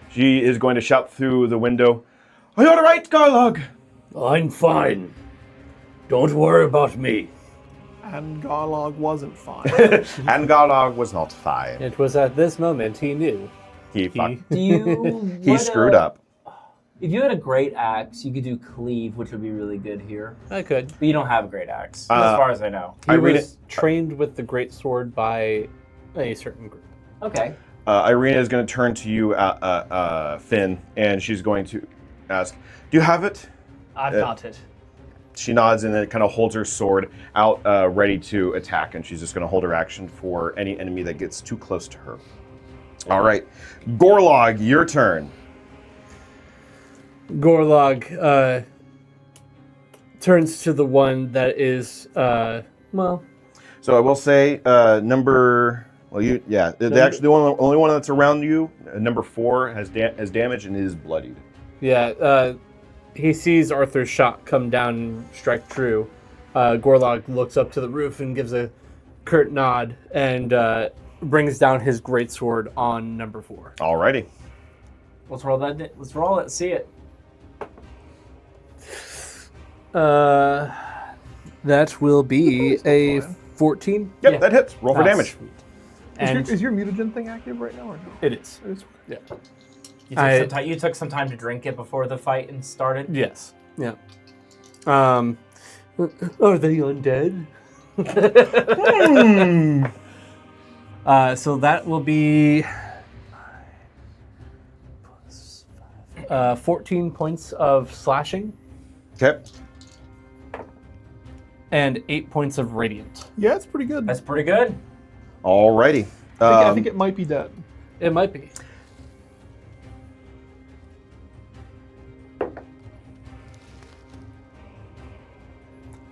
She is going to shout through the window, "Are you all right, Gorlog?" I'm fine. Don't worry about me. And Gorlog wasn't fine. And Gorlog was not fine. It was at this moment he knew. He fucked. Do you? He screwed up. If you had a great axe, you could do cleave, which would be really good here. I could. But you don't have a great axe, as far as I know. He Irina- was trained with the great sword by a certain group. Okay. Irina is going to turn to you, Finn, and she's going to ask, "Do you have it?" I've got it. She nods and then kind of holds her sword out, ready to attack, and she's just going to hold her action for any enemy that gets too close to her. All right. Gorlog, your turn. Gorlog turns to the one that is, well... So I will say, the only one that's around you, number 4, has damage and is bloodied. Yeah, he sees Arthur's shot come down and strike true. Gorlog looks up to the roof and gives a curt nod and brings down his greatsword on number 4. Alrighty. Let's roll that. Let's roll it. See it. That will be a 14. Yep, Yeah. that hits. Roll for damage. And Is your mutagen thing active right now or no? it is. It is. Yeah. You took some time to drink it before the fight and started. Yes. Yeah. Are they undead? So that will be 14 points of slashing Okay. and 8 points of radiant. Yeah, it's pretty good. That's pretty good. Alrighty. I think it might be dead. It might be.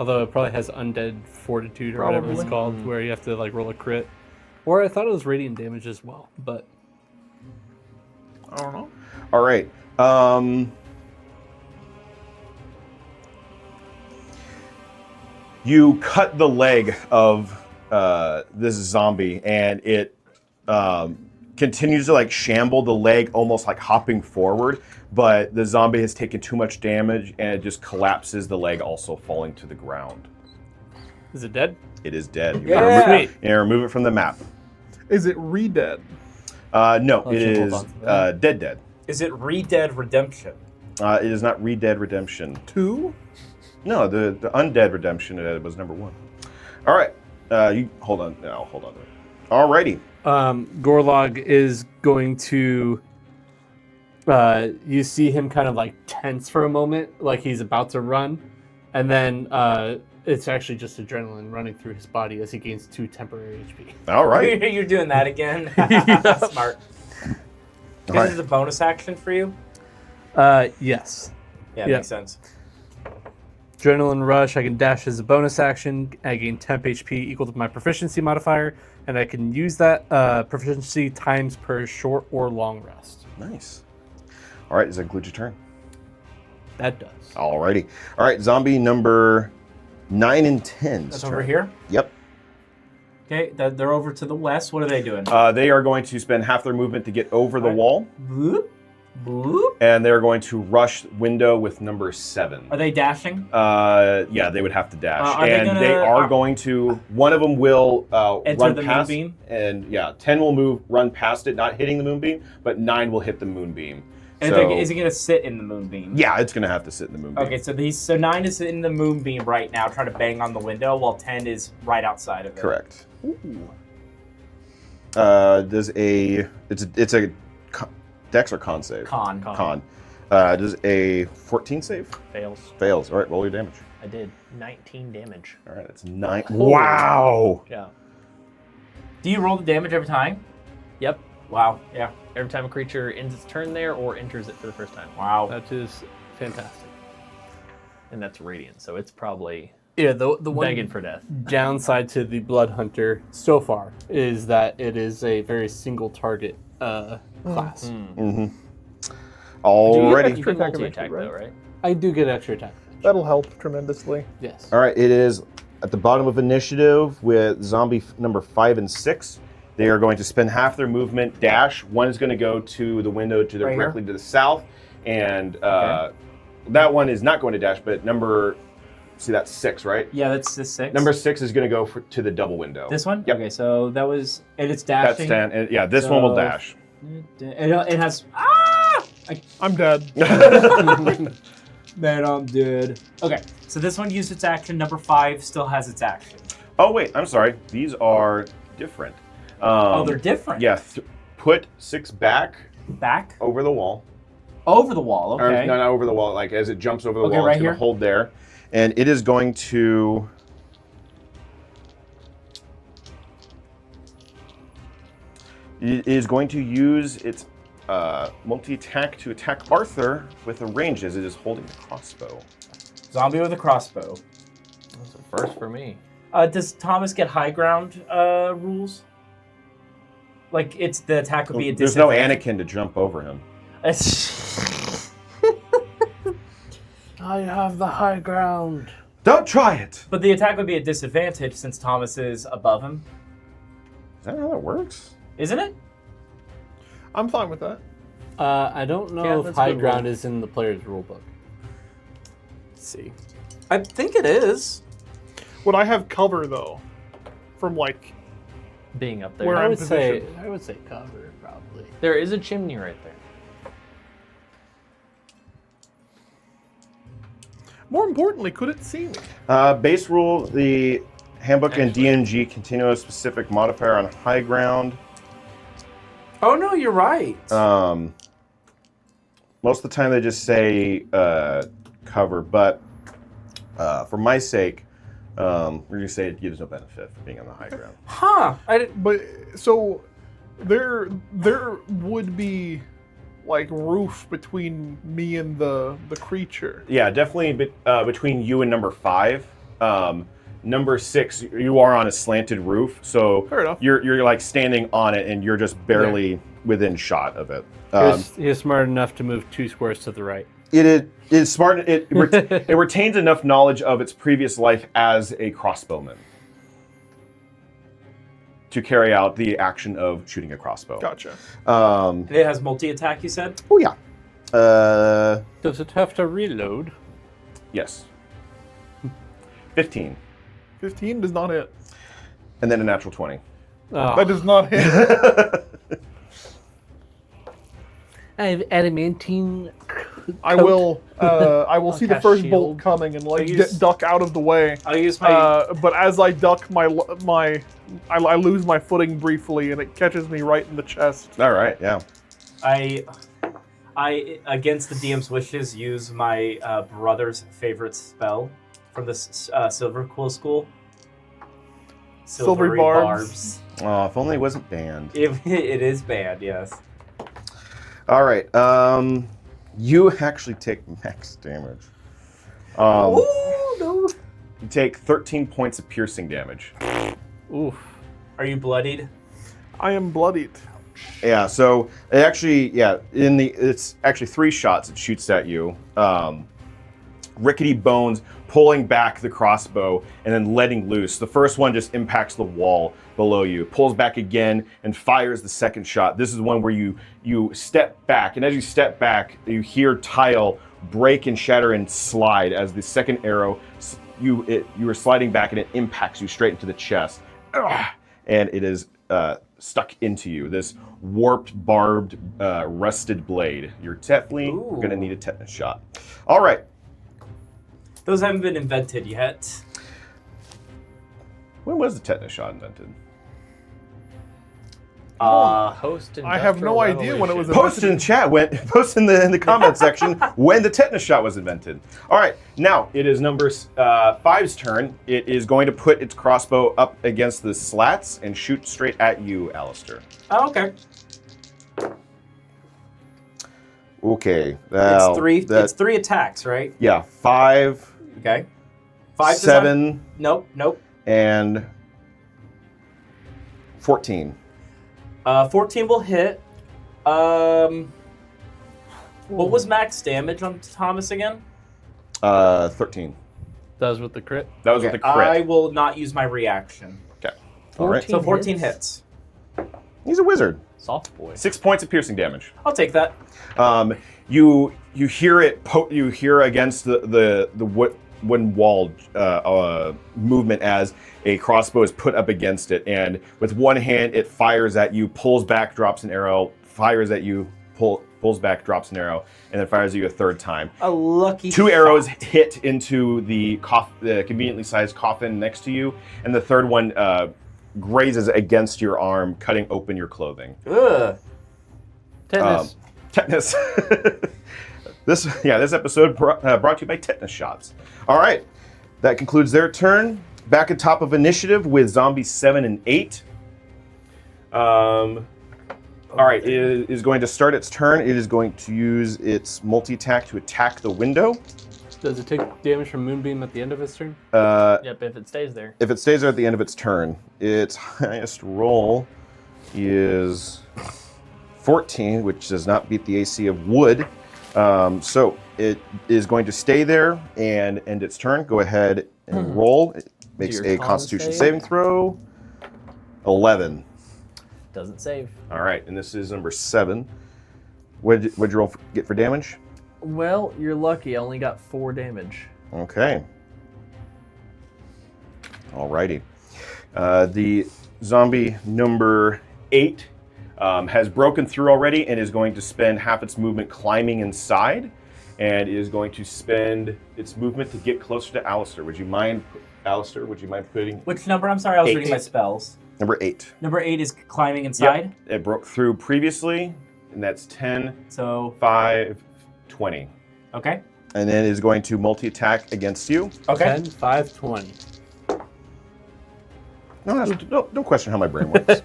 Although it probably has undead fortitude or whatever it's Probably. called, where you have to like roll a crit. Or I thought it was radiant damage as well, but I don't know. All right. You cut the leg of this zombie, and it continues to like shamble the leg, almost like hopping forward. But the zombie has taken too much damage, and it just collapses. The leg also falling to the ground. is it dead? It is dead. You Yeah. remove, Sweet. and remove it from the map. Is it re-dead? No, Let's it just hold is on to that. dead. Is it Re-Dead Redemption? It is not Re-Dead Redemption. 2? No, the Undead Redemption was number 1. All right, you hold on. No, hold on to it. Alrighty. Gorlog is going to. You see him kind of like tense for a moment, like he's about to run, and then it's actually just adrenaline running through his body as he gains 2 temporary HP. All right. You're doing that again. Smart. All right. This is a bonus action for you? Yes. Yeah, Yeah. makes sense. Adrenaline Rush, I can dash as a bonus action. I gain temp HP equal to my proficiency modifier, and I can use that proficiency times per short or long rest. Nice. All right, does that include your turn? That does. Alrighty. All right, zombie number 9 and 10. That's over here? Yep. Okay, they're over to the west. What are they doing? They are going to spend half their movement to get over the Alright. wall, Boop, boop. and they're going to rush window with number 7. Are they dashing? Yeah, they would have to dash, Are they and gonna- they are going to. One of them will Enter run the past, moonbeam? and yeah, 10 will run past it, not hitting the moonbeam, but 9 will hit the moonbeam. And So, is he going to sit in the moonbeam? yeah, it's going to have to sit in the moonbeam. Okay, so 9 is in the moonbeam right now, trying to bang on the window, while 10 is right outside of it. Correct. It's a dex or con save? Con. Con. Does a 14 save? Fails. Fails. All right, roll your damage. I did 19 damage. All right, that's 9. Wow. Yeah. Do you roll the damage every time? Yep. Wow. Yeah. Every time a creature ends its turn there or enters it for the first time. Wow. That is fantastic. And that's radiant, so it's probably Yeah, the one begging for death. downside to the Blood Hunter so far is that it is a very single target class. Mm-hmm. You Alrighty. can attack multi-attack eventually, though, right? I do get extra attack. That'll help tremendously. Yes. All right, it is at the bottom of initiative with zombie number 5 and 6. They are going to spend half their movement dash. One is going to go to the window to the Right here? directly to the south, and that one is not going to dash. But see that's 6, right? Yeah, that's the 6. Number 6 is going to go to the double window. This one? Yep. Okay, so that was, and it's That's dashing. 10. And yeah, this one will So- dash. It has, ah! I'm dead. Man, I'm dead. Okay, so this one used its action. Number 5 still has its action. Oh wait, I'm sorry. These are different. Oh, they're different. Yeah, put 6 back Back? over the wall. Over the wall, Or, okay. no, not over the wall. Like as it jumps over the Okay, wall, right it's going here? to hold there, and it is going to. It is going to use its multi-attack to attack Arthur with a range as it is holding the crossbow. Zombie with a crossbow. That's a first for me. Does Thomas get high ground rules? Like, the attack would be a There's no disadvantage. Anakin to jump over him. I have the high ground. Don't try it. But the attack would be a disadvantage since Thomas is above him, Is that how that works? isn't it? I'm fine with that. I don't know Yeah, if that's a high good ground roll. is in the player's rulebook. Let's see. I think it is. Would I have cover though? From like Being up there. Where I I'm would say positioned. I would say cover probably. There is a chimney right there. more importantly, could it see me? Base rule: the handbook and DMG continue a specific modifier on high ground. Oh, no, you're right. Most of the time they just say cover, but for my sake, we're going to say it gives no benefit for being on the high ground. Huh. But so there would be like roof between me and the creature. Yeah, definitely between you and number 5. Number 6, you are on a slanted roof, so Fair enough. you're like standing on it, and you're just barely within shot of it. He was smart enough to move 2 squares to the right. It is smart. It retains enough knowledge of its previous life as a crossbowman to carry out the action of shooting a crossbow. Gotcha. It has multi-attack, you said? Oh yeah. Does it have to reload? Yes. 15, 15 does not hit. and then a natural 20. Oh. That does not hit. I have adamantine. I will see the cast first shield. bolt coming and like I use- duck out of the way. I'll use my... But as I duck, I lose my footing briefly, and it catches me right in the chest. All right. Yeah. I against the DM's wishes, use my brother's favorite spell from the Silver Quill School. Silvery Barbs. Oh, if only it wasn't banned. It is banned, yes. All right. You actually take max damage. No. You take 13 points of piercing damage. Oof. Are you bloodied? I am bloodied. Yeah. So it actually, it's actually 3 shots it shoots at you. Rickety bones pulling back the crossbow and then letting loose. The first one just impacts the wall below you, pulls back again, and fires the second shot. This is the one where you step back, and as you step back, you hear tile break and shatter and slide as the second arrow, you are sliding back and it impacts you straight into the chest. Ugh! And it is stuck into you. This warped, barbed, rusted blade. You're definitely going to need a tetanus shot. All right. Those haven't been invented yet. When was the tetanus shot invented? Post I have no idea when it was Post in chat. Post in the comment section when the tetanus shot was invented. All right, now it is number 5's turn. It is going to put its crossbow up against the slats and shoot straight at you, Alistar. Oh, okay. Okay. Well, It's 3 attacks, right? Yeah, 5, Okay. 5 to 7, Nope. and 14. 14 will hit. What was max damage on Thomas again? 13. That was with the crit. That was with the crit. I will not use my reaction. Okay. All right. So 14 hits. He's a wizard. Soft boy. 6 points of piercing damage. I'll take that. You hear it. You hear against the wooden wall movement as a crossbow is put up against it, and with one hand it fires at you, pulls back, drops an arrow, fires at you, pulls back, drops an arrow, and then fires at you a third time. A lucky 2 shot. arrows hit into the conveniently sized coffin next to you, and the third one grazes against your arm, cutting open your clothing. Ugh. Tetanus. Tetanus. This episode brought to you by Tetanus Shots. All right, that concludes their turn. Back at top of initiative with zombies 7 and 8. All right, it is going to start its turn. It is going to use its multi-attack to attack the window. Does it take damage from Moonbeam at the end of its turn? Yep, if it stays there. If it stays there at the end of its turn, its highest roll is 14, which does not beat the AC of wood. So it is going to stay there and end its turn. Go ahead and roll. It makes your a con Constitution save? saving throw. 11. Doesn't save. All right, and this is number 7. What'd you roll get for damage? Well, you're lucky. I only got 4 damage. Okay. Alrighty. The zombie number 8 has broken through already and is going to spend half its movement climbing inside, and is going to spend its movement to get closer to Alistar. Would you mind, Alistar? Would you mind putting Which number? I'm sorry, I was 8. reading my spells. number 8? Number 8 is climbing inside. Yep. It broke through previously, and that's 10, So 5, 20. okay. And then is going to multi-attack against you. Okay. 10, 5, 20. Don't question how my brain works.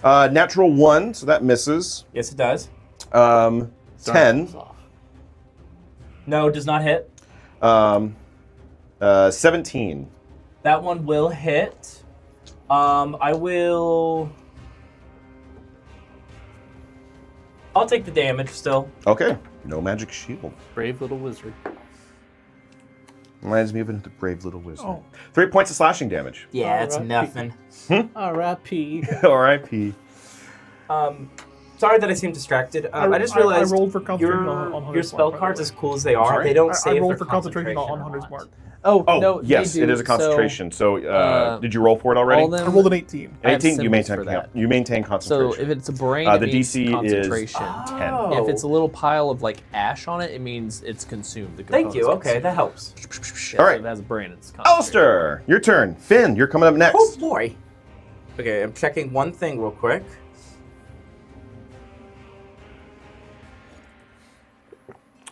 Natural 1, so that misses. Yes, it does. 10. No, it does not hit. 17. That one will hit. I will. I'll take the damage still. Okay. No magic shield. Brave little wizard. Reminds me of the brave little wizard. Oh. 3 points of slashing damage. Yeah, it's Alright. nothing. R.I.P. R.I.P. Sorry that I seem distracted. I just realized I rolled for concentration your, on Hunter's your spell Mark, by the cards, way. as cool as they are, Sorry? they don't I save rolled their for concentration on or Hunter's not. Mark. Oh, Oh, no, yes, they it do. is a concentration. So, did you roll for it So already? all them, I rolled an 18. I have 18, you symbols maintain, for that. you maintain So concentration. if it's a brain, The it means DC is concentration. 10. Oh. If it's a little pile of like ash on it, it means it's consumed. The Thank you. component's Okay, that helps. consumed. All so right. if it has a brain, it's concentration. Alistar, your turn. Finn, you're coming up next. Oh boy. Okay, I'm checking one thing real quick.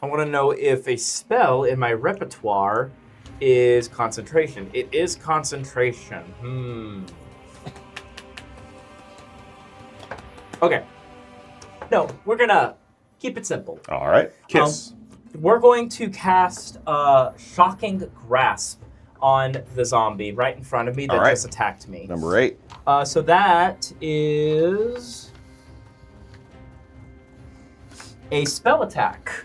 I want to know if a spell in my repertoire is concentration. It is concentration. Okay. No, we're gonna keep it simple. All right. Kiss. We're going to cast Shocking Grasp on the zombie right in front of me that All right. just attacked me. Number 8. So that is a spell attack.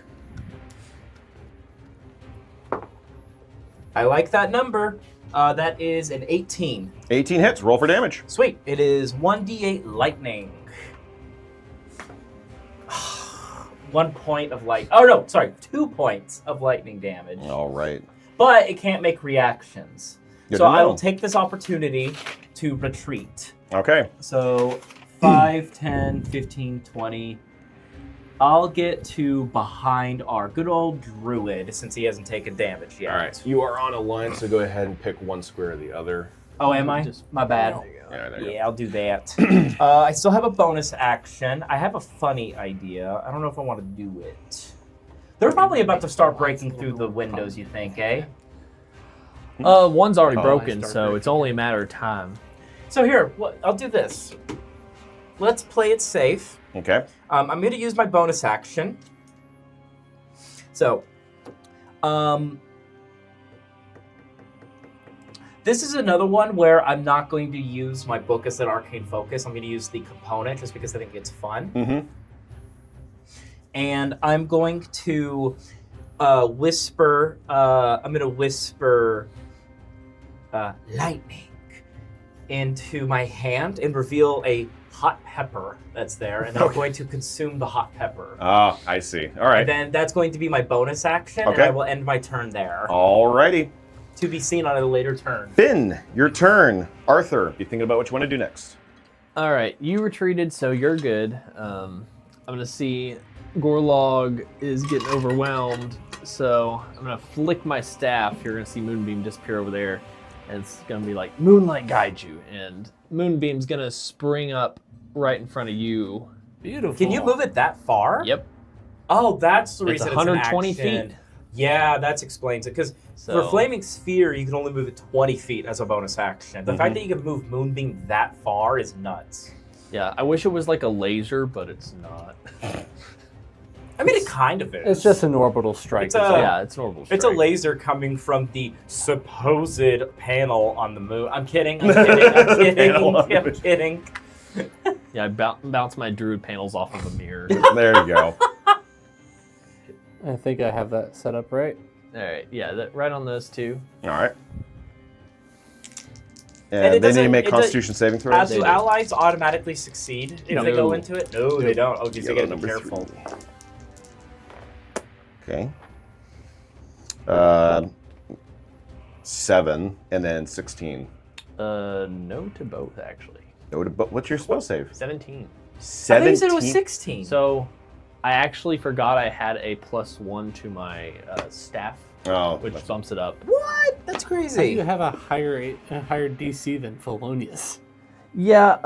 I like that number. That is an 18. 18 hits. Roll for damage. Sweet. It is 1d8 lightning. 1 point of light. Oh no, sorry, 2 points of lightning damage. All right. But it can't make reactions. Good So to I know. will take this opportunity to retreat. Okay. So 5, 10, 15, 20. I'll get to behind our good old Druid since he hasn't taken damage yet. All right. You are on a line, so go ahead and pick one square or the other. Oh, am I? My bad. Yeah, there you Yeah, I'll do that. I still have a bonus action. I have a funny idea. I don't know if I want to do it. They're probably about to start breaking through the windows, you think, eh? One's already Oh, broken, I start so breaking. it's only a matter of time. So here, I'll do this. Let's play it safe. go. Okay. I'm going to use my bonus action. So, this is another one where I'm not going to use my book as an arcane focus. I'm going to use the component just because I think it's fun. Mm-hmm. And I'm going to whisper. I'm going to whisper lightning into my hand and reveal a hot pepper that's there, and then I'm going to consume the hot pepper. Ah, I see. All right. And then that's going to be my bonus action, and Okay. I will end my turn there. All righty. To be seen on a later turn. Finn, your turn. Arthur, be thinking about what you want to do next. All right, you retreated, so you're good. I'm gonna see Gorlog is getting overwhelmed, so I'm gonna flick my staff. You're gonna see Moonbeam disappear over there, and it's gonna be like Moonlight guide you, and Moonbeam's gonna spring up right in front of you. Beautiful. Can you move it that far? Yep. Oh, that's the It's reason 120 it's an action. feet. Yeah, that explains it. Because So for Flaming Sphere, you can only move it 20 feet as a bonus action. The fact that you can move Moonbeam that far is nuts. yeah, I wish it was like a laser, but it's not. I mean, it kind of is. It's just an orbital strike. It's is a- all. Yeah, it's normal. It's a strike. laser coming from the supposed panel on the moon. I'm kidding. I'm kidding. I'm kidding. Panel on the I'm moon. kidding. Yeah, I bounce my druid panels off of a mirror. There you go. I think I have that set up right. All right, yeah, right on those two. All right. And And it they need to doesn't- make it Constitution saving throws. As They do do. allies automatically succeed if they go No. into it? No, they don't. Oh, geez, they Yellow gotta be number careful. 3. Okay. 7 and then 16. No to both actually. What's your spell save? 17. 17. I think you said it was 16. So, I actually forgot I had a +1 to my staff, Oh, which that's- bumps it up. What? That's How do you crazy. have a higher DC than Felonious? Yeah.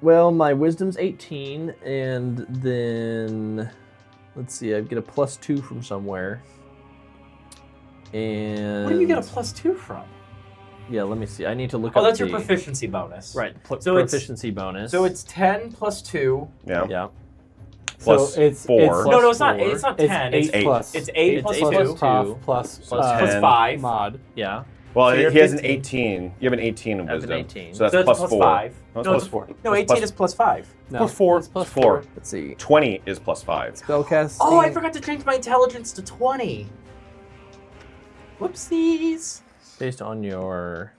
Well, my wisdom's 18, and then let's see, I get a +2 from somewhere. And Where do you get a +2 from? Yeah, let me see. I need to look Oh, up. that's your the- proficiency bonus. Right. So it's- Proficiency bonus. So it's 10 + 2. yeah. yeah. plus So it's 4. it's No, it's not. four. It's not It's 10. eight eight. plus. It's 8 plus It's 2. eight plus prof two, plus plus plus 10. 5. mod. Yeah. Well, So you're he has an 15. 18. You have an 18 in I have an wisdom. 18. So that's So plus it's 4. 5. No, it's No, plus it's 4. No, It's 18 plus- is plus 5. No, Plus 4. it's plus 4. Let's see. 20 is plus 5. Spellcasting. Oh, I forgot to change my intelligence to 20. Whoopsies. Based on your.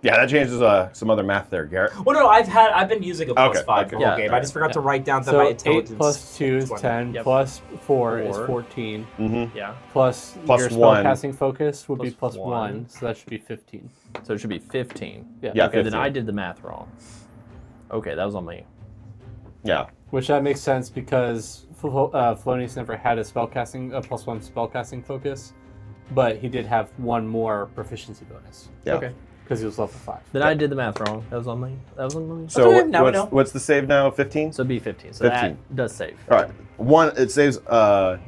Yeah, that changes some other math there, Garrett. Well, no, I've been using a plus Okay, 5 okay. the whole Yeah, game. I just forgot to write down that So my 8 intelligence. plus 2 is 20. 10, Yep. plus 4 is Four. 14, Mm-hmm. Yeah. plus Plus your one. spellcasting focus would be Plus plus one. 1, so that should be 15. So it should be 15. Yeah. Yeah, Okay, 15. then I did the math wrong. Okay, that was on me. Yeah. Which that makes sense because Flonius never had a spellcasting, a plus 1 spellcasting focus, but he did have one more proficiency bonus Yeah. Okay. because he was level 5. Then I did the math wrong. That was on me. That was on me. So okay, now we know. what's the save now? 15? So B 15. So 15. that does save. All right. One, it saves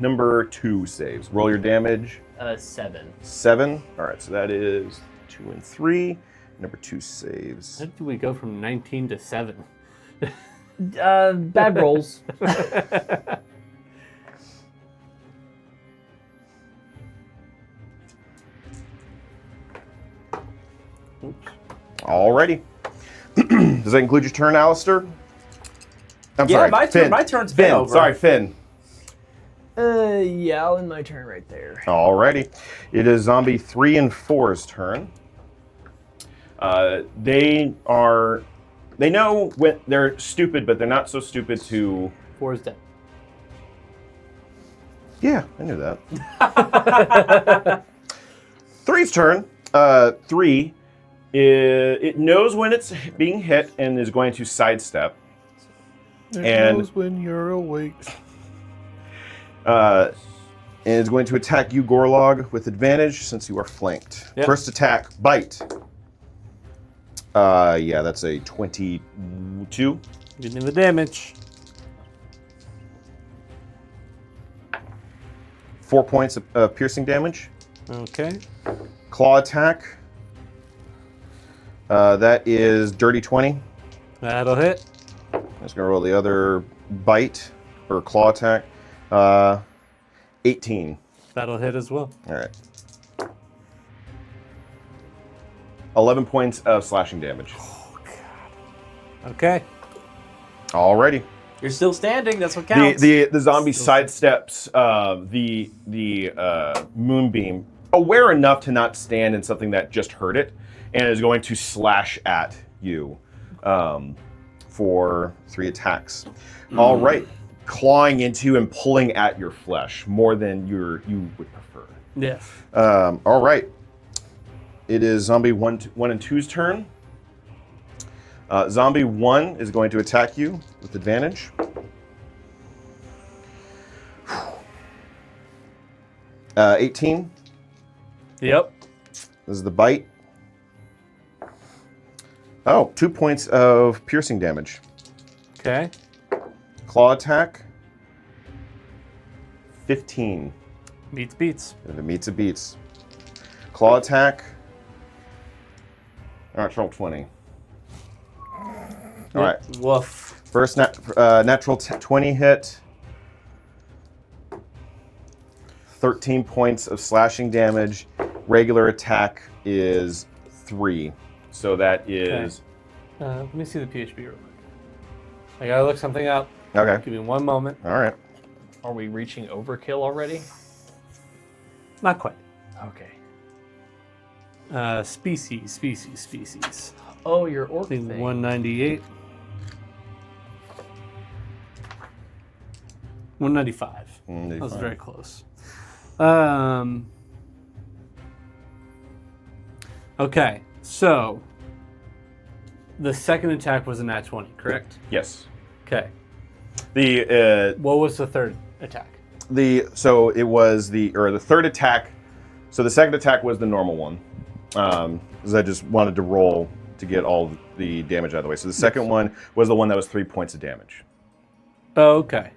number 2 saves. Roll your damage. 7. 7. All right, so that is 2 and 3. Number 2 saves. How did we go from 19 to 7? Bad rolls. Alrighty. Does that include your turn, Alistar? I'm Yeah, sorry, my Finn. turn's been Finn. over. Sorry, Finn. Yeah, I'll end my turn right there. Alrighty. It is zombie 3 and 4's turn. They know when they're stupid, but they're not so stupid to. 4 is dead. Yeah, I knew that. 3's turn. 3, it knows when it's being hit and is going to sidestep. It And- knows when you're awake. And is going to attack you, Gorlog, with advantage since you are flanked. Yep. First attack, bite. Yeah, that's a 22. Give me the damage. 4 points of piercing damage. Okay. Claw attack. That is dirty 20. That'll hit. I'm just going to roll the other bite or claw attack. 18. That'll hit as well. All right. 11 points of slashing damage. Okay. Alrighty. You're still standing. That's what counts. The zombie sidesteps the moonbeam, aware enough to not stand in something that just hurt it, and is going to slash at you for 3 attacks. All right, clawing into and pulling at your flesh more than you would prefer. Yes. All right, it is zombie 1 and 2's turn. Zombie 1 is going to attack you with advantage. Uh, 18. Yep. This is the bite. Oh, 2 points of piercing damage. Okay. Claw attack. 15. Beats. If it meets, it beats. Claw attack. All right, roll 20. All right. Woof. First natural 20 hit. 13 points of slashing damage. Regular attack is 3. So that is. Let me see the PHP real quick. I gotta look something up. Okay. Give me one moment. All right. Are we reaching overkill already? Not quite. Okay. Species. Oh, your orc I think thing. 198. 195. That was very close. Okay, so the second attack was a nat 20, correct? Yes. Okay. The What was the third attack? so it was the third attack. So the second attack was the normal one. Because I just wanted to roll to get all the damage out of the way. So the second one was the one that was 3 points of damage. Oh, okay.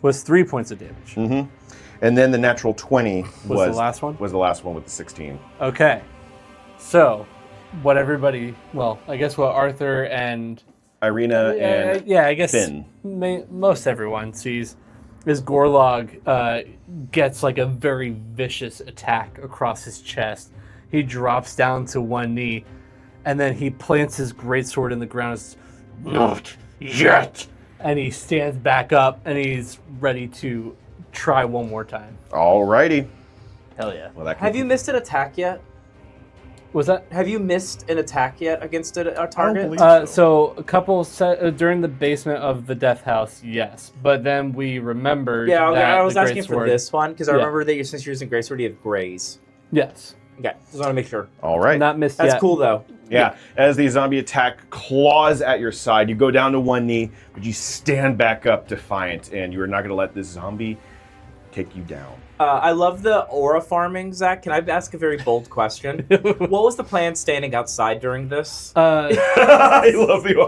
Was 3 points of damage. Mm-hmm. And then the natural 20 Was the last one? Was the last one with the 16. Okay. So, what everybody, well, I guess what Arthur and Irina and yeah, I guess Finn. most everyone sees as Gorlog gets like a very vicious attack across his chest. He drops down to one knee, and then he plants his greatsword in the ground. Not yet. And he stands back up, and he's ready to try one more time. Alrighty. Hell yeah. Well, that Have you missed an attack yet? Was that? Have you missed an attack yet against a I target? don't believe So a couple during the basement of the death house, yes. But then we remembered. Yeah, that I was the asking for greatsword- this one because I Yeah. remember that since you're using Greatsword, you have Graze. Yes. Okay, just want to make sure. All right. Not missed That's yet. cool though. Yeah, as the zombie attack claws at your side, you go down to one knee, but you stand back up defiant, and you are not going to let this zombie take you down. I love the aura farming, Zach. Can I ask a very bold question? What was the plan standing outside during this? I love you.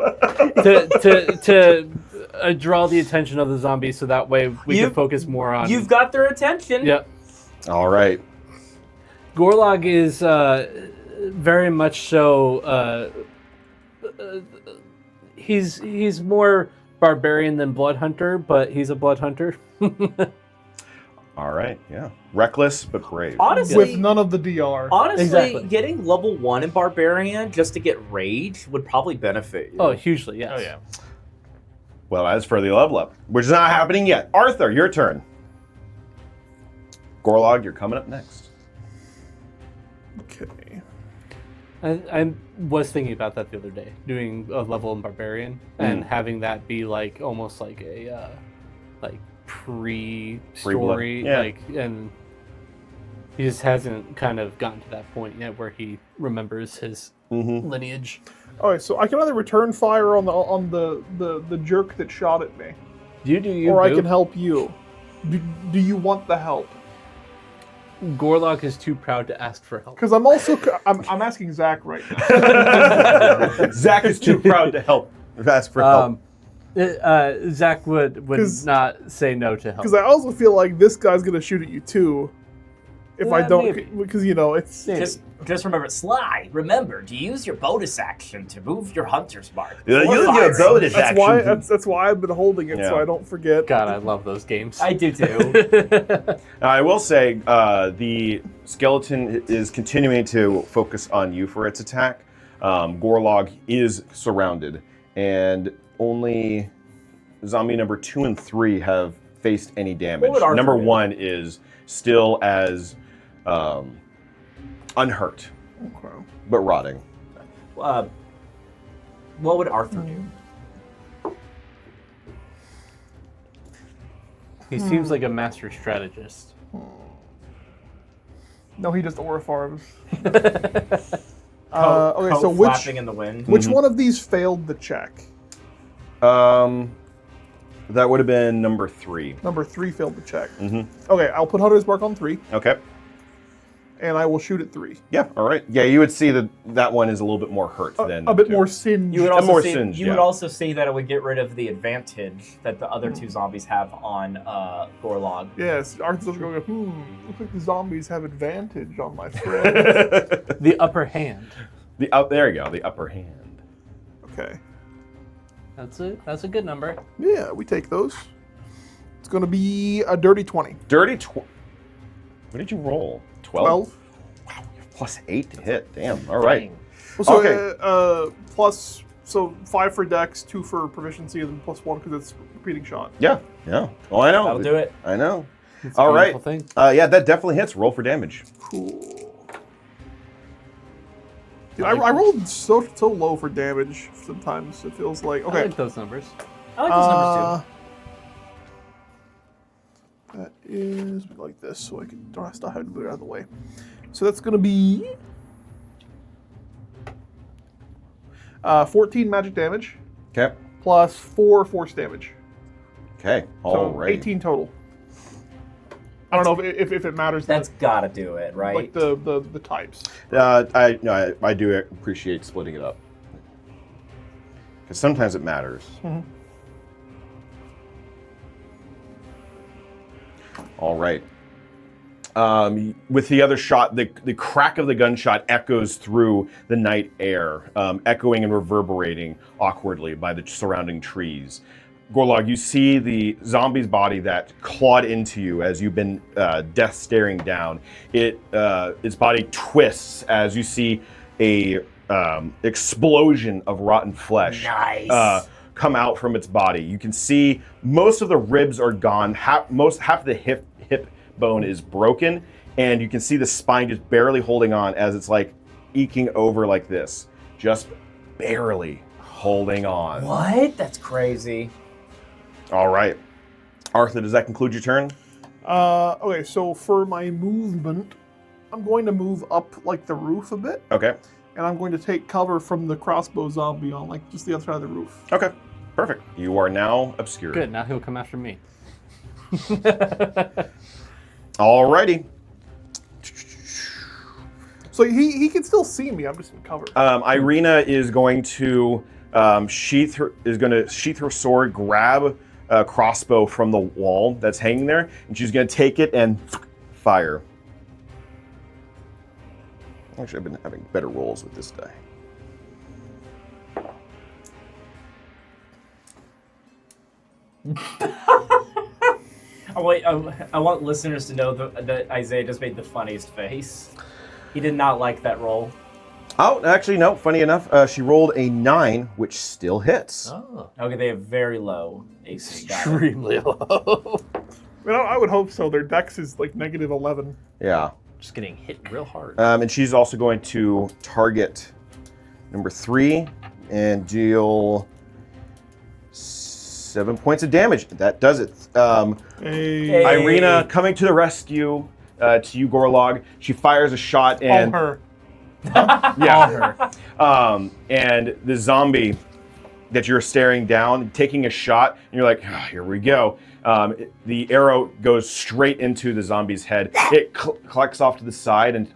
to draw the attention of the zombies, so that way we can focus more on. You've got their attention. Yep. All right. Gorlog is very much so. He's more barbarian than blood hunter, but he's a blood hunter. All right. Yeah. Reckless but brave. Honestly, with none of the DR. honestly, Exactly. getting level 1 in Barbarian just to get Rage would probably benefit you. Oh, hugely, yes. Oh yeah. Well, as for the level up, which is not happening yet. Arthur, your turn. Gorlog, you're coming up next. Okay. I was thinking about that the other day, doing a level in barbarian and having that be like almost like a like pre-story, Yeah. like, and he just hasn't kind of gotten to that point yet where he remembers his lineage. All right, so I can either return fire on the jerk that shot at me, You do you, or I boo. can help you. Do you want the help? Gorlog is too proud to ask for help. Because I'm asking Zach right now. Zach is too proud to help. Ask for help. Zach would 'Cause- not say no to help. Because I also feel like this guy's gonna shoot at you too. If I Yeah, don't, maybe. because it's Just remember, Sly, remember to use your bonus action to move your hunter's mark. Yeah, before use your firing. bonus that's action. why that's why I've been holding it so Yeah. I don't forget. God, I love those games. I do too. I will say the skeleton is continuing to focus on you for its attack. Gorlog is surrounded, and only zombie number 2 and 3 have faced any damage. What would Arthur Number do? 1 is still as unhurt, Okay. but rotting. What would Arthur do? He seems like a master strategist. No, he just aura farms. Coat Okay, so flapping in the wind. which one of these failed the check? That would have been number 3. Number 3 failed the check. Mhm. Okay, I'll put Hunter's Mark on 3, Okay. and I will shoot at 3. Yeah. All right. Yeah, you would see that one is a little bit more hurt than A bit 2. more singed. You would And also more see, singed, you yeah. would also see that it would get rid of the advantage that the other 2 zombies have on Gorlog. Yes, Arthur's going, looks like the zombies have advantage on my friend. The upper hand. There you go. The upper hand. Okay. That's a good number. Yeah, we take those. It's going to be a dirty 20. Dirty. What did you roll? 12. Wow, plus 8 to hit. Damn. All right. So, Okay. plus, so 5 for dex, 2 for proficiency, and then plus 1 because it's repeating shot. Yeah. Yeah. Oh, I know. That'll do it. I know. It's a All right. beautiful thing. Yeah, that definitely hits. Roll for damage. Cool. Dude, I rolled so low for damage sometimes. It feels like I okay. like those numbers. I like those numbers That is like this, so I can stop having to move it out of the way. So that's going to be 14 magic damage Okay. plus 4 force damage. Okay. So All right. 18 total. I don't know if it matters. too. That's gotta do it, right? like the types. I do appreciate splitting it up because sometimes it matters. All right. With the other shot, the crack of the gunshot echoes through the night air, echoing and reverberating awkwardly by the surrounding trees. Gorlog, you see the zombie's body that clawed into you as you've been death staring down. Its body twists as you see a explosion of rotten flesh come out from its body. You can see most of the ribs are gone. Half of the hip bone is broken, and you can see the spine just barely holding on as it's like eking over like this, just barely holding on. What? That's crazy. All right, Arthur, does that conclude your turn? Okay, so for my movement, I'm going to move up like the roof a bit, Okay. and I'm going to take cover from the crossbow zombie on like just the other side of the roof. Okay. Perfect. You are now obscured. Good. Now he'll come after me. So Alrighty. he can still see me. I'm just in cover. Irina is going to sheath her sword, grab a crossbow from the wall that's hanging there, and she's going to take it and fire. Actually, I've been having better rolls with this die. I want listeners to know that Isaiah just made the funniest face. He did not like that roll. Oh, actually, no. Funny enough, she rolled a 9, which still hits. Oh, Okay, they have very low AC. Got it. extremely low. Well, I would hope so. Their dex is like -11. Yeah. Just getting hit real hard. And she's also going to target number 3 and deal 7 points of damage. That does it. Hey. Irina coming to the rescue to you, Gorlog. She fires a shot and her. yeah, and the zombie that you're staring down, taking a shot, and you're like, oh, here we go. The arrow goes straight into the zombie's head. It collects off to the side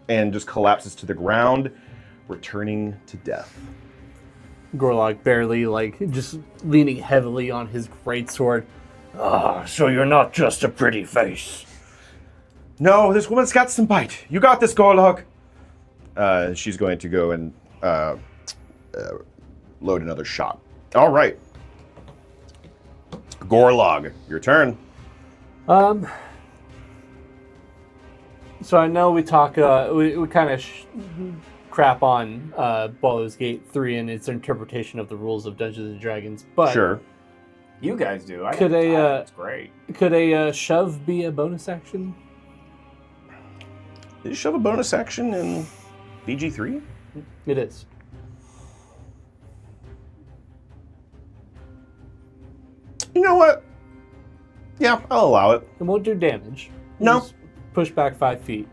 and just collapses to the ground, returning to death. Gorlog barely, just leaning heavily on his greatsword. Ah, so you're not just a pretty face. No, this woman's got some bite. You got this, Gorlog. She's going to go and load another shot. All right. Gorlog, your turn. So I know we talk, we kind of crap on Baldur's Gate 3 and its interpretation of the rules of Dungeons and Dragons, but Sure. You guys do. I Could think a, it's great. could a shove be a bonus action? Did you shove a bonus action in BG3? It is. You know what? Yeah, I'll allow it. It won't do damage. No. Just push back 5 feet.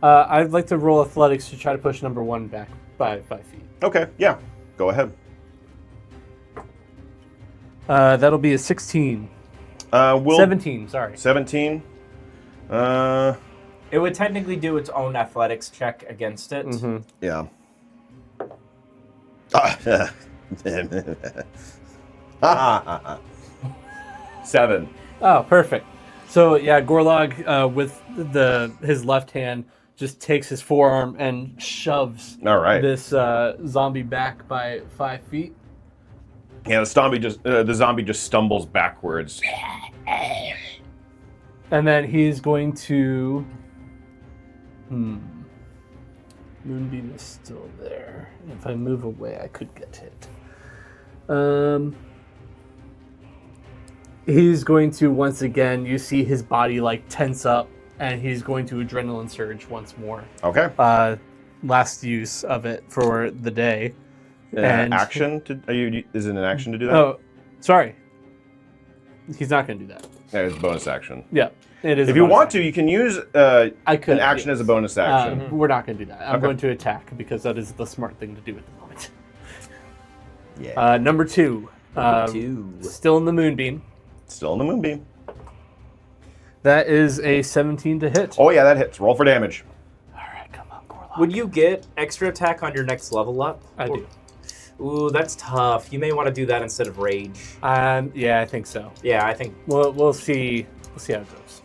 I'd like to roll athletics to try to push number 1 back by 5 feet. Okay, yeah. Go ahead. That'll be a 16. 17, sorry. 17. It would technically do its own athletics check against it. Mm-hmm. Yeah. 7. Oh, perfect. So yeah, Gorlog with his left hand just takes his forearm and shoves All right. this zombie back by 5 feet. Yeah, the zombie just stumbles backwards. And then he's going to... Moonbeam is still there. If I move away, I could get hit. He's going to, once again, you see his body tense up, and he's going to adrenaline surge once more. Okay. Last use of it for the day. And- Action? Is it an action to do that? Oh, sorry. He's not going to do that. Yeah, it's a bonus action. Yeah, it is. If a you bonus want action. to, you can use I could, an action yes. as a bonus action. We're not going to do that. I'm Okay. going to attack because that is the smart thing to do at the moment. Yeah. Number 2. Still in the Moonbeam. Still in the moonbeam. That is a 17 to hit. Oh yeah, that hits. Roll for damage. All right, come on, Gorlog. Would you get extra attack on your next level up? I do. Ooh, that's tough. You may want to do that instead of rage. Yeah, I think so. Yeah, I think We'll see. We'll see how it goes.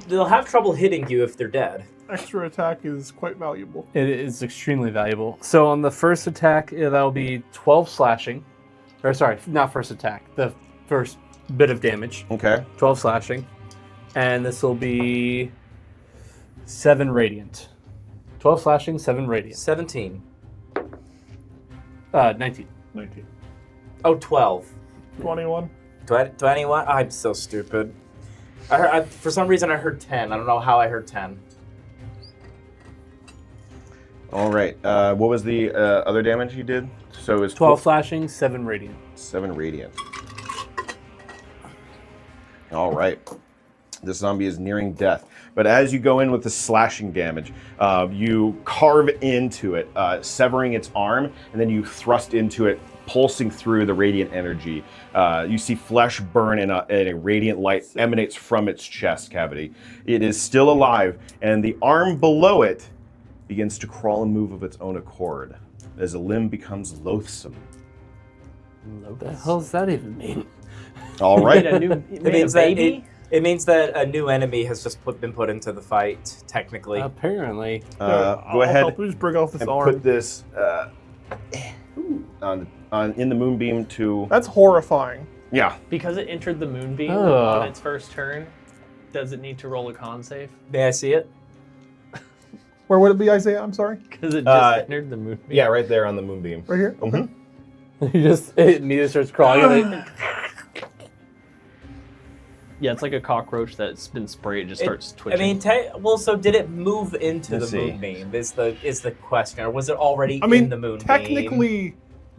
they'll have trouble hitting you if they're dead. Extra attack is quite valuable. It is extremely valuable. So on the first attack, that'll be 12 slashing. Or sorry, not first attack. The first bit of damage. Okay. 12 slashing. And this will be 7 radiant. 12 slashing, 7 radiant. 17. 19. 19. Oh, 12. 21. 21? I'm so stupid. For some reason, I heard 10. I don't know how I heard 10. All right. What was the other damage you did? So it's 12 slashing, 7 radiant. 7 radiant. All right. This zombie is nearing death. But as you go in with the slashing damage, you carve into it, severing its arm, and then you thrust into it, pulsing through the radiant energy. You see flesh burn and a radiant light emanates from its chest cavity. It is still alive, and the arm below it begins to crawl and move of its own accord as a limb becomes loathsome. What the hell does that even mean? All right. It means that a new enemy has just been put into the fight, technically. Apparently. Go I'll ahead help you just bring off this and arm. put this in the moonbeam to... That's horrifying. Yeah. Because it entered the moonbeam Ugh. on its first turn, does it need to roll a con save? May I see it? Where would it be, Isaiah? I'm sorry. Because it just entered the moonbeam. Yeah, right there on the moonbeam. Right here? Okay. It immediately starts crawling. And Yeah, it's like a cockroach that's been sprayed. It just starts I twitching. mean, so did it move into Let's the see. moonbeam? Is the question, or was it already I mean, in the moonbeam? technically,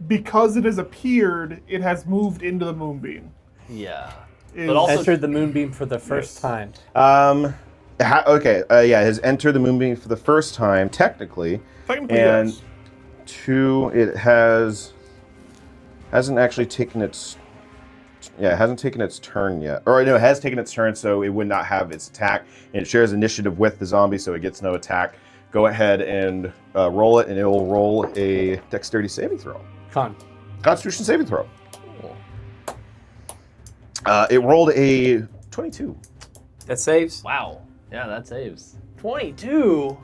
because it has appeared, it has moved into the moonbeam. Yeah. Is- But also- entered the moonbeam for the first time. Okay, yeah, it has entered the moonbeam for the first time, technically. Technically, And yes. 2, it hasn't actually taken its... Yeah, it hasn't taken its turn yet. Or no, it has taken its turn, so it would not have its attack. And it shares initiative with the zombie, so it gets no attack. Go ahead and roll it, and it will roll a dexterity saving throw. Constitution saving throw. It rolled a 22. That saves. Wow. Yeah, that saves. 22?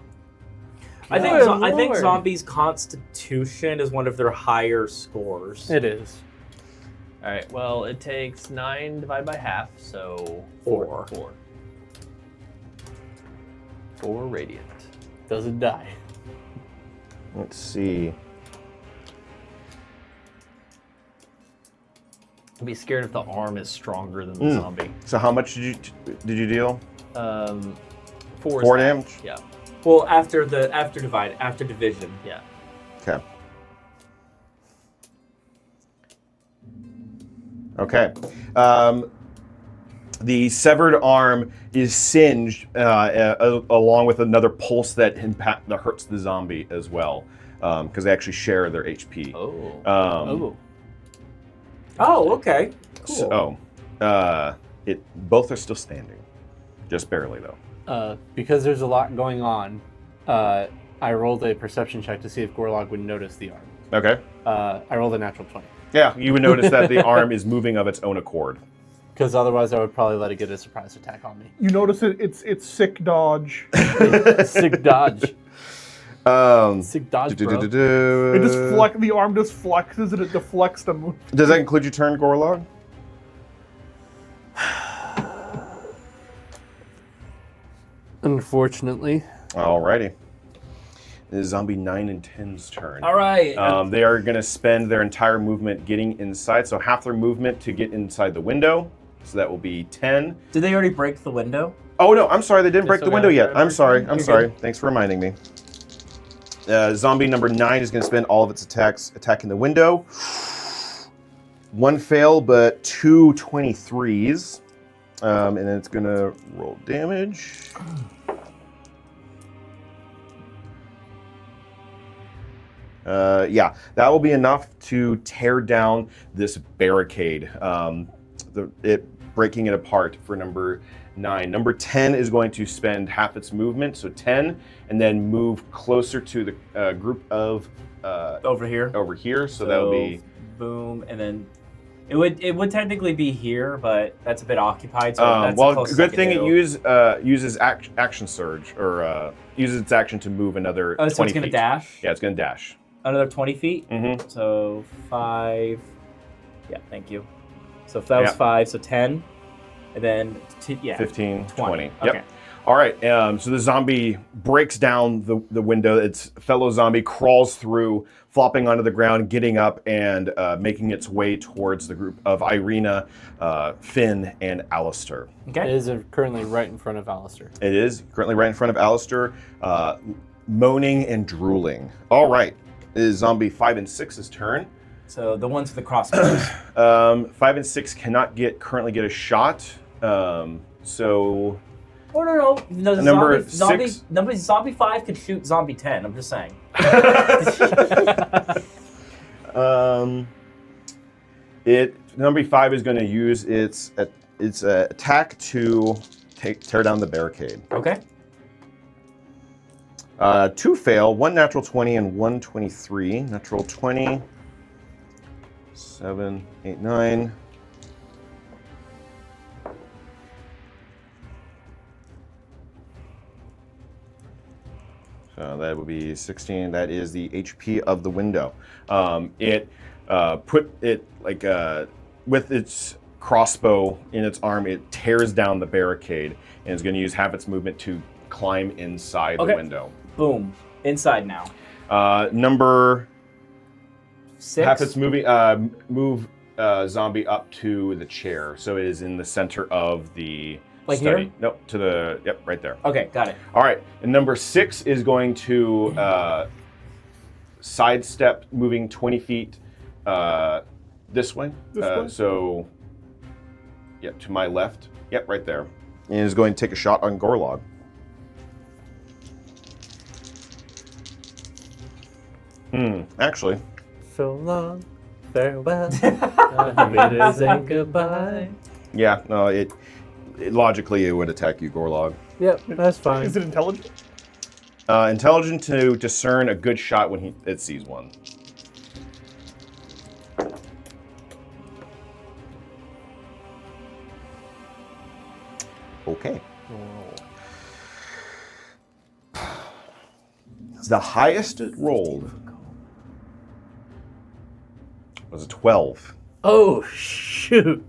I think Good I think Lord. zombies' constitution is one of their higher scores. It is. All right, well, it takes 9 divided by half, so 4. 4 radiant. Doesn't die. Let's see. I'd be scared if the arm is stronger than the zombie. So how much did you deal? 4 4 damage? Yeah, Well, after division. yeah. Okay. Okay. The severed arm is singed along with another pulse that hurts the zombie as well, because they actually share their HP. Oh. Oh, okay. Cool. So, both are still standing, just barely though. Because there's a lot going on, I rolled a perception check to see if Gorlog would notice the arm. Okay. I rolled a natural 20. Yeah, you would notice that the arm is moving of its own accord. Because otherwise I would probably let it get a surprise attack on me. You notice it's sick dodge. Sick dodge. Sick dodge, bro. It just the arm just flexes and it deflects the move. Does that include your turn, Gorlog? Unfortunately. Alrighty. It is zombie 9 and 10's turn. All right. They are going to spend their entire movement getting inside, so half their movement to get inside the window. So that will be 10. Did they already break the window? Oh no, I'm sorry, they didn't break the still window got yet. it. I'm sorry. You're Sorry. Thanks for reminding me. Zombie number 9 is going to spend all of its attacks attacking the window. 1 fail, but 2 23s. And then it's going to roll damage. Yeah, that will be enough to tear down this barricade. It breaking it apart for number 9. Number 10 is going to spend half its movement, so 10, and then move closer to the group of Over here. over here. So that would be boom, and then it would technically be here, but that's a bit occupied. So that's the well, closest good I thing can it do. uses action surge, or uses its action to move another 20 So it's gonna feet. dash. Yeah, it's going to dash. Another 20 feet. Mm-hmm. So 5, Yeah, thank you. So if that was 5, so 10. And then, 15, 20. Yep. Okay. All right, so the zombie breaks down the window. Its fellow zombie crawls through, flopping onto the ground, getting up, and making its way towards the group of Irina, Finn, and Alistar. It Okay. is currently right in front of Alistar. It is currently right in front of Alistar, moaning and drooling. All right, it is zombie 5 and 6's turn. So the ones with the crossbows. 5 and 6 cannot currently get a shot. So Oh, no. Number Zombie 5 could shoot zombie 10. I'm just saying. Number 5 is going to use its attack to tear down the barricade. Okay. 2 fail, 1 natural 20 and 1 23. Natural 20, 7, 8, 9. So that would be 16. That is the HP of the window. It put it like with its crossbow in its arm. It tears down the barricade and is going to use half its movement to climb inside the window. Boom. Inside now. Number 6. half its moving move zombie up to the chair, so it is in the center of the Like study. here? Nope, to the right there. Okay, got it. All right, and number 6 is going to sidestep, moving 20 feet this way. This way? So, yep, to my left. Yep, right there. And is going to take a shot on Gorlog. Actually, So long, farewell, bidders and goodbye. yeah, no, it logically it would attack you, Gorlog. Yep, that's fine. Is it intelligent? Intelligent to discern a good shot when it sees one. Okay. The highest it rolled was a 12. Oh, shoot.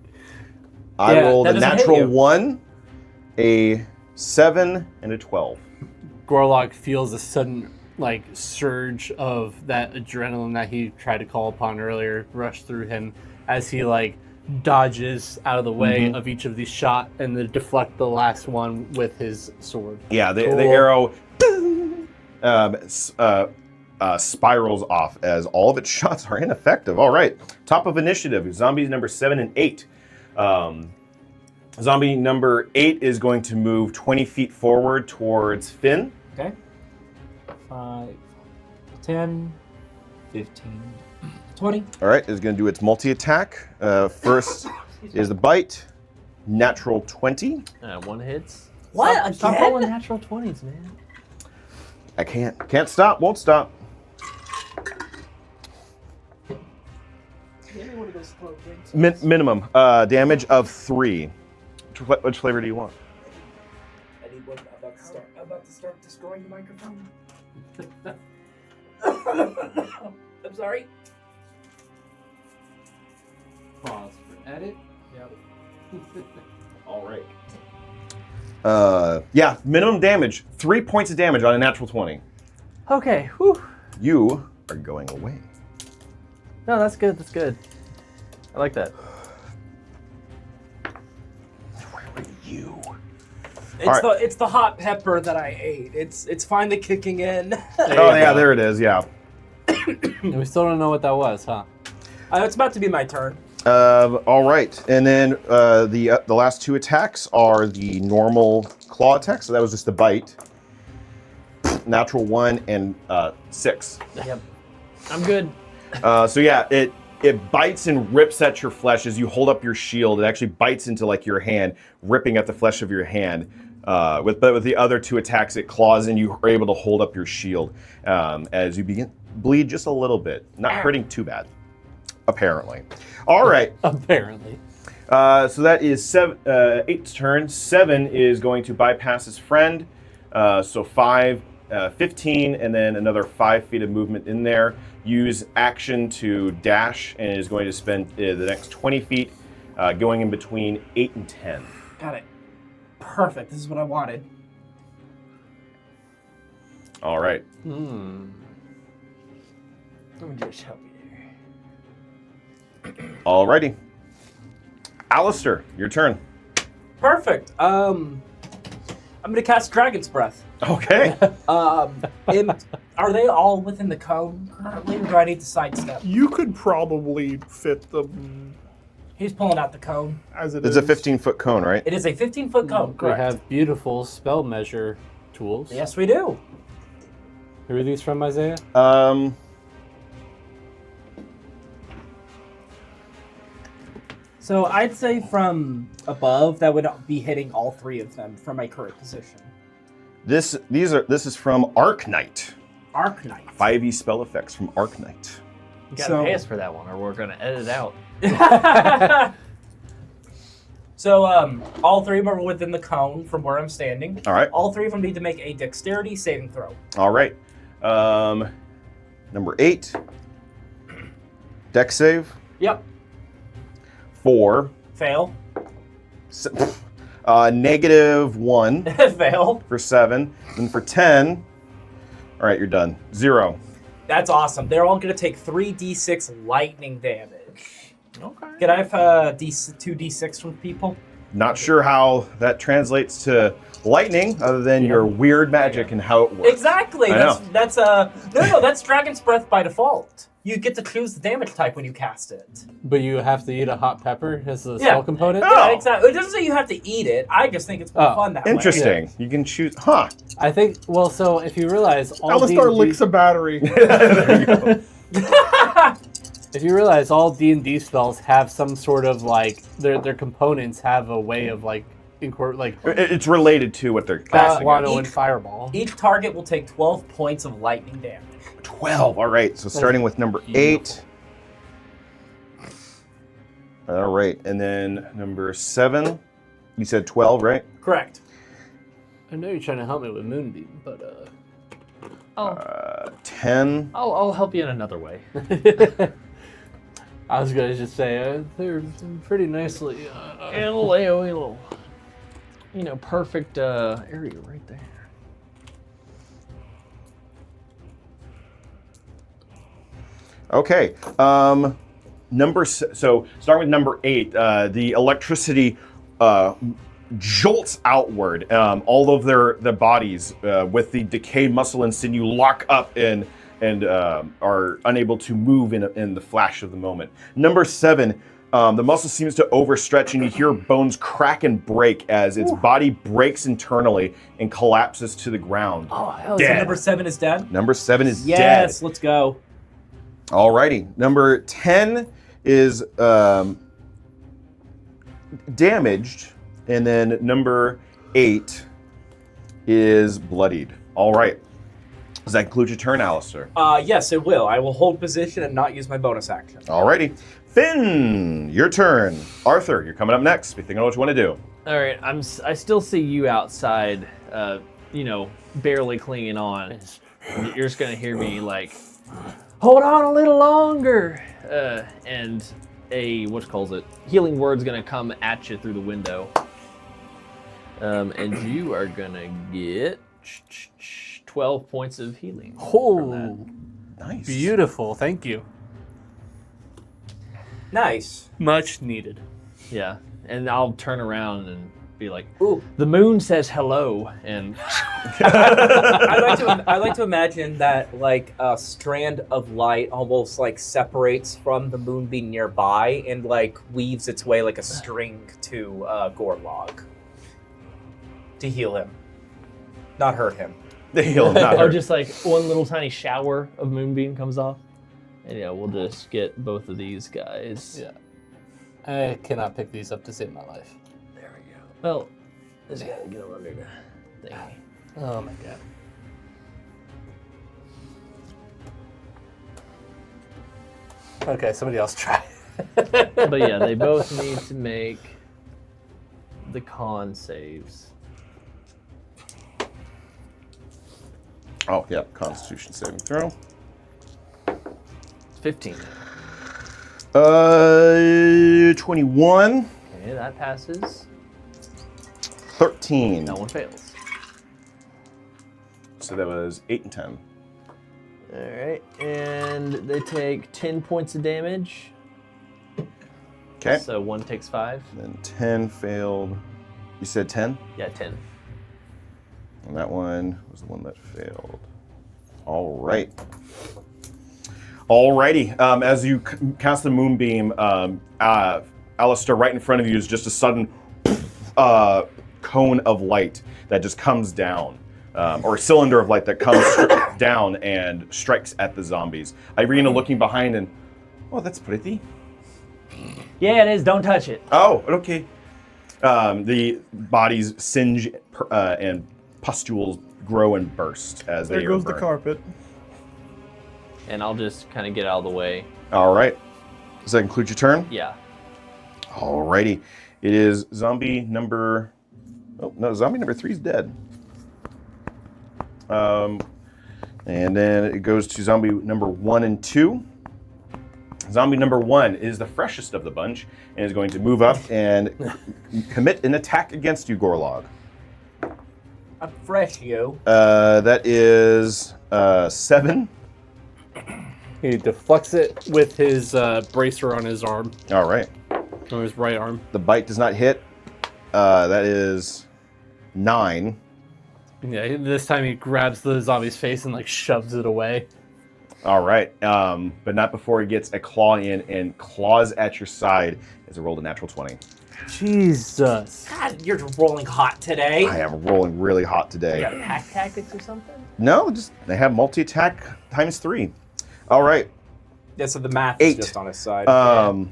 I Yeah, rolled that a doesn't hit natural you. 1, a 7, and a 12. Gorlog feels a sudden surge of that adrenaline that he tried to call upon earlier rush through him as he dodges out of the way of each of these shot and then deflect the last one with his sword. Yeah, the Cool. arrow spirals off as all of its shots are ineffective. All right, top of initiative, zombies number 7 and 8. Zombie number 8 is going to move 20 feet forward towards Finn. Okay. 5, 10, 15, 20. All right, is going to do its multi-attack. First is the bite, natural 20. 1 hits. What? Stop Again? rolling natural 20s, man. I can't stop, won't stop. Minimum damage of 3. Which flavor do you want? I need one. I'm about to start destroying the microphone. I'm sorry. Pause for edit. Yep. All right. Yeah, minimum damage. 3 points of damage on a natural 20. Okay, whew. You are going away. No, that's good, that's good. I like that. Where were you? It's the hot pepper that I ate. It's finally kicking in. Oh, yeah, there it is, yeah. And we still don't know what that was, huh? It's about to be my turn. All right, and then the last 2 attacks are the normal claw attacks. So that was just the bite. Natural 1 and 6. Yep. I'm good. So yeah, it bites and rips at your flesh as you hold up your shield. It actually bites into your hand, ripping at the flesh of your hand. But with the other 2 attacks, it claws and you are able to hold up your shield as you begin bleed just a little bit, not hurting too bad, apparently. All right. Apparently. So that is 8's turn. 7 is going to bypass his friend. So 5 15 and then another 5 feet of movement in there. Use action to dash and is going to spend the next 20 feet going in between 8 and 10. Got it. Perfect. This is what I wanted. All right. Let me just help you there. Alrighty. Alistar, your turn. Perfect. I'm gonna cast Dragon's Breath. Okay. Are they all within the cone currently, or do I need to sidestep? You could probably fit them He's pulling out the cone. as it It's is. a 15-foot cone, right? It is a 15-foot cone, We correct? have beautiful spell measure tools. Yes, we do. Who are these from, Isaiah? So I'd say from above, that would be hitting all three of them from my current position. This is from Arc Knight. Arc Knight. 5e spell effects from Arc Knight. You gotta pay us for that one, or we're gonna edit it out. So all three of them are within the cone from where I'm standing. All right. All three of them need to make a dexterity saving throw. All right. Number 8. Dex save. Yep. 4. Fail. -1 Fail. for 7. And for 10. All right, you're done. 0. That's awesome. They're all going to take 3d6 lightning damage. Okay. Can I have 2d6 from people? Not sure how that translates to lightning, other than your weird magic and how it works. Exactly. I know. That's that's Dragon's Breath by default. You get to choose the damage type when you cast it. But you have to eat a hot pepper as a spell component? Oh. Yeah, exactly. It doesn't say you have to eat it. I just think it's more fun that way. Interesting. You can choose. Huh. I think, well, so if you realize all Alistar D&D licks a battery. There you go. if you realize all D&D spells have some sort of like their components have a way of like It's related to what they're casting. Guano and Fireball. Each target will take 12 points of lightning damage. 12. All right. So starting with number 8. All right, and then number 7. You said 12, right? Correct. I know you're trying to help me with Moonbeam, but 10. I'll help you in another way. I was gonna just say they're pretty nicely. And a little, perfect area right there. Okay. So starting with number 8, the electricity jolts outward. All of their bodies with the decayed muscle and sinew lock up and are unable to move in the flash of the moment. Number 7, the muscle seems to overstretch and you hear bones crack and break as its body breaks internally and collapses to the ground. Oh, hell, Dead. so number 7 is dead? Number 7 is dead. Yes, let's go. Alrighty. Number 10 is damaged, and then number 8 is bloodied. All right. Does that include your turn, Alistar? Yes, it will. I will hold position and not use my bonus action. Alrighty. Finn, your turn. Arthur, you're coming up next. Be thinking of what you want to do. All right, I still see you outside, barely clinging on. You're just gonna hear me like, hold on a little longer, and a healing word's gonna come at you through the window, and you are gonna get 12 points of healing. Oh, Nice. beautiful! Thank you. Nice. Much needed. Yeah, and I'll turn around and be like, Ooh. the moon says hello, and I like to imagine that like a strand of light almost like separates from the moonbeam nearby and like weaves its way like a string to Gorlog to heal him, not hurt him. The heal, not or hurt. just like one little tiny shower of moonbeam comes off, and we'll just get both of these guys. Yeah. I cannot pick these up to save my life. There we go. Well, just gotta get them under the thingy. Oh my god. Okay, somebody else try. But yeah, they both need to make the con saves. Oh, yeah, Constitution saving throw. 15. 21. Okay, that passes. 13. No one fails. So that was 8 and 10. All right, and they take 10 points of damage. Okay. So one takes 5. Then 10 failed. You said 10? Yeah, 10. And that one was the one that failed. All right. Alrighty. As you cast the moonbeam, Alistar, right in front of you is just a sudden cone of light that just comes down, or a cylinder of light that comes down and strikes at the zombies. Irina looking behind and, oh, that's pretty. Yeah, it is. Don't touch it. Oh, okay. The bodies singe and pustules grow and burst as they There goes the burn. carpet. And I'll just kind of get out of the way. All right. Does that conclude your turn? Yeah. Alrighty. It is zombie number... Oh, no, zombie number 3 is dead. And then it goes to zombie number 1 and 2. Zombie number 1 is the freshest of the bunch and is going to move up and commit an attack against you, Gorlog. I'm fresh, yo. That is 7. He deflects it with his bracer on his arm, All right. on his right arm. The bite does not hit. That is 9. Yeah, this time he grabs the zombie's face and like shoves it away. All right. But not before he gets a claw in and claws at your side as it rolled a natural 20. Jesus. God, you're rolling hot today. I am rolling really hot today. Got pack tactics or something? No, just they have multi-attack times 3. All right. Yeah, so the math 8. is just on his side. 9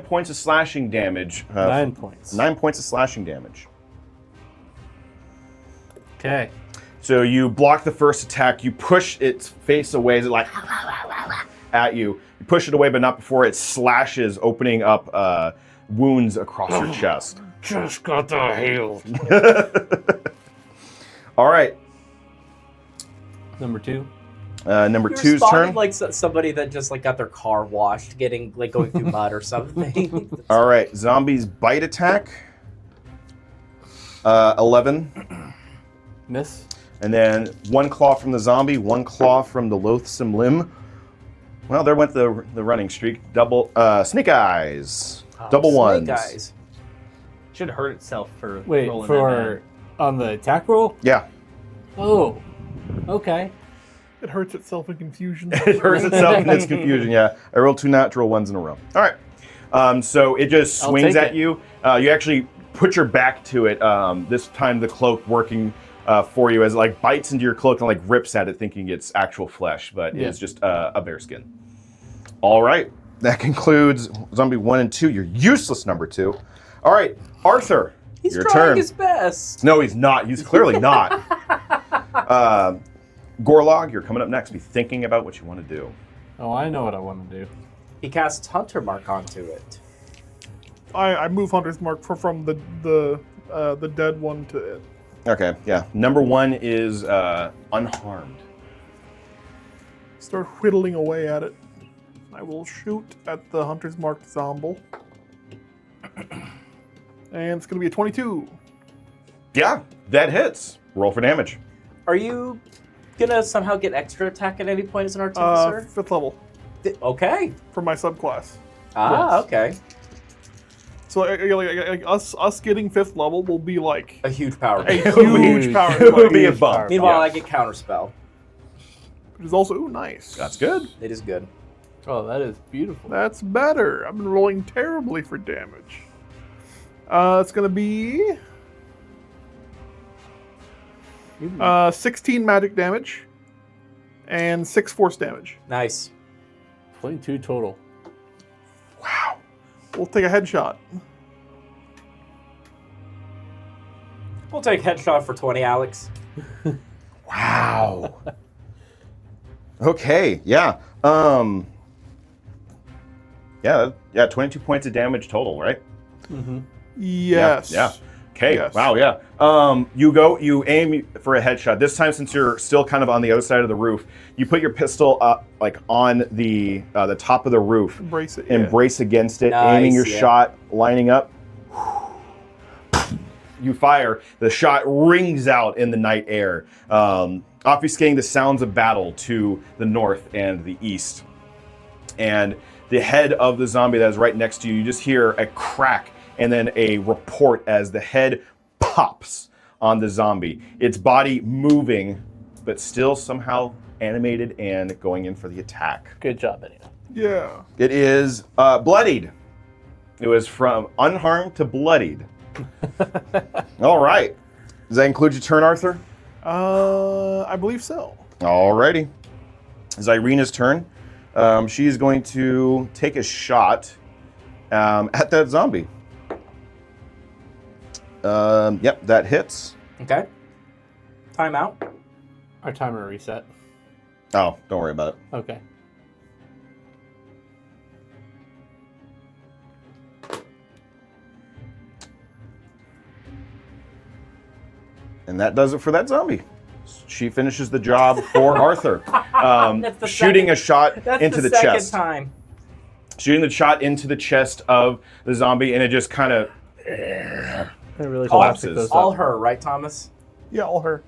points of slashing damage. 9 points. 9 points of slashing damage. Okay. So you block the first attack. You push its face away. Is it like at you? You push it away, but not before it slashes, opening up wounds across your chest. Just got the healed. All right. Number 2. Number You're 2's responding turn. like somebody that just like got their car washed, getting like going through mud or something. All right. Zombie's bite attack. 11. Miss. And then 1 claw from the zombie, 1 claw from the loathsome limb. Well, there went the running streak. Double snake eyes. Double ones. Guys, Should hurt itself for Wait, rolling for on the attack roll? Yeah. Oh. Okay. It hurts itself in confusion. It hurts itself in its confusion, yeah. I rolled 2 natural ones in a row. All right. So it just I'll swings take at it. you. You actually put your back to it. This time the cloak working for you as it like bites into your cloak and like rips at it thinking it's actual flesh, but Yeah. it's just a bear skin. All right. That concludes zombie 1 and 2. You're useless, number 2. All right. Arthur, he's your trying turn. his best. No, he's not. He's clearly not. Gorlog, you're coming up next. Be thinking about what you want to do. Oh, I know what I want to do. He casts Hunter Mark onto it. I move Hunter's Mark from the dead one to it. Okay, yeah. Number 1 is unharmed. Start whittling away at it. I will shoot at the Hunter's Mark zombie. And it's going to be a 22. Yeah, that hits. Roll for damage. Are you gonna somehow get extra attack at any point as an artificer? 5th level Okay. for my subclass. Ah, Yes. okay. So like, us getting 5th level will be like A huge power. a huge power. It would be a Which bump. Meanwhile, Yeah. I get counterspell. is also nice. That's good. It is good. Oh, that is beautiful. That's better. I've been rolling terribly for damage. It's going to be 16 magic damage and 6 force damage. Nice. 22 total. Wow. We'll take a headshot. We'll take headshot for 20, Alex. Wow. Okay, yeah. Yeah, 22 points of damage total, right? Yes. Yeah. Okay. Yes. Wow. Yeah. You aim for a headshot. This time, since you're still kind of on the other side of the roof, you put your pistol up, like on the top of the roof, Brace it. and Yeah. brace against it, Nice, aiming your yeah. shot, lining up. You fire. The shot rings out in the night air, obfuscating the sounds of battle to the north and the east. And the head of the zombie that is right next to you, you just hear a crack and then a report as the head pops on the zombie. Its body moving, but still somehow animated and going in for the attack. Good job, anyway. Yeah. It is bloodied. It was from unharmed to bloodied. All right. Does that include your turn, Arthur? I believe so. Alrighty. It's Irina's turn. She's going to take a shot at that zombie. Yep, that hits. Okay. Time out. Our timer reset. Oh, don't worry about it. Okay. And that does it for that zombie. She finishes the job for Arthur. That's the Shooting second- a shot That's into the second chest. time. Shooting the shot into the chest of the zombie, and it just kind of It really Collapses. collapses those All up. her, right, Thomas? Yeah, all her.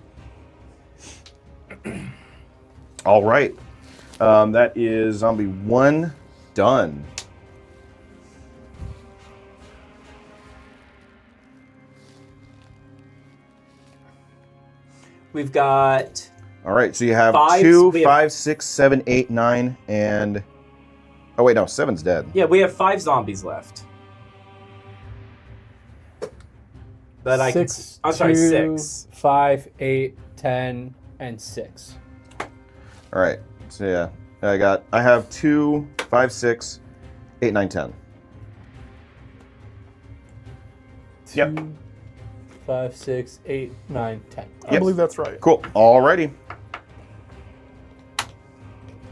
all right. That is zombie 1 done. We've got All right, so you have Fives, 2, we have- 5, 6, 7, 8, 9, and oh wait, no, 7's dead. we have 5 zombies left. That I can. Six, I'm sorry, 2, 6. 5, 8, 10, and 6. All right, so yeah, I have 2, 5, 6, 8, 9, 10. Yep. 2, 5, 6, 8, 9, 10. I Yep. believe that's right. Cool. Alrighty.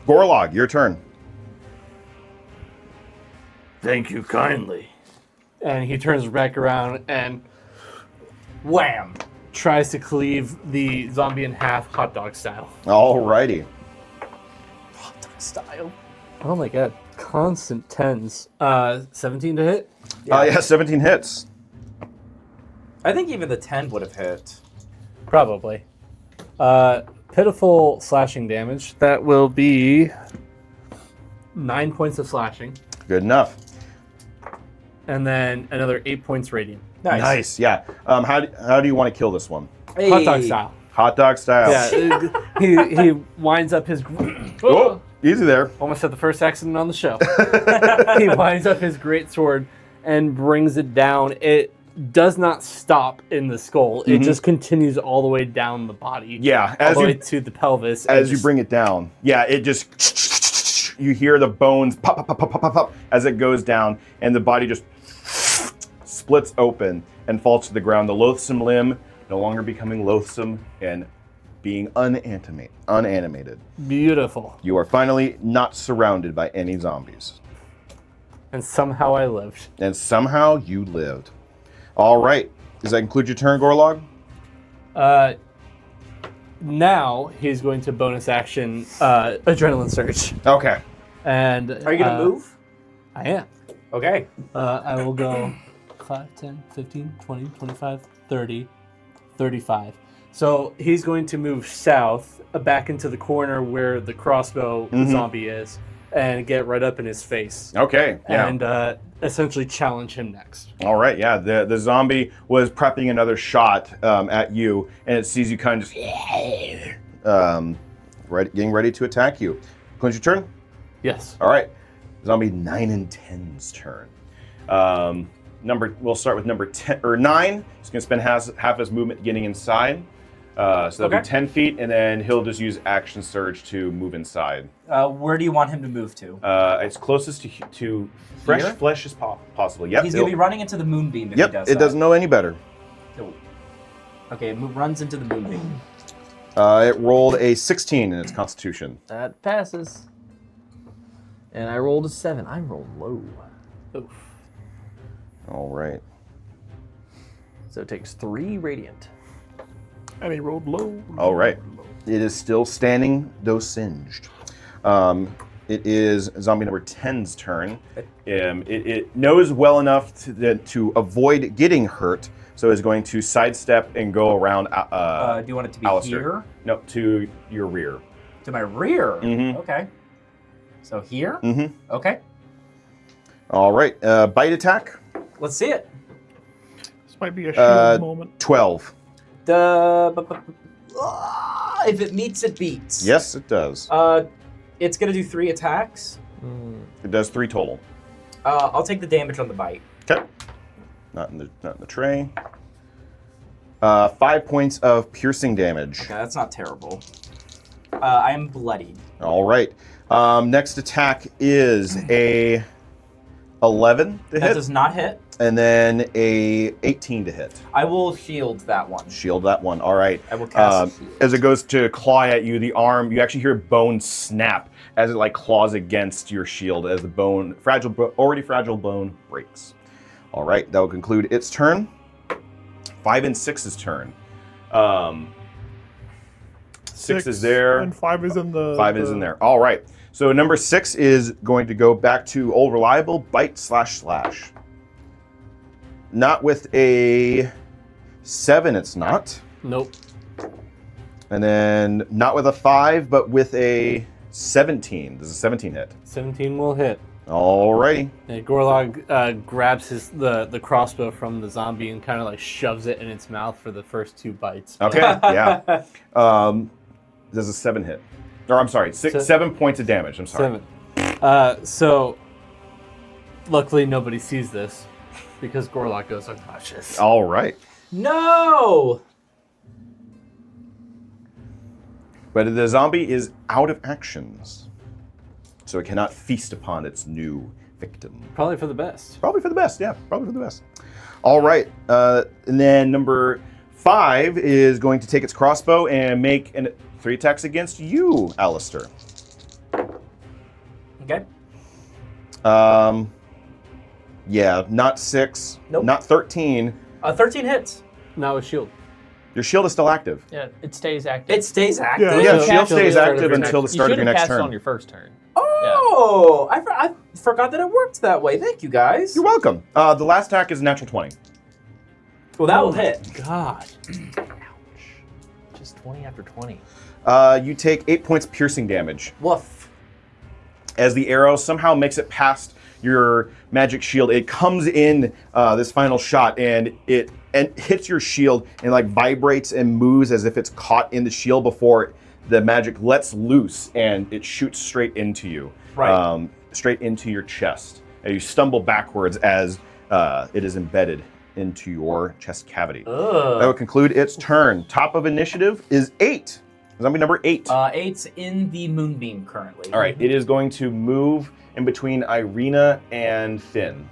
Gorlog, your turn. Thank you kindly. And he turns back around and Wham! tries to cleave the zombie in half, hot dog style. Alrighty. Style. Oh my god. Constant 10s. 17 to hit? Yeah, 17 hits. I think even the 10 would have hit. Probably. Pitiful slashing damage. That will be 9 points of slashing. Good enough. And then another 8 points radiant. Nice. Yeah. How do you want to kill this one? Hey. Hot dog style. Hot dog style. Yeah, he winds up his. Oh, easy there. Almost had the first accident on the show. He winds up his greatsword and brings it down. It does not stop in the skull. It just continues all the way down the body. Yeah, all as the way you to the pelvis. as you bring it down. Yeah, it just you hear the bones pop pop pop pop pop pop pop as it goes down, and the body just splits open and falls to the ground. The loathsome limb no longer becoming loathsome and being unanimated. Beautiful. You are finally not surrounded by any zombies. And somehow I lived. And somehow you lived. All right. Does that include your turn, Gorlog? Now he's going to bonus action adrenaline surge. Okay. And Are you going to move? I am. Okay. I will go 5, 10, 15, 20, 25, 30, 35. So he's going to move south back into the corner where the crossbow zombie is and get right up in his face. Okay. Yeah. And essentially challenge him next. All right. Yeah. The zombie was prepping another shot at you, and it sees you kind of just getting ready to attack you. Clinch your turn. Yes. All right. Zombie 9 and 10's turn. We'll start with number 10 or 9. He's going to spend half his movement getting inside. So that'll be 10 feet, and then he'll just use action surge to move inside. Where do you want him to move to? It's closest to fresh Here? flesh as possible. Yep. He's going to be running into the moonbeam if Yep. he does It that. doesn't know any better. Oh. Okay, it runs into the moonbeam. It rolled a 16 in its constitution. That passes. And I rolled a 7. I rolled low. Oof. All right. So it takes 3 radiant. And he rolled low. All right. It is still standing, though singed. It is zombie number 10's turn. It knows well enough to avoid getting hurt, so it's going to sidestep and go around. Do you want it to be Alistar. here? No, to your rear. To my rear? Mhm. Okay. So here? Mm-hmm. Okay. All right. Bite attack. Let's see it. This might be a shield moment. 12. If it meets, it beats. Yes, it does. It's going to do 3 attacks. It does 3 total. I'll take the damage on the bite. Okay. Not in the tray. 5 points of piercing damage. Okay, that's not terrible. I am bloodied. All right. Next attack is a 11 to That hit, does not hit. and then a 18 to hit. I will shield that one. Shield that one. All right. I will cast shield. As it goes to claw at you, the arm, you actually hear bone snap as it like claws against your shield as the bone, already fragile bone breaks. All right, that will conclude its turn. 5 and 6's turn. 6 is there. And 5 is in the... 5 is in there. All right. So number 6 is going to go back to old reliable bite /slash. Not with a 7, it's not. Nope. And then not with a 5, but with a 17. Does a 17 hit? 17 will hit. Alrighty. And Gorlog grabs the crossbow from the zombie and kind of like shoves it in its mouth for the first 2 bites. Okay, yeah. Does a 7 hit? Or I'm sorry, 7 points of damage. I'm sorry. 7. So, luckily nobody sees this because Gorlog goes unconscious. All right. No! But the zombie is out of actions, so it cannot feast upon its new victim. Probably for the best. Probably for the best, yeah. Probably for the best. All right. And then number 5 is going to take its crossbow and make 3 attacks against you, Alistar. Okay. Yeah, not 6. Nope. Not 13. 13 hits. Now with shield. Your shield is still active. Yeah, it stays active. It stays active? Yeah. Yeah, So- shield so stays the start of active your until the next- start of your next cast turn. it on your first turn. Oh! I forgot that it worked that way. Thank you, guys. You're welcome. The last attack is a natural 20. Well, that will hit. God. Just 20 after 20. You take 8 points piercing damage. Woof. As the arrow somehow makes it past your magic shield, it comes in this final shot, and it hits your shield and like vibrates and moves as if it's caught in the shield before the magic lets loose, and it shoots straight into you, Right. straight into your chest. And you stumble backwards as it is embedded into your chest cavity. That will conclude its turn. Top of initiative is 8. Zombie number 8. 8's in the moonbeam currently. All right, it is going to move in between Irina and Finn.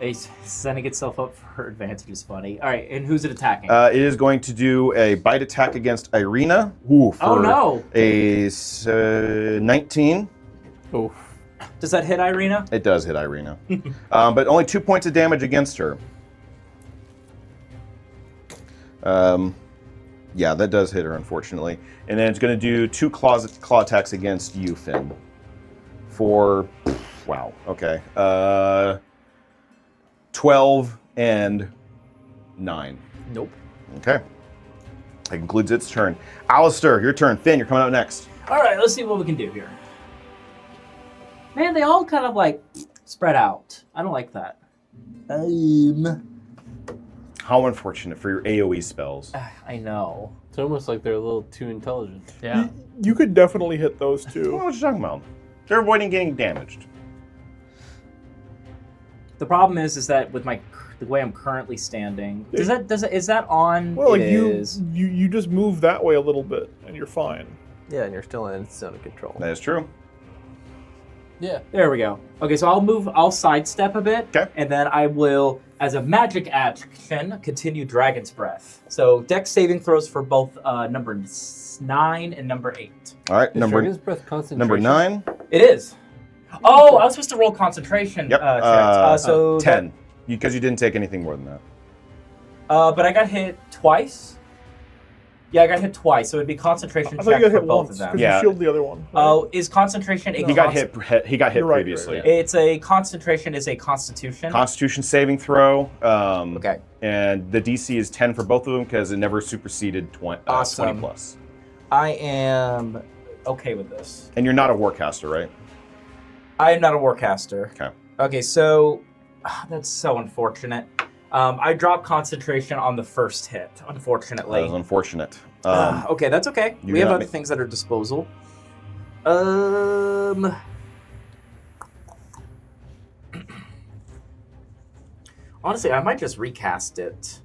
It's setting itself up for advantage is funny. All right, and who's it attacking? It is going to do a bite attack against Irina. Ooh, for Oh, no. A 19. Oof. Does that hit Irina? It does hit Irina. But only 2 points of damage against her. Yeah, that does hit her, unfortunately. And then it's going to do 2 claw attacks against you, Finn. For, wow, okay. 12 and 9. Nope. Okay. That concludes its turn. Alistar, your turn. Finn, you're coming out next. All right, let's see what we can do here. Man, they all kind of like spread out. I don't like that. How unfortunate for your AoE spells. I know. It's almost like they're a little too intelligent. Yeah. You could definitely hit those What two. are you talking about? They're avoiding getting damaged. The problem is that with the way I'm currently standing, is that on? Well, like It you is. just move that way a little bit, and you're fine. Yeah, and you're still in zone of control. That is true. Yeah. There we go. Okay, so I'll sidestep a bit, Okay. and then I will, as a magic action, continue Dragon's Breath. So Dex saving throws for both number 9 and number 8. All right, Is Dragon's Breath concentration? number 9. It is. Oh, I was supposed to roll concentration. Yep. Checks. So 10. Because you didn't take anything more than that. But I got hit twice. Yeah, I got hit twice, so it'd be concentration I thought you check got for hit both once of them. because Yeah. you shielded the other one. right? Oh, is concentration a He got hit. He got hit You're right, previously. you're right. It's a constitution is a constitution. Constitution saving throw. Okay. And the DC is 10 for both of them because it never superseded 20 Awesome. plus. I am okay with this. And you're not a warcaster, right? I am not a warcaster. Okay. Okay, so that's so unfortunate. I dropped concentration on the first hit, unfortunately. That was unfortunate. Okay, that's okay. you We have got other me. things at our disposal. Honestly, I might just recast it.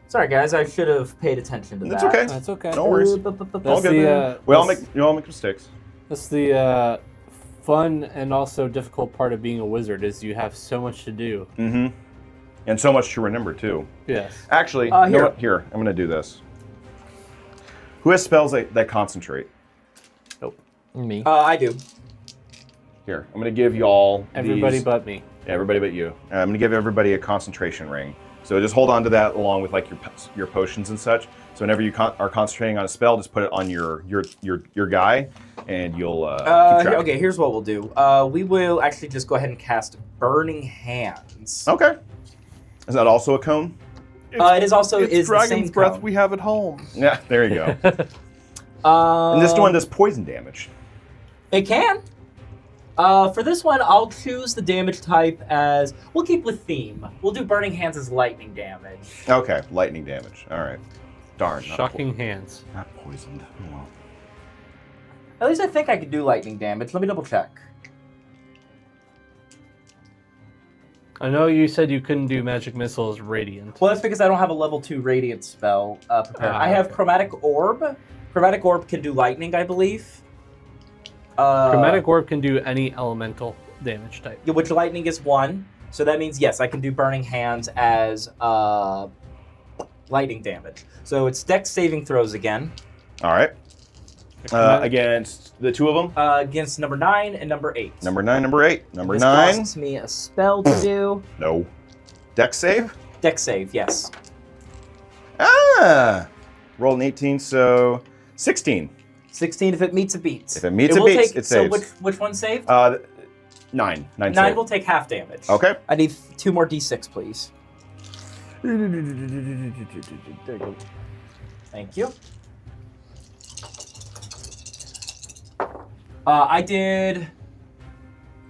Sorry, guys. I should have paid attention to That's that. okay. That's okay. No worries. All That's good. the, We all make mistakes. that's the fun and also difficult part of being a wizard is you have so much to do. Mm-hmm. And so much to remember too. Yes. Actually, you know here. what? Here, I'm gonna do this. Who has spells that concentrate? Me. I do. Here, I'm gonna give you all Everybody these, but me. everybody but you. I'm gonna give everybody a concentration ring. So just hold on to that along with like your potions and such. So whenever you are concentrating on a spell, just put it on your guy, and you'll keep track. Okay, here's what we'll do. We will actually just go ahead and cast Burning Hands. Okay. Is that also a cone? It is also It's is the Dragon's same Breath cone. we have at home. Yeah, there you go. And this one does poison damage. It can. For this one, I'll choose the damage type as we'll keep with theme. We'll do Burning Hands as lightning damage. Okay, lightning damage. All right. Darn. not Shocking hands. Not poisoned. Oh, well. At least I think I could do lightning damage. Let me double check. I know you said you couldn't do magic missiles radiant. Well, that's because I don't have a level 2 radiant spell prepared. I have okay. Chromatic Orb. Chromatic Orb can do lightning, I believe. Chromatic orb can do any elemental damage type. Which lightning is 1. So that means, yes, I can do Burning Hands as lightning damage. So it's Dex saving throws again. All right. Against the two of them? Against number 9 and number 8. Number 9, number 8. Number This 9. costs me a spell to do. No. Dex save? Dex save, yes. Ah! Roll an 18, so 16. 16 if it meets, it beats. If it meets, it will beats, take, it saves. So which one saved? 9. 9 9 save. will take half damage. Okay. I need 2 more d6, please. There you go. Thank you. I did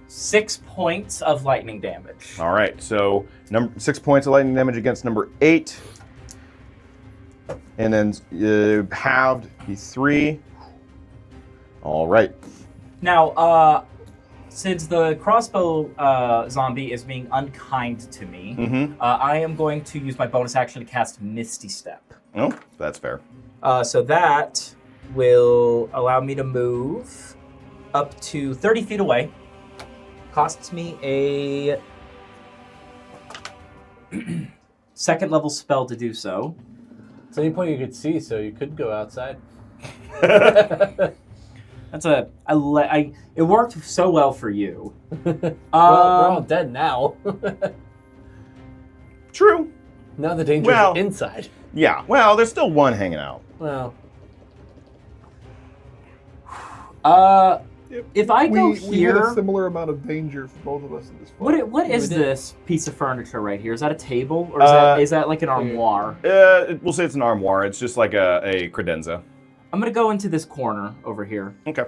6 points of lightning damage. All right, so 6 points of lightning damage against number 8. And then halved, he's 3. All right. Now, since the crossbow zombie is being unkind to me, Mm-hmm. I am going to use my bonus action to cast Misty Step. Oh, that's fair. So that will allow me to move up to 30 feet away. Costs me a second level spell to do so. At any point you could see, so you could go outside. That's it worked so well for you. Well, we're all dead now. True. Now the danger Well- is inside. Yeah, well, there's still one hanging out. Well, If I go We had a here, similar amount of danger for both of us in this fight. what is We did. this piece of furniture right here? Is that a table or is that like an armoire? We'll say it's an armoire. It's just like a credenza. I'm gonna go into this corner over here. Okay.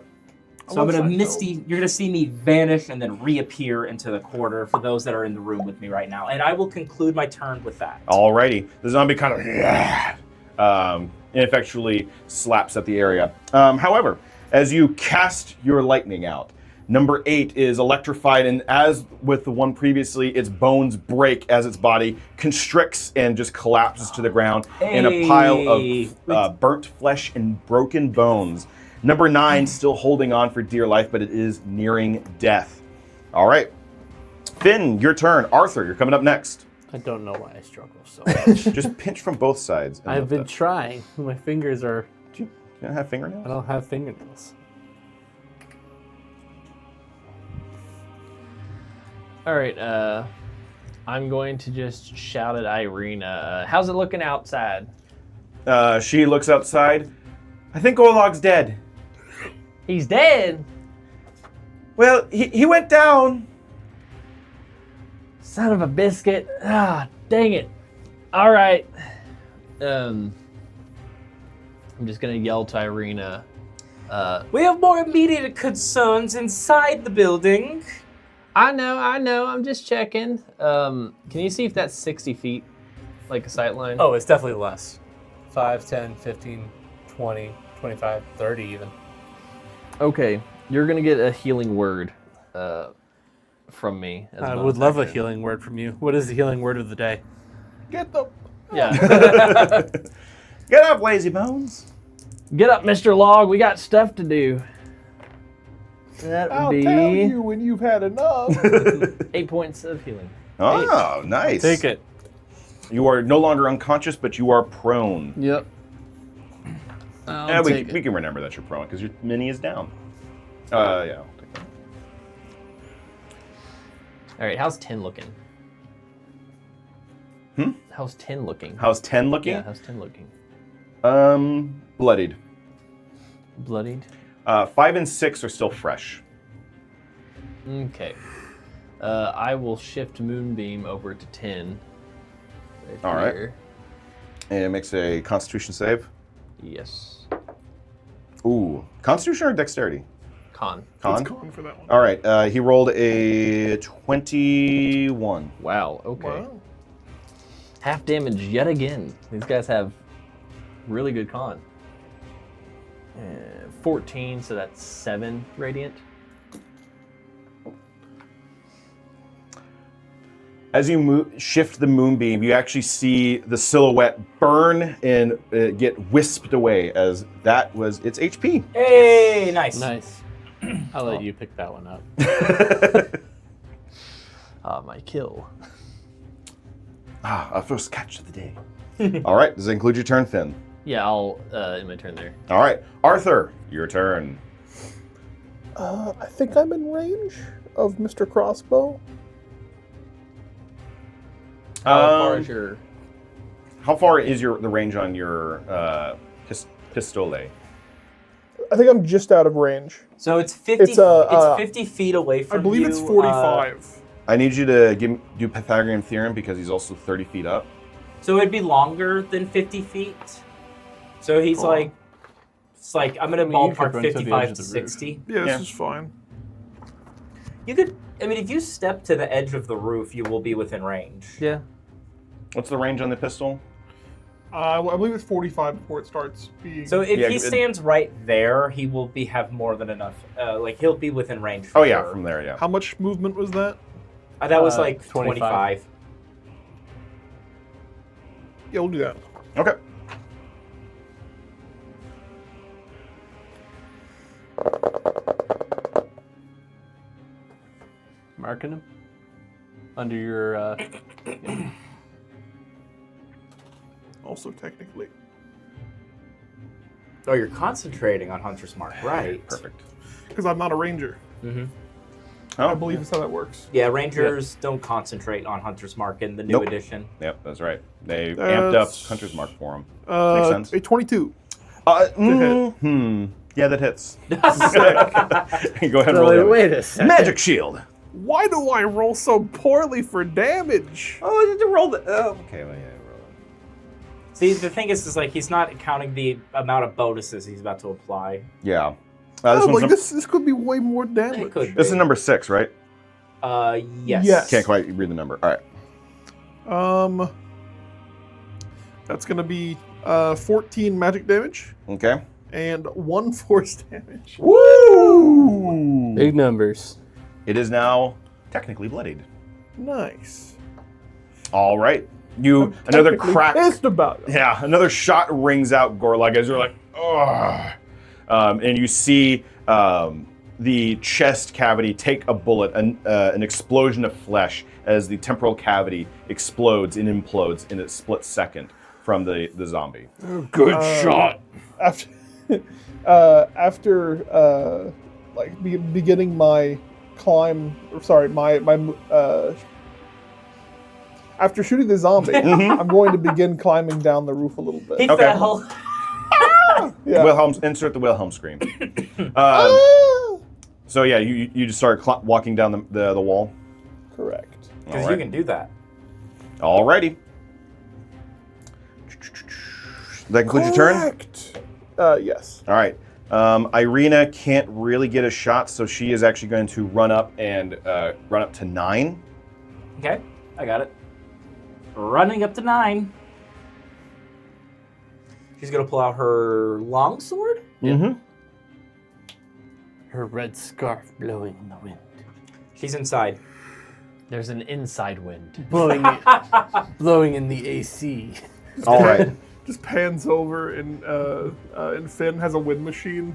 So I'm gonna Alongside misty. You're gonna see me vanish and then reappear into the corner for those that are in the room with me right now, and I will conclude my turn with that. Alrighty. The zombie kind of ineffectually slaps at the area. However, as you cast your lightning out, number 8 is electrified, and as with the one previously, its bones break as its body constricts and just collapses to the ground in a pile of burnt flesh and broken bones. Number 9 still holding on for dear life, but it is nearing death. All right. Finn, your turn. Arthur, you're coming up next. I don't know why I struggle so much. Just pinch from both sides. and I've lift been up. trying. My fingers are. You don't have I fingernails? don't have fingernails. All right. I'm going to just shout at Irina. How's it looking outside? She looks outside. I think Gorlog's dead. He's dead. Well, he went down. Son of a biscuit. Ah, dang it. All right. I'm just gonna yell to Irina. We have more immediate concerns inside the building. I know. I'm just checking. Can you see if that's 60 feet, like a sight line? Oh, it's definitely less. 5, 10, 15, 20, 25, 30 even. Okay. You're gonna get a healing word from me. As a I bonus would love a action. healing word from you. What is the healing word of the day? Get the. Yeah. Get up, lazy bones. Get up, Mr. Log. We got stuff to do. That would I'll be tell you when you've had enough. 8 points of healing. Oh, nice. Take it. You are no longer unconscious, but you are prone. Yep. And we can remember that you're prone because your mini is down. Yeah. I'll take that. All right. How's 10 looking? How's 10 looking? How's 10 looking? Yeah. How's 10 looking? Bloodied. Bloodied. 5 and 6 are still fresh. Okay. I will shift Moonbeam over to 10. All right. here. And it makes a Constitution save. Yes. Ooh, Constitution or Dexterity? Con. Con. It's con for that one. All right. He rolled a 21. Wow. Okay. Wow. Half damage yet again. These guys have really good con. 14, so that's 7 radiant. As you shift the moonbeam, you actually see the silhouette burn and get wisped away as that was its HP. Hey, nice. Nice. I'll let you pick that one up. My kill. Our first catch of the day. All right. Does it include your turn, Finn? Yeah, I'll in my turn there. All right. Arthur, your turn. I think I'm in range of Mr. Crossbow. How far is your? How far is the range on your pistole? I think I'm just out of range. So it's 50. It's 50 feet away from I believe you. it's 45. I need you to do Pythagorean theorem because he's also 30 feet up. So it'd be longer than 50 feet. So he's like, it's like I'm gonna I mean, you could ballpark run to the edge 55 of to the roof. 60. Yeah, Yeah. this is fine. You could. I mean, if you step to the edge of the roof, you will be within range. Yeah. What's the range on the pistol? I believe it's 45 before it starts being. So if Yeah, he stands right there, he will have more than enough. Like he'll be within range. For Oh yeah, sure. from there, yeah. How much movement was that? That was like 25. 25. Yeah, we'll do that. Okay. Marking him under your. Also, technically. Oh, you're concentrating on Hunter's Mark, right? Perfect. Because I'm not a ranger. Mm-hmm. I believe that's how that works. Yeah, Rangers don't concentrate on Hunter's Mark in the new Nope. edition. Yep, that's right. They amped up That's- Hunter's Mark for him. Makes sense. A 22. Yeah, that hits. Go ahead and roll damage. Wait a second. Magic shield. Why do I roll so poorly for damage? Oh, did you roll the? Oh, okay. Well, yeah, roll it. See, the thing is like he's not counting the amount of bonuses he's about to apply. Yeah. Oh, This, one's like this could be way more damage. It could. this is number 6, right? Yes. Yes. Can't quite read the number. All right. That's gonna be 14 magic damage Okay. and 1 force damage. Woo! Big numbers. It is now technically bloodied. Nice. All right. You I'm another technically crack. Pissed about it. Yeah, another shot rings out, Gorlog, as you're like, ugh. And you see the chest cavity take a bullet, an explosion of flesh as the temporal cavity explodes and implodes in a split second from the zombie. Good shot. After beginning my climb, or sorry, my After shooting the zombie, I'm going to begin climbing down the roof a little bit. He Okay. fell. Yeah. Wilhelm, insert the Wilhelm scream. So yeah, you just start walking down the wall. Correct. Because you can do that. Alrighty. That concludes your turn? Correct. Yes. All right. Irina can't really get a shot, so she is actually going to run up and run up to 9. Okay, I got it. Running up to 9. She's gonna pull out her longsword. Mm-hmm. Her red scarf blowing in the wind. She's inside. There's an inside wind. Blowing in the AC. All right. Just pans over and Finn has a wind machine.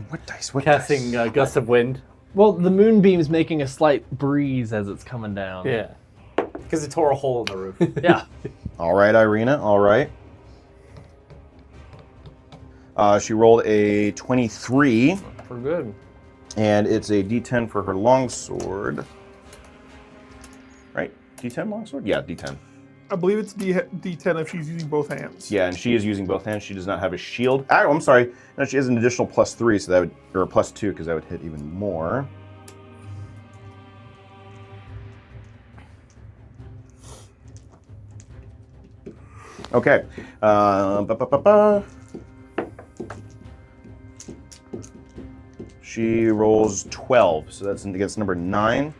What dice? What Casting dice? gust of wind. Well, the moonbeam's making a slight breeze as it's coming down. Yeah. Because it tore a hole in the roof. Yeah. All right, Irina. All right. She rolled a 23, We're good. and it's a D10 for her longsword. Right? D10 longsword? Yeah, D10. I believe it's D10 if she's using both hands. Yeah, and she is using both hands. She does not have a shield. Oh, I'm sorry. No, she has an additional +3, so that would, or +2, because that would hit even more. Okay. She rolls 12, so that's against number 9.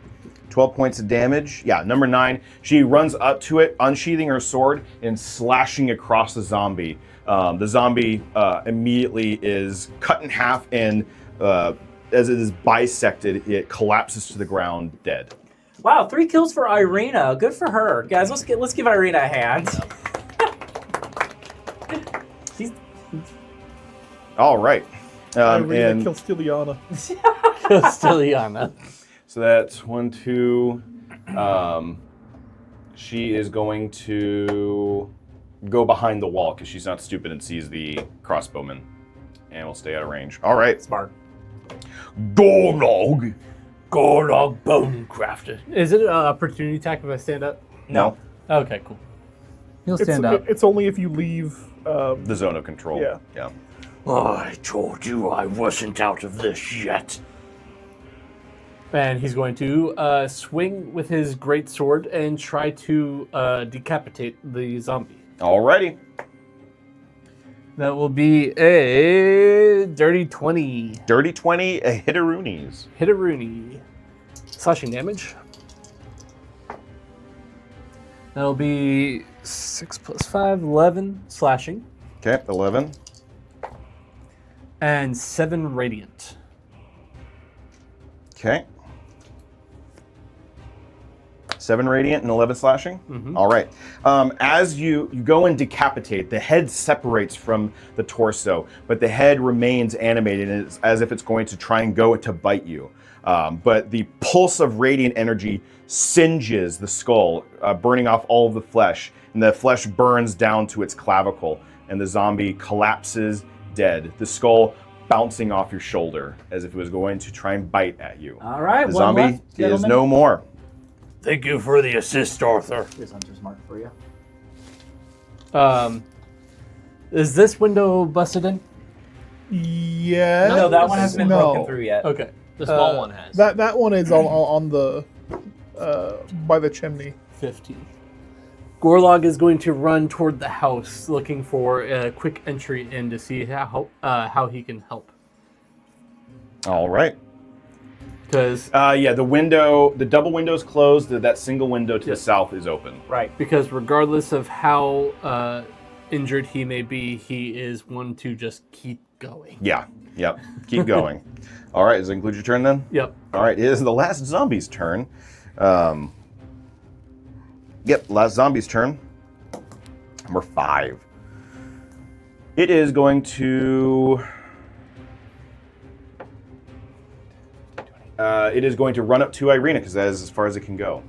12 points of damage. Yeah, number 9. She runs up to it, unsheathing her sword and slashing across the zombie. The zombie immediately is cut in half, and as it is bisected, it collapses to the ground dead. Wow, 3 kills for Irina. Good for her, guys. Let's give Irina a hand. She's All right. Irina And kills Stiliana. Stiliana. so that's 1, 2. She is going to go behind the wall because she's not stupid and sees the crossbowman, and will stay out of range. All right. smart. Gorlog. Gorlog Bonecrafter. Is it an opportunity attack if I stand up? No. Okay, cool. He'll stand up. It's only if you leave. The zone of control. Yeah. Yeah. I told you I wasn't out of this yet. And he's going to swing with his great sword and try to decapitate the zombie. Alrighty. That will be a dirty 20. Dirty 20, a hitaroonies. Hit a Rooney. Slashing damage. That'll be 6 plus 5, 11 slashing. Okay, 11. And 7 radiant. Okay. 7 radiant and 11 slashing? Mhm. All right. As you go and decapitate, the head separates from the torso, but the head remains animated, and it's as if it's going to try and go to bite you. But the pulse of radiant energy singes the skull, burning off all of the flesh, and the flesh burns down to its clavicle, and the zombie collapses dead. The skull bouncing off your shoulder as if it was going to try and bite at you. All right, The one zombie left, is gentlemen. no more. Thank you for the assist, Arthur. Here's Hunter's Mark for you. Is this window busted in? Yeah. No, that one hasn't been No. broken through yet. Okay. The small one has. That one is on the by the chimney. 15. Gorlog is going to run toward the house looking for a quick entry in to see how he can help. All right. Because Yeah, the double window is closed. That single window to the south is open. Right. regardless of how injured he may be, he is one to just keep going. Yeah. Yep. Keep going. All right. Does that include your turn then? Yep. All right. It is the last zombie's turn. Yep. Last zombie's turn. Number 5. It is going to. It is going to run up to Irina because that is as far as it can go.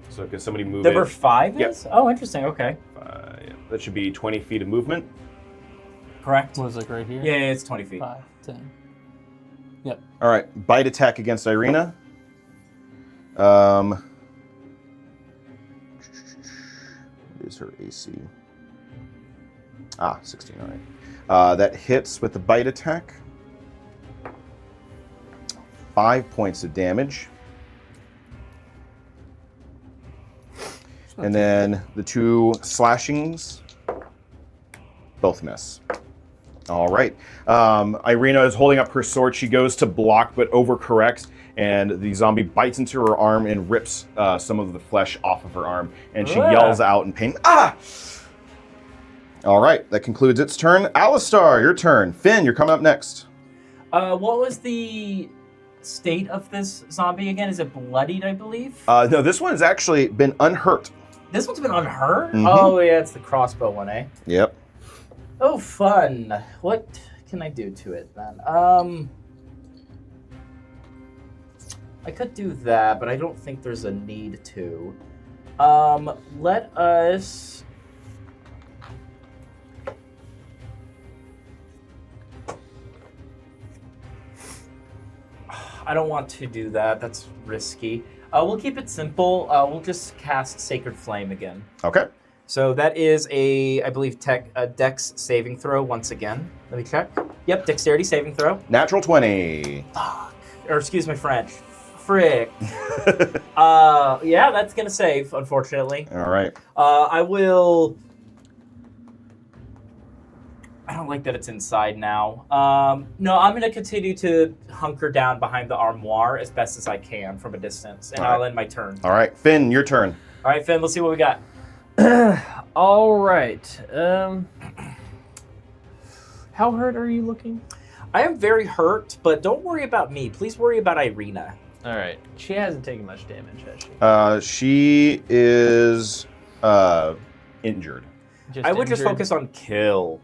So can somebody move Number it? 5 Yep. is? Oh, interesting. Okay. Yeah, that should be 20 feet of movement. Correct. What is it right here? Yeah, it's 20 feet. 5, 10. Yep. All right, bite attack against Irina. is her AC? 16, all right. That hits with the bite attack. 5 points of damage. And then the 2 slashings both miss. All right. Irina is holding up her sword. She goes to block, but overcorrects, and the zombie bites into her arm and rips some of the flesh off of her arm, and she yells out in pain, "Ah!" All right, that concludes its turn. Alistar, your turn. Finn, you're coming up next. What was the state of this zombie again? Is it bloodied, I believe? No, this one has actually been unhurt. This one's been unhurt? Mhm. Oh, yeah, it's the crossbow one, eh? Yep. Oh, fun. What can I do to it, then? I could do that, but I don't think there's a need to. Let us... I don't want to do that. That's risky. We'll keep it simple. We'll just cast Sacred Flame again. Okay. So that is a, I believe, Dex saving throw once again. Let me check. Yep, Dexterity saving throw. Natural 20. Fuck. Or excuse my French. Frick. Yeah, that's gonna save, unfortunately. All right. I will... I don't like that it's inside now. No, I'm going to continue to hunker down behind the armoire as best as I can from a distance, and I'll end my turn. All right, Finn, your turn. All right, Finn, let's see what we got. All right. How hurt are you looking? I am very hurt, but don't worry about me. Please worry about Irina. All right. She hasn't taken much damage, has she? She is injured. I would just focus on kill.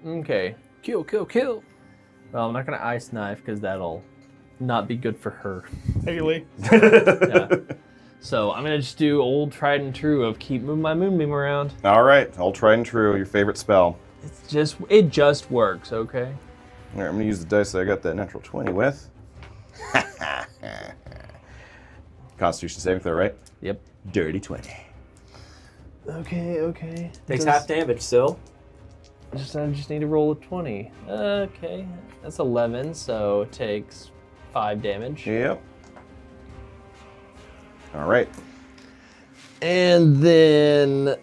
Okay. Kill, kill, kill. Well, I'm not going to ice knife because that'll not be good for her. Haley. Yeah. So I'm going to just do old tried and true of keep moving my moonbeam around. All right, all tried and true. Your favorite spell. It just works, okay? All right, I'm gonna use the dice that I got that natural 20 with. Constitution saving throw, right? Yep. Dirty 20. Okay. Takes half damage still. I just need to roll a 20. Okay. That's 11, so it takes 5 damage. Yep. All right. And then...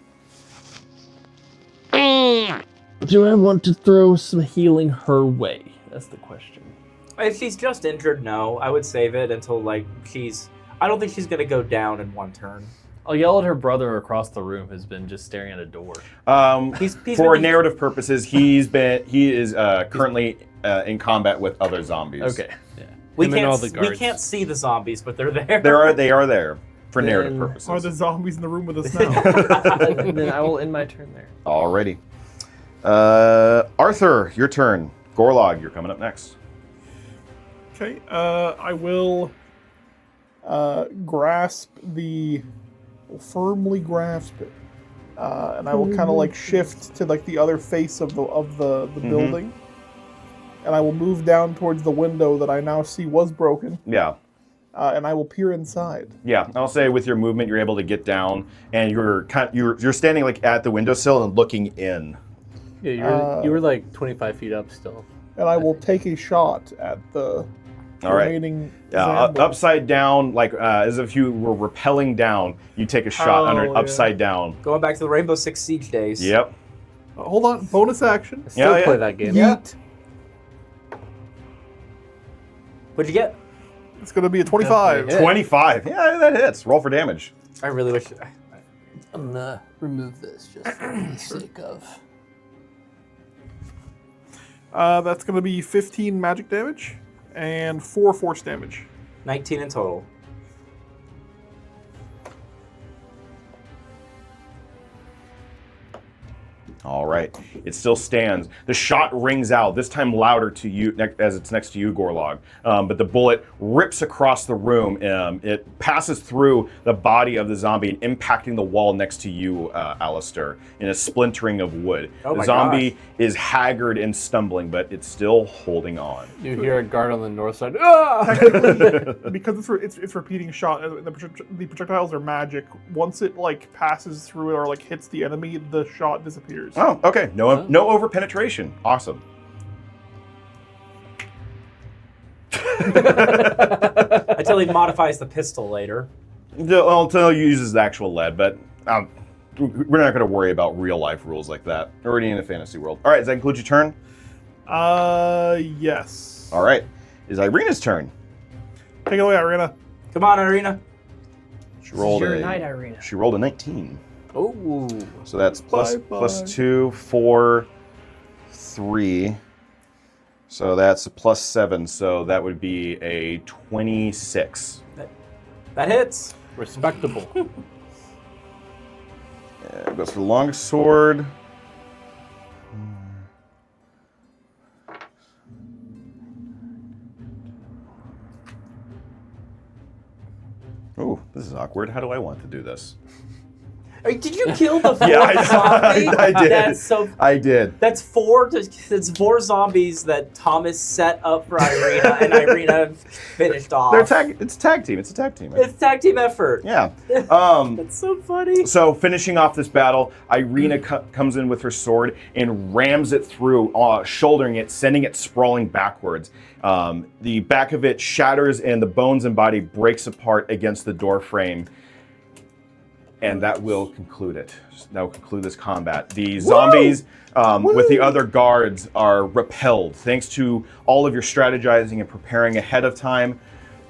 do I want to throw some healing her way? That's the question. If she's just injured, no. I would save it until, like, I don't think she's going to go down in one turn. I'll yell at her brother across the room who's been just staring at a door. For narrative purposes, he is currently in combat with other zombies. Okay. Yeah. We Him and all the we guards. can't see the zombies, but they're there. They are there for narrative Then- purposes. Are the zombies in the room with us now? Then I will end my turn there. Alrighty. Arthur, your turn. Gorlog, you're coming up next. Okay, I will firmly grasp it, and I will kind of like shift to like the other face of the building, and I will move down towards the window that I now see was broken. Yeah. And I will peer inside. Yeah, I'll say with your movement, you're able to get down, and you're standing like at the windowsill and looking in. Yeah, you were like 25 feet up still. And I will take a shot at the remaining Zambo. Upside down, like as if you were rappelling down. You take a shot upside down. Going back to the Rainbow Six Siege days. Yep. Hold on, bonus action. I still Yeah. play that game. Yeet. What'd you get? It's going to be a 25. 25. Yeah, that hits. Roll for damage. I really wish... I'm gonna remove this just for the sake of. That's going to be 15 magic damage and 4 force damage. 19 in total. All right. It still stands. The shot rings out, this time louder to you as it's next to you, Gorlog. But the bullet rips across the room. It passes through the body of the zombie and impacting the wall next to you, Alistar, in a splintering of wood. Oh the my zombie is haggard and stumbling, but it's still holding on. You hear a guard on the north side. Ah! Technically, because it's repeating shot, the projectiles are magic. Once it like passes through it or like hits the enemy, the shot disappears. Oh, okay. No over penetration. Awesome. Until he modifies the pistol later. Well, until he uses the actual lead, but we're not going to worry about real life rules like that. We're already in a fantasy world. All right, does that include your turn? Yes. All right. It's Irina's turn. Take it away, Irina. Come on, Irina. She rolled Your a night, Irina. She rolled a 19. Oh. So that's plus Bye-bye. 2, 4, 3. So that's a plus 7. So that would be a 26. That hits. Respectable. Goes for the longest sword. Oh, this is awkward. How do I want to do this? Did you kill the fourth Yeah, zombie? I did. That's so. I did. That's four zombies that Thomas set up for Irina, and Irina finished off. It's a tag team. It's a tag team. It's tag team effort. Yeah. That's so funny. So finishing off this battle, Irina comes in with her sword and rams it through, shouldering it, sending it sprawling backwards. The back of it shatters and the bones and body breaks apart against the door frame. And that will conclude it. That will conclude this combat. The zombies with the other guards are repelled. Thanks to all of your strategizing and preparing ahead of time,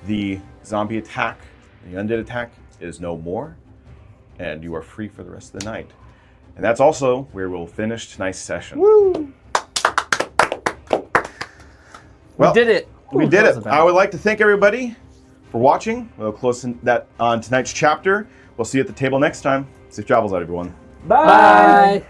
the zombie attack, the undead attack, is no more. And you are free for the rest of the night. And that's also where we'll finish tonight's session. Woo! Well, We did it. We Ooh, did that was it. a bad I would like to thank everybody for watching. We'll close that on tonight's chapter. We'll see you at the table next time. Safe travels out, everyone. Bye. Bye.